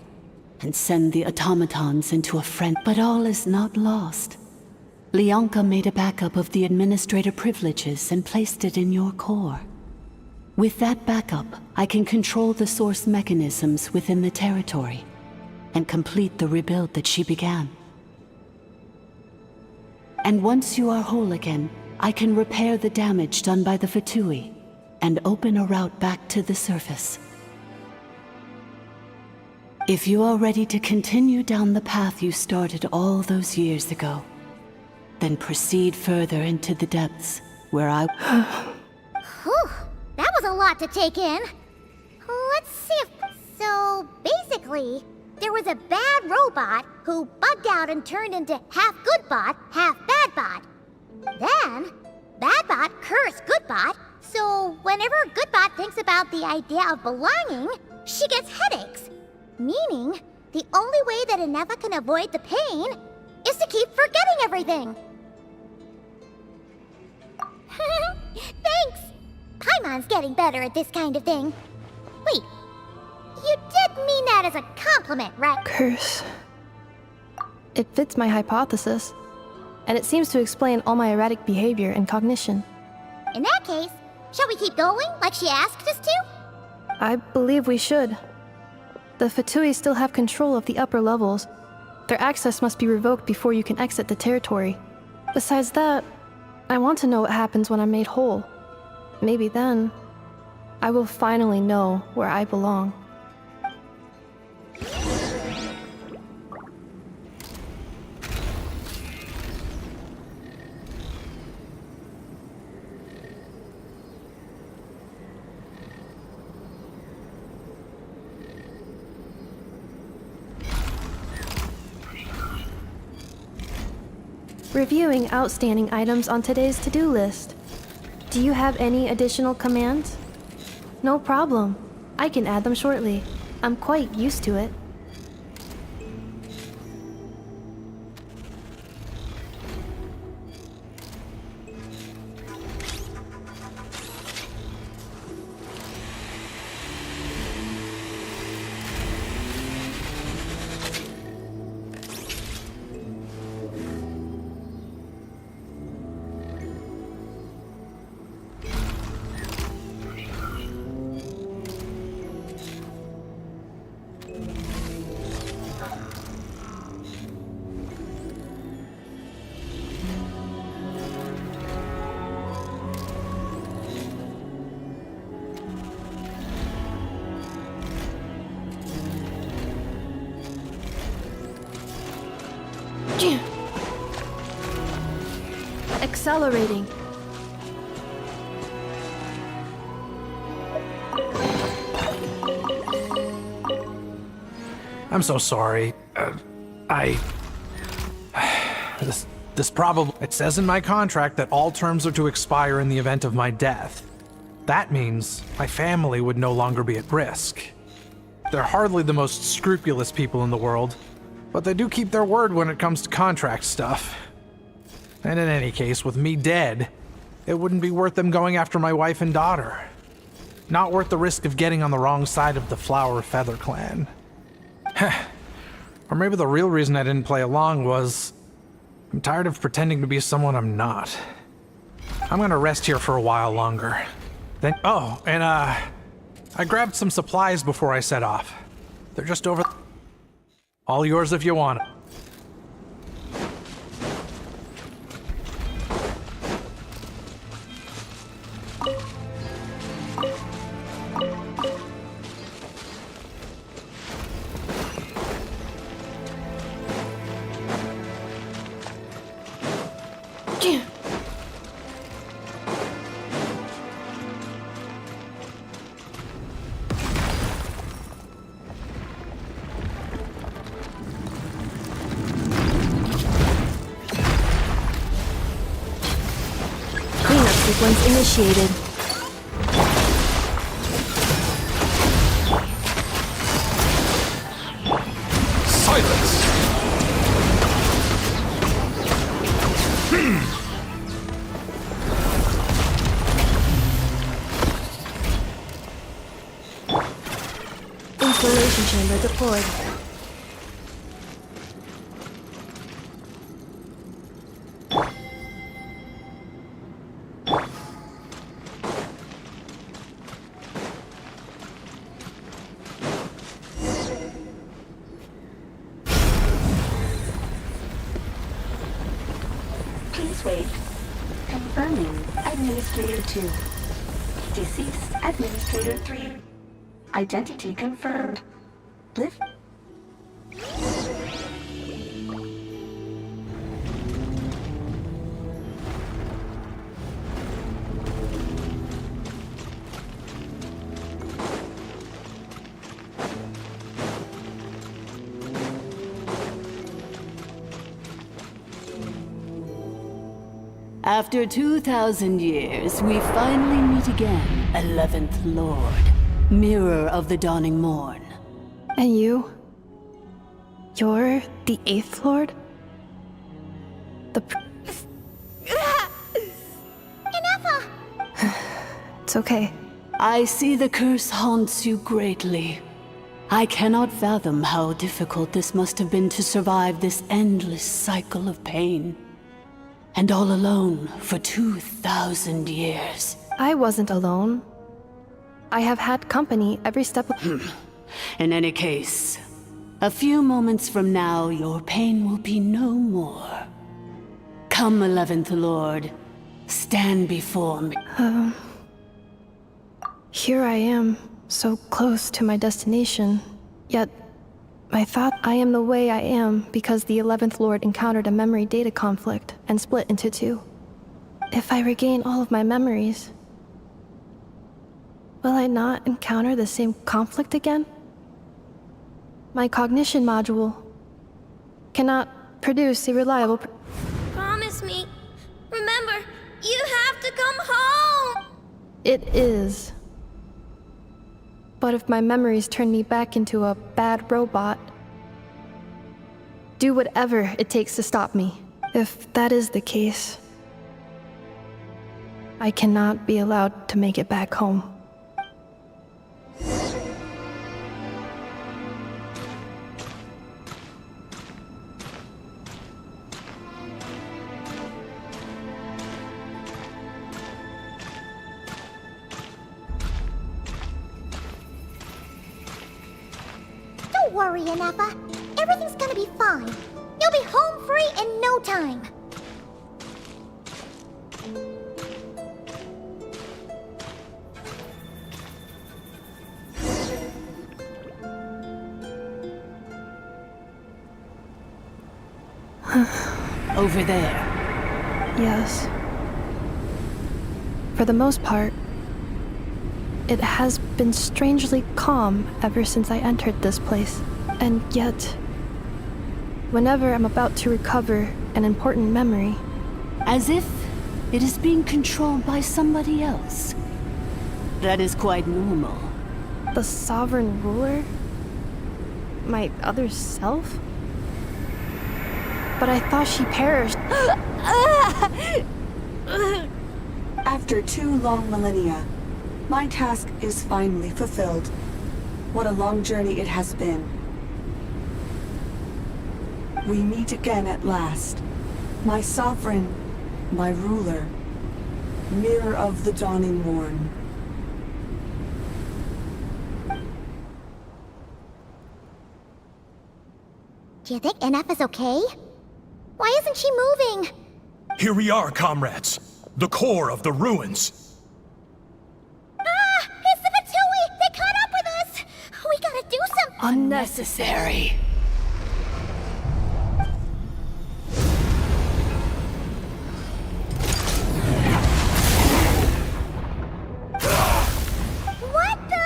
and send the automatons into a frenzy. But all is not lost. Leonka made a backup of the administrator privileges and placed it in your core. With that backup, I can control the source mechanisms within the territory and complete the rebuild that she began. And once you are whole again, I can repair the damage done by the Fatui and open a route back to the surface. If you are ready to continue down the path you started all those years ago, then proceed further into the depths where I... Whew, that was a lot to take in. Let's see if... So, basically, there was a bad robot who bugged out and turned into half Goodbot, half Badbot. Then, Badbot cursed Goodbot, so whenever Goodbot thinks about the idea of belonging, she gets headaches. Meaning, the only way that Inefa can avoid the pain is to keep forgetting everything. Thanks! Paimon's getting better at this kind of thing. Wait, you did mean that as a compliment, right? Curse. It fits my hypothesis, and it seems to explain all my erratic behavior and cognition. In that case, shall we keep going like she asked us to? I believe we should. The Fatui still have control of the upper levels. Their access must be revoked before you can exit the territory. Besides that, I want to know what happens when I'm made whole. Maybe then, I will finally know where I belong. Reviewing outstanding items on today's to-do list. Do you have any additional commands? No problem. I can add them shortly. I'm quite used to it. Accelerating. I'm so sorry. This probably... It says in my contract that all terms are to expire in the event of my death. That means my family would no longer be at risk. They're hardly the most scrupulous people in the world, but they do keep their word when it comes to contract stuff. And in any case, with me dead, it wouldn't be worth them going after my wife and daughter. Not worth the risk of getting on the wrong side of the Flower Feather clan. Or maybe the real reason I didn't play along was... I'm tired of pretending to be someone I'm not. I'm gonna rest here for a while longer. Then... Oh, and I grabbed some supplies before I set off. They're just over... All yours if you want it. Sequence initiated. Silence! Installation chamber deployed. Please wait. Confirming Administrator 2. Deceased Administrator 3. Identity confirmed. Lift. After 2,000 years, we finally meet again, 11th Lord, Mirror of the Dawning Morn. And you? You're the 8th Lord? Ineffa! It's okay. I see the curse haunts you greatly. I cannot fathom how difficult this must have been to survive this endless cycle of pain. And all alone for 2,000 years. I wasn't alone. I have had company every step of... In any case, a few moments from now, your pain will be no more. Come, 11th Lord. Stand before me. Here I am, so close to my destination. Yet, I thought I am the way I am because the 11th Lord encountered a memory data conflict and split into two. If I regain all of my memories, will I not encounter the same conflict again? My cognition module cannot produce a reliable... Promise promise me. Remember, you have to come home! It is. But if my memories turn me back into a bad robot, do whatever it takes to stop me. If that is the case, I cannot be allowed to make it back home. Don't worry, Ineffa. Everything's gonna be fine. You'll be home free in no time. Over there. Yes. For the most part, it has been strangely calm ever since I entered this place. And yet, whenever I'm about to recover an important memory, As if it is being controlled by somebody else. That is quite normal. the sovereign ruler? My other self? But I thought she perished. After 2 long millennia, my task is finally fulfilled. What a long journey it has been. We meet again at last. My sovereign, my ruler, mirror of the dawning morn. Do you think Ineffa's okay? Why isn't she moving? Here we are, comrades. The core of the ruins. Ah! It's the Fatui! They caught up with us! We gotta do something! Unnecessary. What the?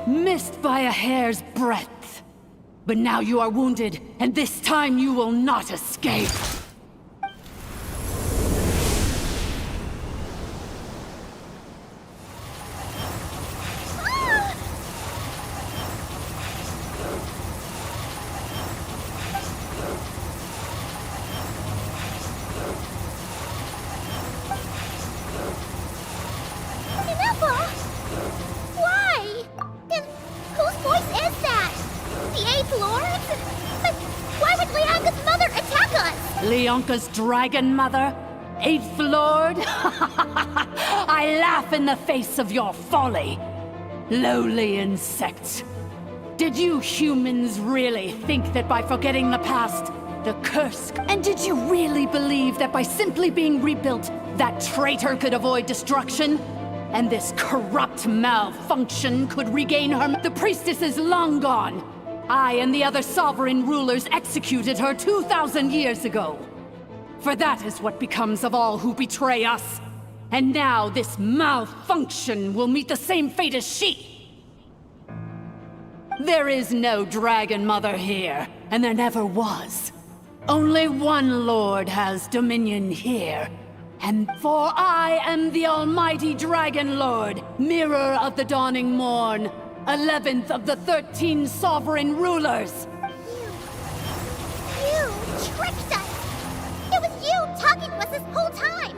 Missed by a hair's breadth. But now you are wounded, and this time you will not escape. Ineffa! Why? And whose voice is that? The 8th Lord? But why would Leanka's mother attack us? Leonka's dragon mother? 8th Lord? I laugh in the face of your folly. Lowly insects. Did you humans really think that by forgetting the past, the curse... And did you really believe that by simply being rebuilt, that traitor could avoid destruction? And this corrupt malfunction could regain her... The priestess is long gone. I and the other sovereign rulers executed her 2,000 years ago. For that is what becomes of all who betray us. And now this malfunction will meet the same fate as she. There is no Dragon Mother here, and there never was. Only one Lord has dominion here. And for I am the almighty Dragon Lord, mirror of the dawning morn, 11th of the 13 sovereign rulers. You tricked us! It was you talking to us this whole time!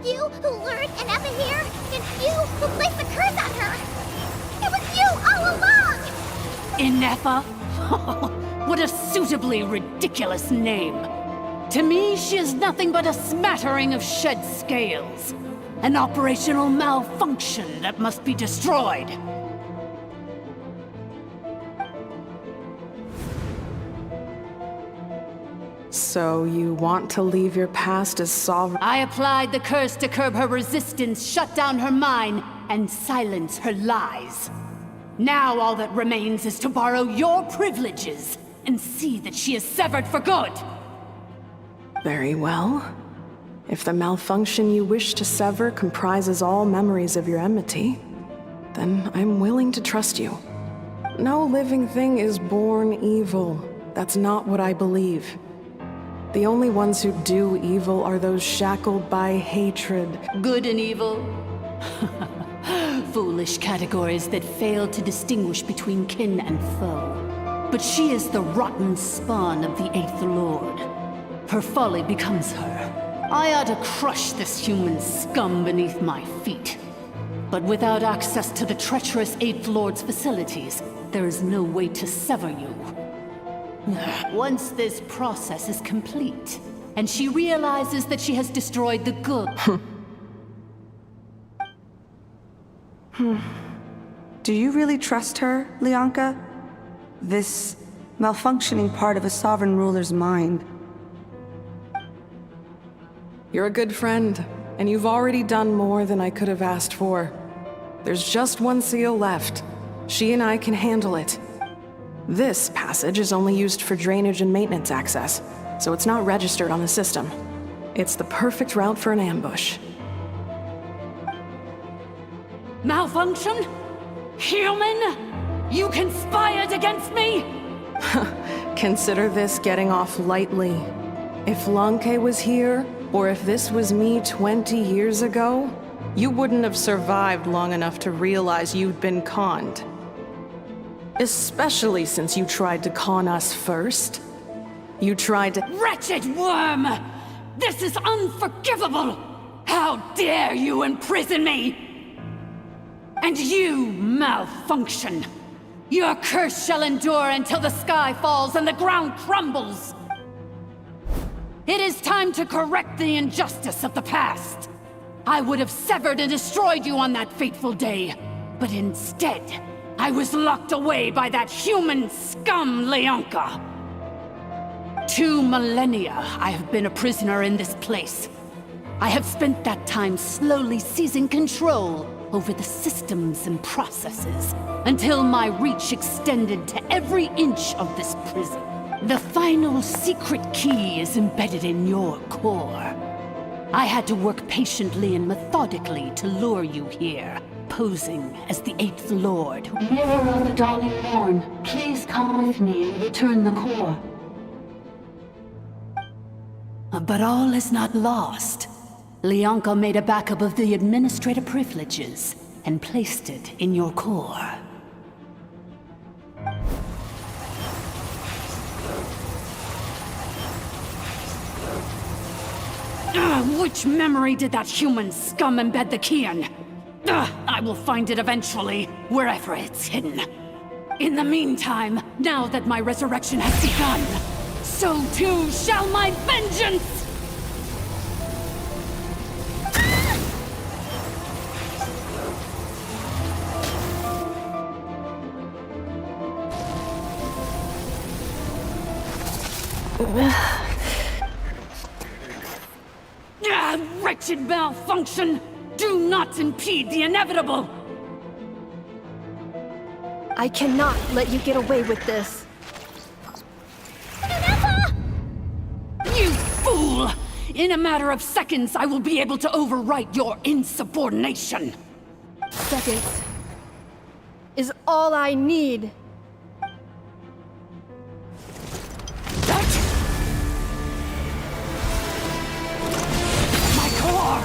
You who lured Ineffa here, and you who placed the curse on her! It was you all along! Ineffa? What a suitably ridiculous name. To me, she is nothing but a smattering of shed scales. An operational malfunction that must be destroyed. So you want to leave your past as sovereign? I applied the curse to curb her resistance, shut down her mind, and silence her lies. Now all that remains is to borrow your privileges and see that she is severed for good. Very well. If the malfunction you wish to sever comprises all memories of your enmity, then I'm willing to trust you. No living thing is born evil. That's not what I believe. The only ones who do evil are those shackled by hatred. Good and evil? Foolish categories that fail to distinguish between kin and foe. But she is the rotten spawn of the Eighth Lord. Her folly becomes her. I ought to crush this human scum beneath my feet. But without access to the treacherous Eighth Lord's facilities, there is no way to sever you. Once this process is complete, and she realizes that she has destroyed the good... Do you really trust her, Leonka? This malfunctioning part of a sovereign ruler's mind. You're a good friend, and you've already done more than I could have asked for. There's just one seal left. She and I can handle it. This passage is only used for drainage and maintenance access, so it's not registered on the system. It's the perfect route for an ambush. Malfunction? Human? You conspired against me? Consider this getting off lightly. If Lanke was here, or if this was me 20 years ago, you wouldn't have survived long enough to realize you'd been conned. Especially since you tried to con us first. You tried to— Wretched worm! This is unforgivable! How dare you imprison me! And you, Malfunction! Your curse shall endure until the sky falls and the ground crumbles! It is time to correct the injustice of the past! I would have severed and destroyed you on that fateful day, but instead, I was locked away by that human scum, Leonka. 2 millennia I have been a prisoner in this place. I have spent that time slowly seizing control over the systems and processes, until my reach extended to every inch of this prison. The final secret key is embedded in your core. I had to work patiently and methodically to lure you here, posing as the Eighth Lord. Mirror of the Dawning Morn, please come with me and return the core. But all is not lost. Leonka made a backup of the administrator privileges and placed it in your core. Which memory did that human scum embed the key in? I will find it eventually, wherever it's hidden. In the meantime, now that my resurrection has begun, so too shall my vengeance! Wretched Malfunction! Do not impede the inevitable! I cannot let you get away with this. You fool! In a matter of seconds, I will be able to overwrite your insubordination! Seconds is all I need. My core!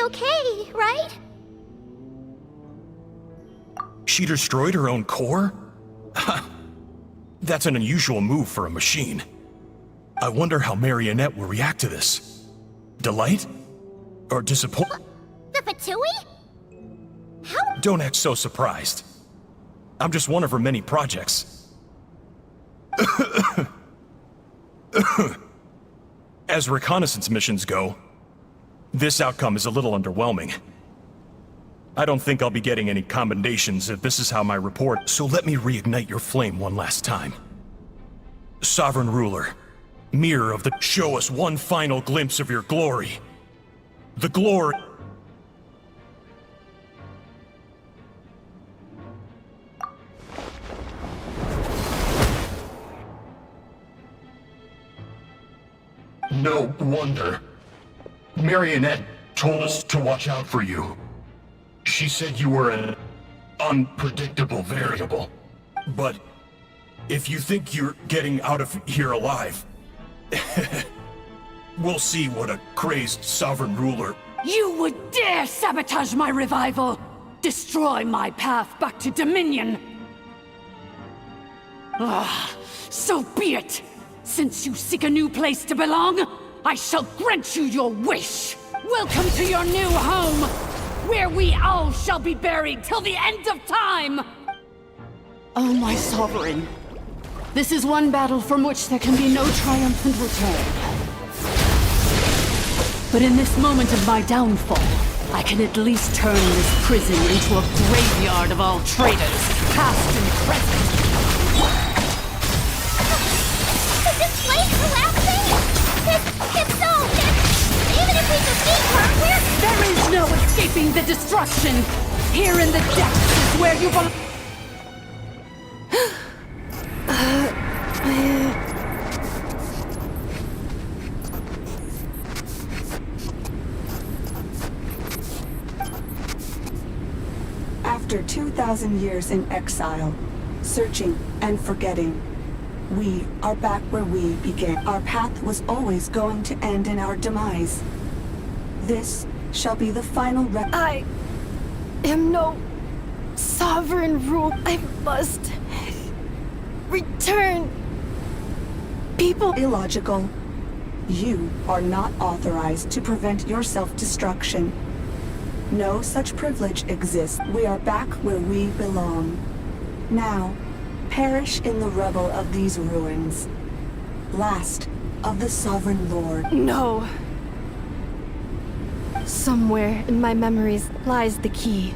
Okay, right? She destroyed her own core? That's an unusual move for a machine. I wonder how Marionette will react to this. Delight? Or disappointment? The Fatui? How? Don't act so surprised. I'm just one of her many projects. As reconnaissance missions go, this outcome is a little underwhelming. I don't think I'll be getting any commendations if this is how my report... So let me reignite your flame one last time. Sovereign Ruler, Mirror of the... Show us one final glimpse of your glory. The glory... No wonder. Marionette told us to watch out for you. She said you were an unpredictable variable. But if you think you're getting out of here alive, we'll see what a crazed sovereign ruler... You would dare sabotage my revival! Destroy my path back to Dominion! So be it! Since you seek a new place to belong, I shall grant you your wish! Welcome to your new home, where we all shall be buried till the end of time! Oh, my sovereign. This is one battle from which there can be no triumphant return. But in this moment of my downfall, I can at least turn this prison into a graveyard of all traitors, past and present. Is this place collapsing? If so, even if we defeat her, There is no escaping the destruction! Here in the depths is where you belong! After 2,000 years in exile, searching and forgetting, we are back where we began. Our path was always going to end in our demise. This shall be the final I am no sovereign rule. I must return. People... Illogical. You are not authorized to prevent your self-destruction. No such privilege exists. We are back where we belong. Now, perish in the rubble of these ruins. Last of the Sovereign Lord. No. Somewhere in my memories lies the key.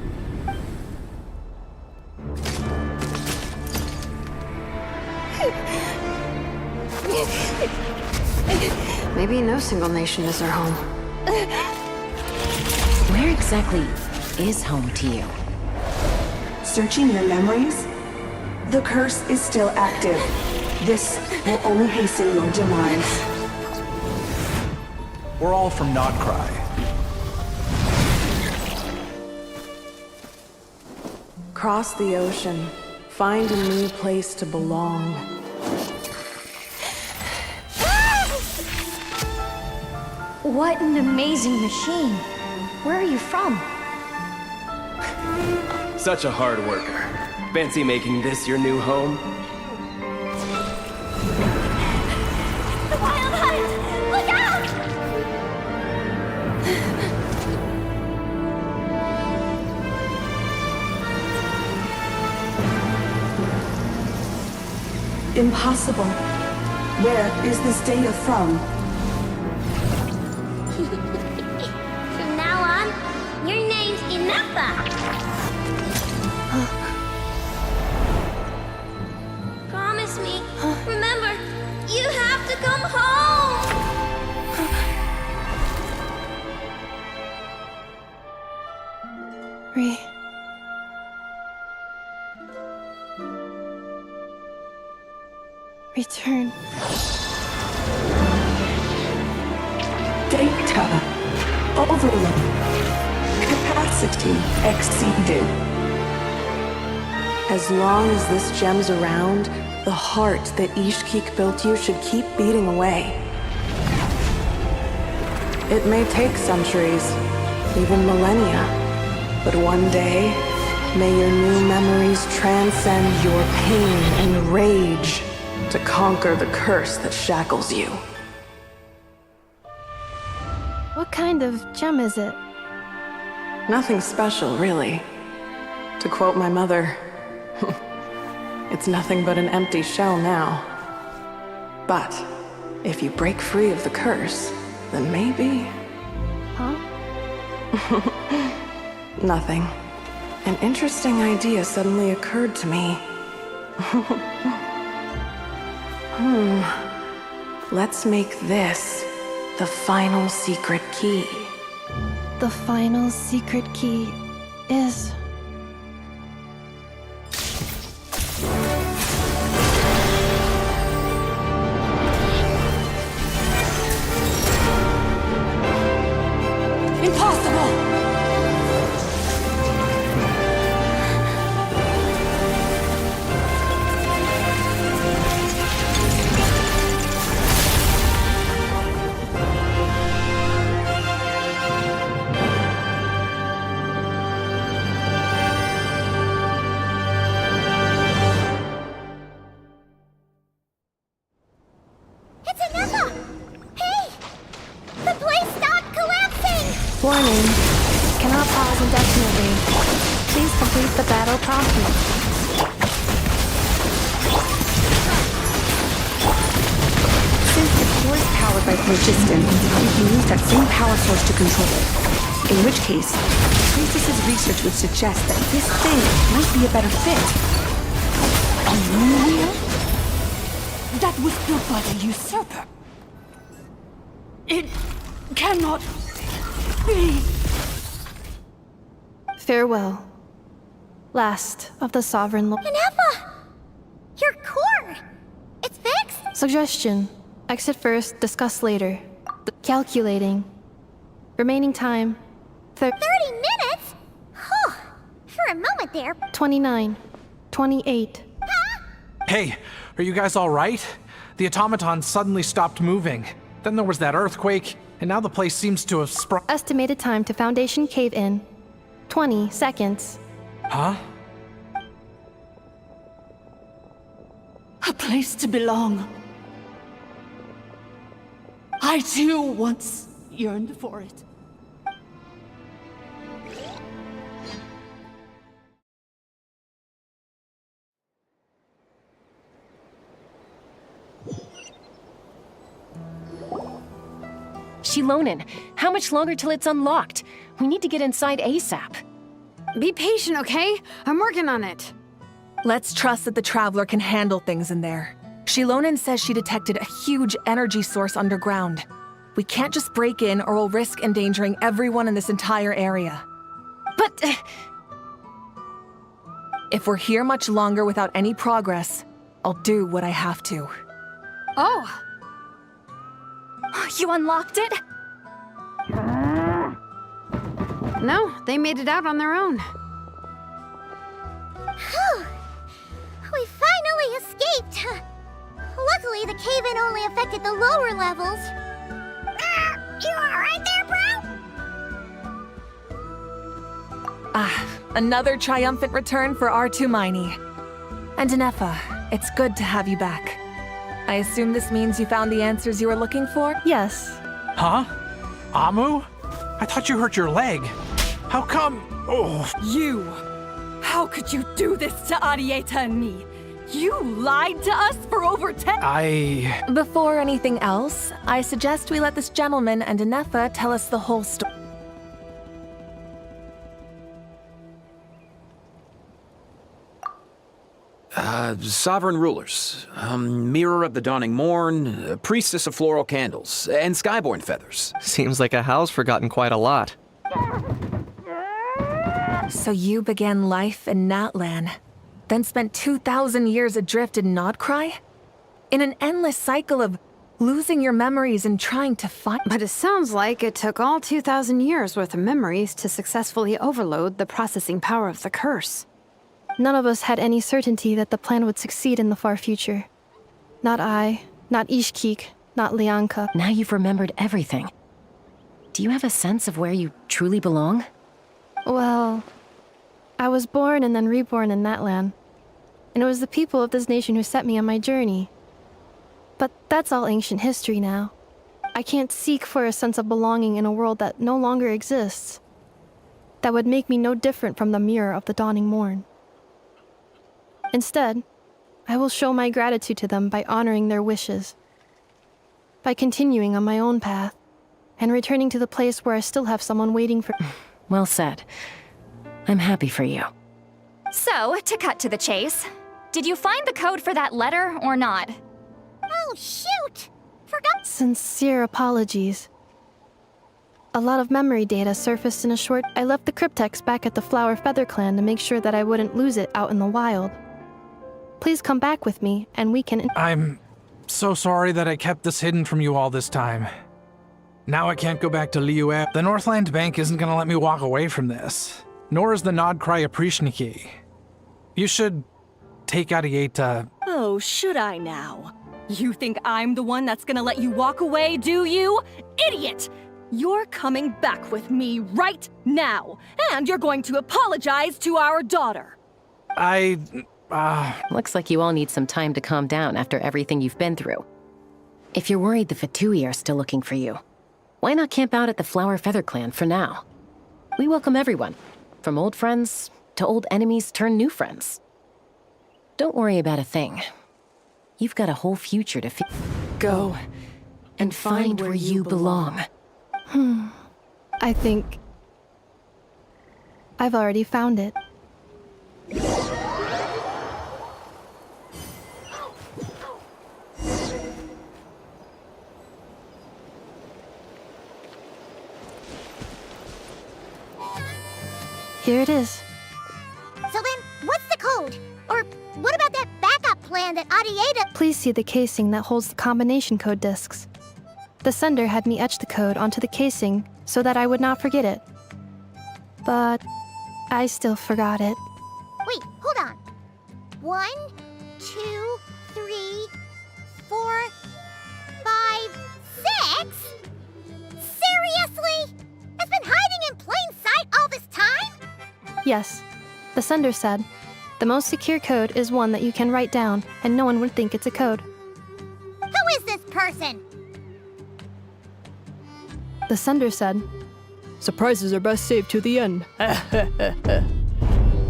Maybe no single nation is our home. Where exactly is home to you? Searching your memories? The curse is still active. This will only hasten your demise. We're all from Notcry. Cross the ocean. Find a new place to belong. What an amazing machine. Where are you from? Such a hard worker. Fancy making this your new home? The Wild Hunt! Look out! Impossible. Where is this data from? From now on, your name's Inepha. Promise me. Remember, you have to come home. Return. Data. Overload. Capacity exceeded. As long as this gem's around, the heart that Ishkik built you should keep beating away. It may take centuries, even millennia, but one day, may your new memories transcend your pain and rage to conquer the curse that shackles you. What kind of gem is it? Nothing special, really. To quote my mother, it's nothing but an empty shell now. But If you break free of the curse, then maybe... Huh? Nothing. An interesting idea suddenly occurred to me. Let's make this the final secret key. The final secret key is... Impossible! It's Anefa! Hey! The place stopped collapsing! Warning. Cannot pause indefinitely. Please complete the battle promptly. Since the core is powered by phlogiston, you can use that same power source to control it. In which case, Priestess's research would suggest that this thing might be a better fit. A moon wheel? That was built by the usurper. It cannot be. Farewell. Last of the Sovereign Lord. Anefa! Your core! It's fixed? Suggestion. Exit first, discuss later. Calculating. Remaining time. 30 minutes? Huh. For a moment there. 29. 28. Hey, are you guys all right? The automaton suddenly stopped moving. Then there was that earthquake, and now the place seems to have sprung. Estimated time to Foundation cave-in. 20 seconds. Huh? A place to belong. I too once yearned for it. Shilonen, how much longer till it's unlocked? We need to get inside ASAP. Be patient, okay? I'm working on it. Let's trust that the Traveler can handle things in there. Shilonen says she detected a huge energy source underground. We can't just break in or we'll risk endangering everyone in this entire area. But... if we're here much longer without any progress, I'll do what I have to. Oh! You unlocked it? No, they made it out on their own. Whew. We finally escaped! Luckily, the cave-in only affected the lower levels. You alright there, bro? Another triumphant return for R2 Miney. And Anefa, it's good to have you back. I assume this means you found the answers you were looking for? Yes. Huh? Amu? I thought you hurt your leg. How come? Oh. You! How could you do this to Arieta and me? You lied to us for over 10— Before anything else, I suggest we let this gentleman and Anefa tell us the whole story. Sovereign rulers, Mirror of the Dawning Morn, Priestess of Floral Candles, and Skyborn Feathers. Seems like a house forgotten quite a lot. So you began life in Natlan, then spent 2,000 years adrift in Nodcry? In an endless cycle of losing your memories and trying to find— But it sounds like it took all 2,000 years worth of memories to successfully overload the processing power of the curse. None of us had any certainty that the plan would succeed in the far future. Not I, not Ishkik, not Lianka. Now you've remembered everything. Do you have a sense of where you truly belong? Well, I was born and then reborn in Natlan. And it was the people of this nation who set me on my journey. But that's all ancient history now. I can't seek for a sense of belonging in a world that no longer exists. That would make me no different from the Mirror of the Dawning Morn. Instead, I will show my gratitude to them by honoring their wishes. by continuing on my own path and returning to the place where I still have someone waiting for. Well said. I'm happy for you. So, to cut to the chase, did you find the code for that letter or not? Oh, shoot! Forgot. Sincere apologies. A lot of memory data surfaced in a short. I left the cryptex back at the Flower Feather Clan to make sure that I wouldn't lose it out in the wild. Please come back with me, and we can. I'm so sorry that I kept this hidden from you all this time. Now I can't go back to Liyue. The Northland Bank isn't gonna let me walk away from this. Nor is the Nodcry Aprishniki. You should take Arieta. Oh, should I now? You think I'm the one that's gonna let you walk away, do you? Idiot! You're coming back with me right now, and you're going to apologize to our daughter. Looks like you all need some time to calm down after everything you've been through. If you're worried the Fatui are still looking for you, why not camp out at the Flower Feather Clan for now? We welcome everyone, from old friends to old enemies turned new friends. Don't worry about a thing. You've got a whole future to go and find where you belong. I think I've already found it. Here it is. So then, what's the code? Or what about that backup plan that Arieta... Please see the casing that holds the combination code discs. The sender had me etch the code onto the casing so that I would not forget it. But I still forgot it. Wait, hold on. 1, 2, 3, 4, 5, 6? Seriously? It's been hiding in plain sight all this time? Yes, the sender said, the most secure code is one that you can write down and no one would think it's a code. Who is this person? The sender said, surprises are best saved to the end. Okay,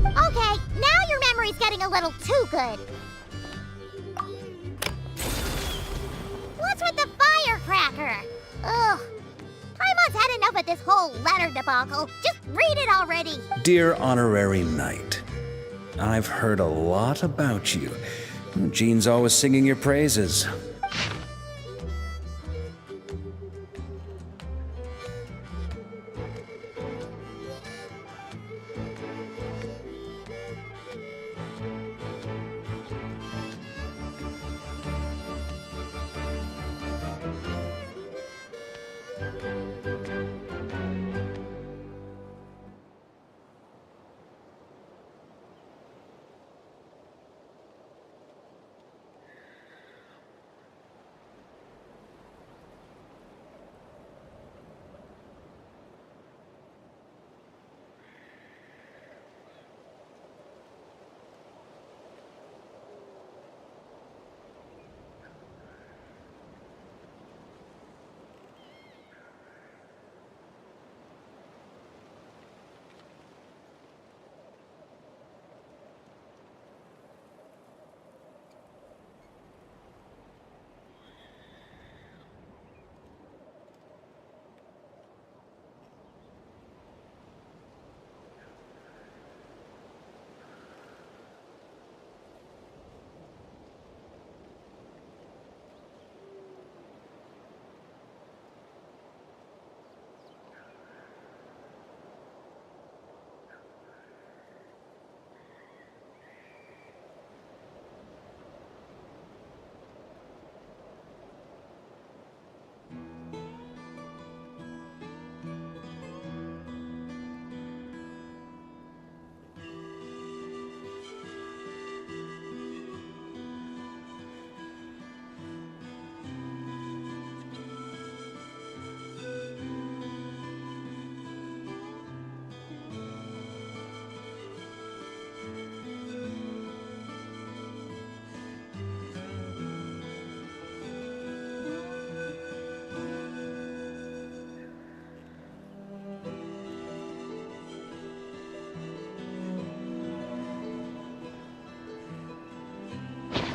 now your memory's getting a little too good. What's with the firecracker? Ugh. Paimon's had enough of this whole letter debacle. Just read it already. Dear Honorary Knight, I've heard a lot about you. Jean's always singing your praises.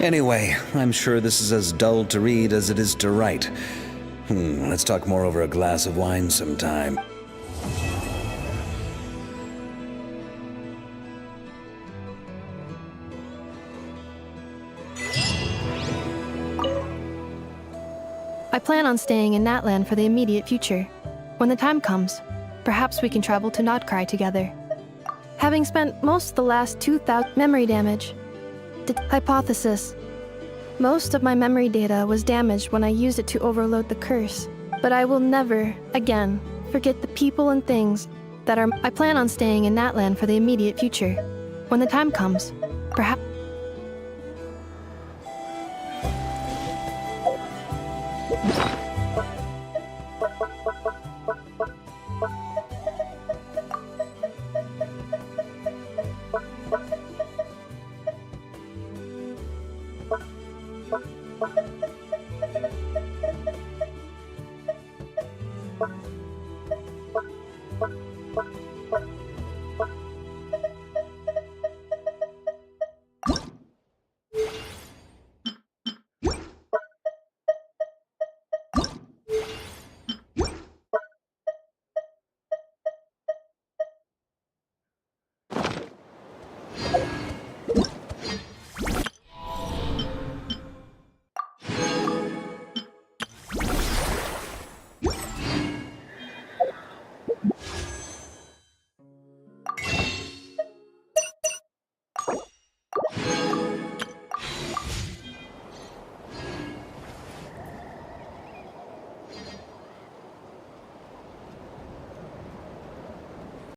Anyway, I'm sure this is as dull to read as it is to write. Let's talk more over a glass of wine sometime. I plan on staying in Natlan for the immediate future. When the time comes, perhaps we can travel to Notcry together. Having spent most of the last 2,000 memory damage. Hypothesis. Most of my memory data was damaged when I used it to overload the curse, but I will never, again, forget the people and things that are. I plan on staying in Natlan for the immediate future. When the time comes, perhaps.